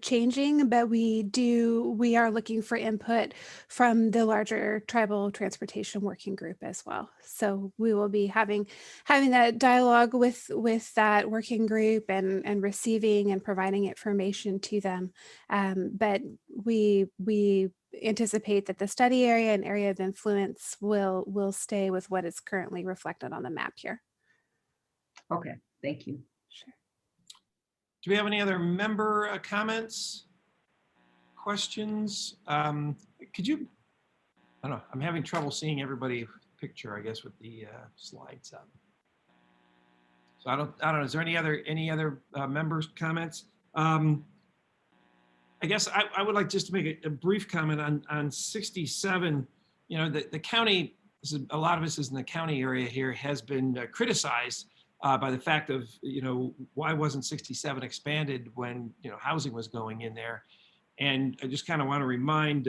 changing, but we are looking for input from the larger Tribal Transportation Working Group as well. So we will be having that dialogue with that working group and receiving and providing information to them. But we anticipate that the study area and area of influence will stay with what is currently reflected on the map here. Okay, thank you. Sure. Do we have any other member comments, questions? Could you, I don't know, I'm having trouble seeing everybody's picture, I guess, with the slides up. So I don't know, is there any other members' comments? I guess I would like just to make a brief comment on 67. You know, the county, a lot of us is in the county area here, has been criticized by the fact of, you know, why wasn't 67 expanded when, you know, housing was going in there? And I just kind of want to remind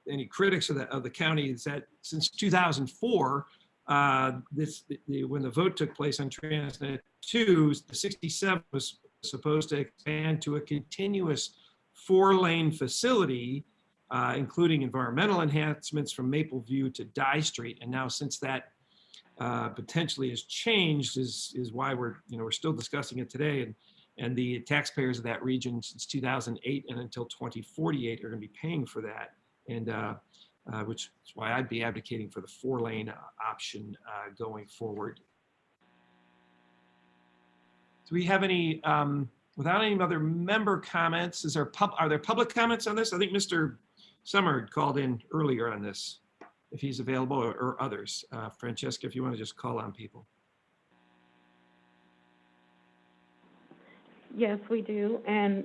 any critics of the county is that since 2004, when the vote took place on Transnet 2, the 67 was supposed to expand to a continuous 4-lane facility, including environmental enhancements from Maple View to Dye Street. And now since that potentially has changed is why we're still discussing it today. And the taxpayers of that region since 2008 and until 2048 are going to be paying for that. And which is why I'd be advocating for the 4-lane option going forward. Do we have any, without any other member comments, are there public comments on this? I think Mr. Summer called in earlier on this, if he's available, or others. Francesca, if you want to just call on people. Yes, we do. And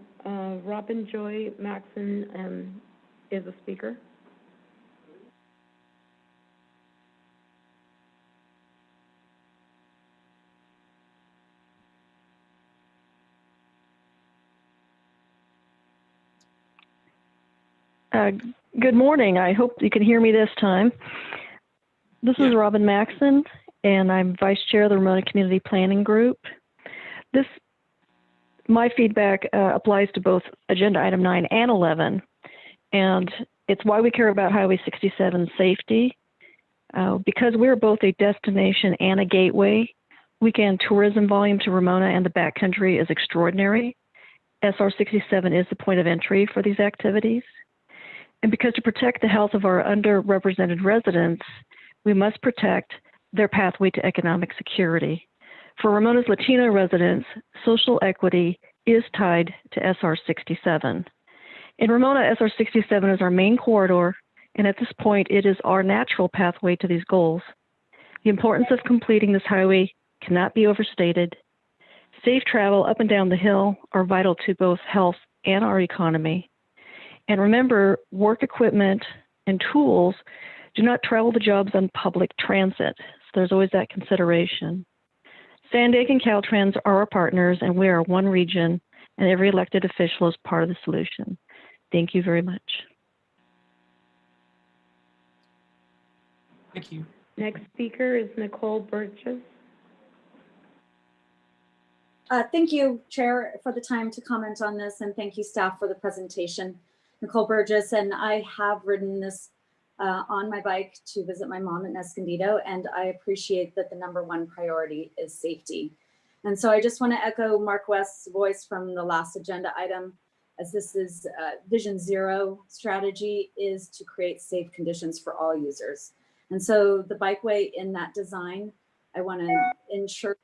Robin Joy Maxon is a speaker. Good morning. I hope you can hear me this time. This is Robin Maxon, and I'm Vice Chair of the Ramona Community Planning Group. My feedback applies to both Agenda Item 9 and 11, and it's why we care about Highway 67 safety. Because we're both a destination and a gateway, weekend tourism volume to Ramona and the backcountry is extraordinary. SR 67 is the point of entry for these activities. And because to protect the health of our underrepresented residents, we must protect their pathway to economic security. For Ramona's Latino residents, social equity is tied to SR 67. In Ramona, SR 67 is our main corridor, and at this point, it is our natural pathway to these goals. The importance of completing this highway cannot be overstated. Safe travel up and down the hill are vital to both health and our economy. And remember, work equipment and tools do not travel to jobs on public transit. So there's always that consideration. Sandag and Caltrans are our partners, and we are one region, and every elected official is part of the solution. Thank you very much. Thank you. Next speaker is Nicole Burgess. Thank you, Chair, for the time to comment on this, and thank you, staff, for the presentation. Nicole Burgess, and I have ridden this on my bike to visit my mom in Escondido, and I appreciate that the #1 priority is safety. And so I just want to echo Mark West's voice from the last agenda item, as this is Vision Zero strategy is to create safe conditions for all users. And so the bikeway in that design, I want to ensure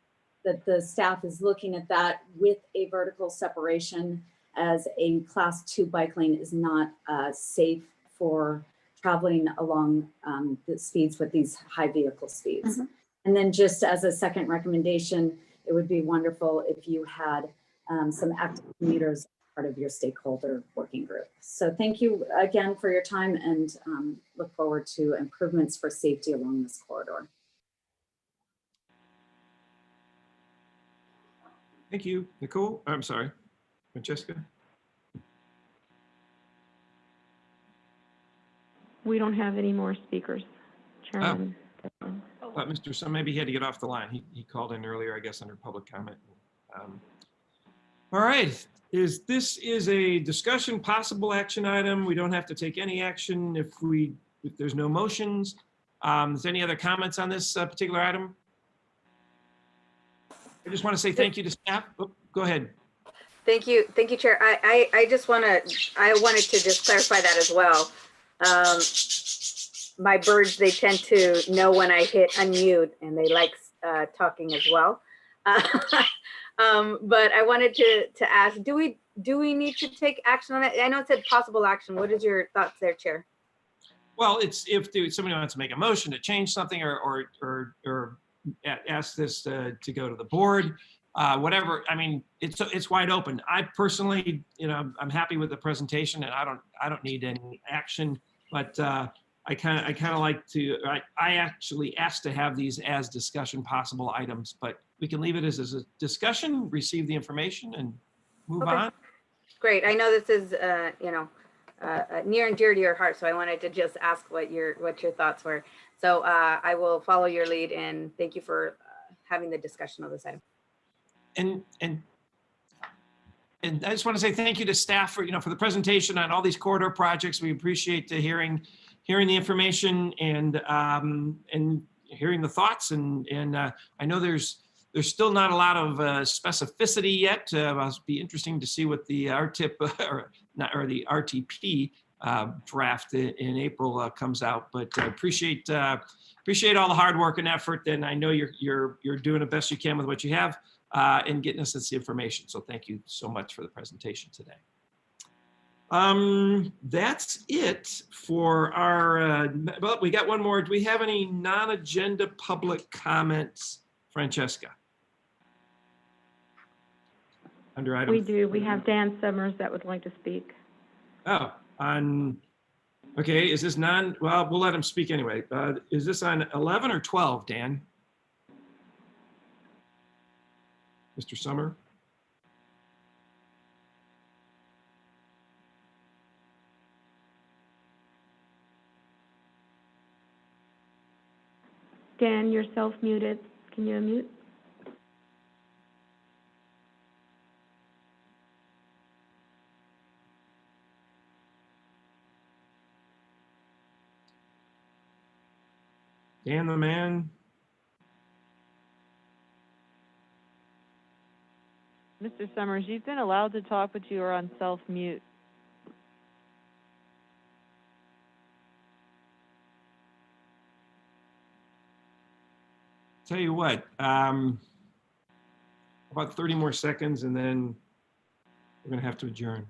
that the staff is looking at that with a vertical separation, as a Class 2 bike lane is not safe for traveling along the speeds with these high vehicle speeds. And then just as a second recommendation, it would be wonderful if you had some active commuters as part of your stakeholder working group. So thank you again for your time, and look forward to improvements for safety along this corridor. Thank you, Nicole. I'm sorry, Francesca. We don't have any more speakers, Chairman. But Mr. Sun, maybe he had to get off the line. He called in earlier, I guess, under public comment. All right, this is a discussion, possible action item. We don't have to take any action if there's no motions. Is there any other comments on this particular item? I just want to say thank you to staff. Oh, go ahead. Thank you, Chair. I wanted to just clarify that as well. My birds, they tend to know when I hit unmute, and they like talking as well. But I wanted to ask, do we need to take action on it? I know it said possible action. What is your thoughts there, Chair? Well, it's if somebody wants to make a motion to change something or ask this to go to the board, whatever. I mean, it's wide open. I personally, I'm happy with the presentation, and I don't need any action. But I kind of like to. I actually asked to have these as discussion possible items, but we can leave it as a discussion, receive the information, and move on. Great. I know this is near and dear to your heart, so I wanted to just ask what your thoughts were. So I will follow your lead, and thank you for having the discussion of this item. And And I just want to say thank you to staff for, for the presentation on all these corridor projects. We appreciate hearing the information and hearing the thoughts. And I know there's still not a lot of specificity yet. It'll be interesting to see what the RTIP or the RTP draft in April comes out. But I appreciate all the hard work and effort. And I know you're doing the best you can with what you have and getting us this information. So thank you so much for the presentation today. That's it for our, well, we got one more. Do we have any non-agenda public comments, Francesca? Under item. We do. We have Dan Summers that would like to speak. Oh, okay, is this well, we'll let him speak anyway. Is this on 11 or 12, Dan? Mr. Summer? Dan, you're self-muted. Can you unmute? Dan the man? Mr. Summers, you've been allowed to talk, but you are on self-mute. Tell you what, about 30 more seconds and then we're gonna have to adjourn.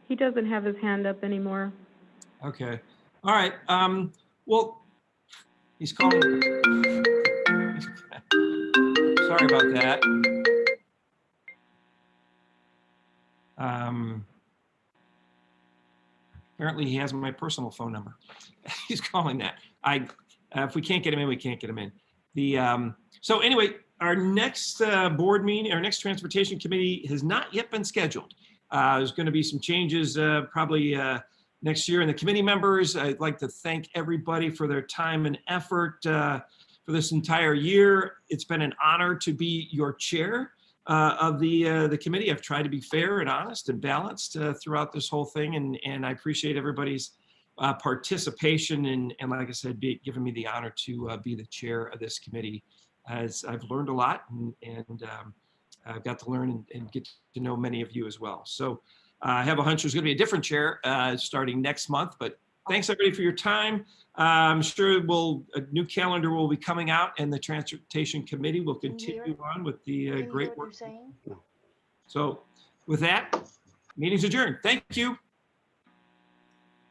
He doesn't have his hand up anymore. Okay, all right, well, he's calling. Sorry about that. Apparently he has my personal phone number. He's calling that. If we can't get him in, we can't get him in. So anyway, our next board meeting, our next transportation committee has not yet been scheduled. There's going to be some changes probably next year in the committee members. I'd like to thank everybody for their time and effort for this entire year. It's been an honor to be your chair of the committee. I've tried to be fair and honest and balanced throughout this whole thing, and I appreciate everybody's participation and like I said, giving me the honor to be the chair of this committee. As I've learned a lot and I've got to learn and get to know many of you as well. So I have a hunch there's going to be a different chair starting next month, but thanks everybody for your time. I'm sure a new calendar will be coming out and the Transportation Committee will continue on with the great work. So with that, meeting's adjourned. Thank you.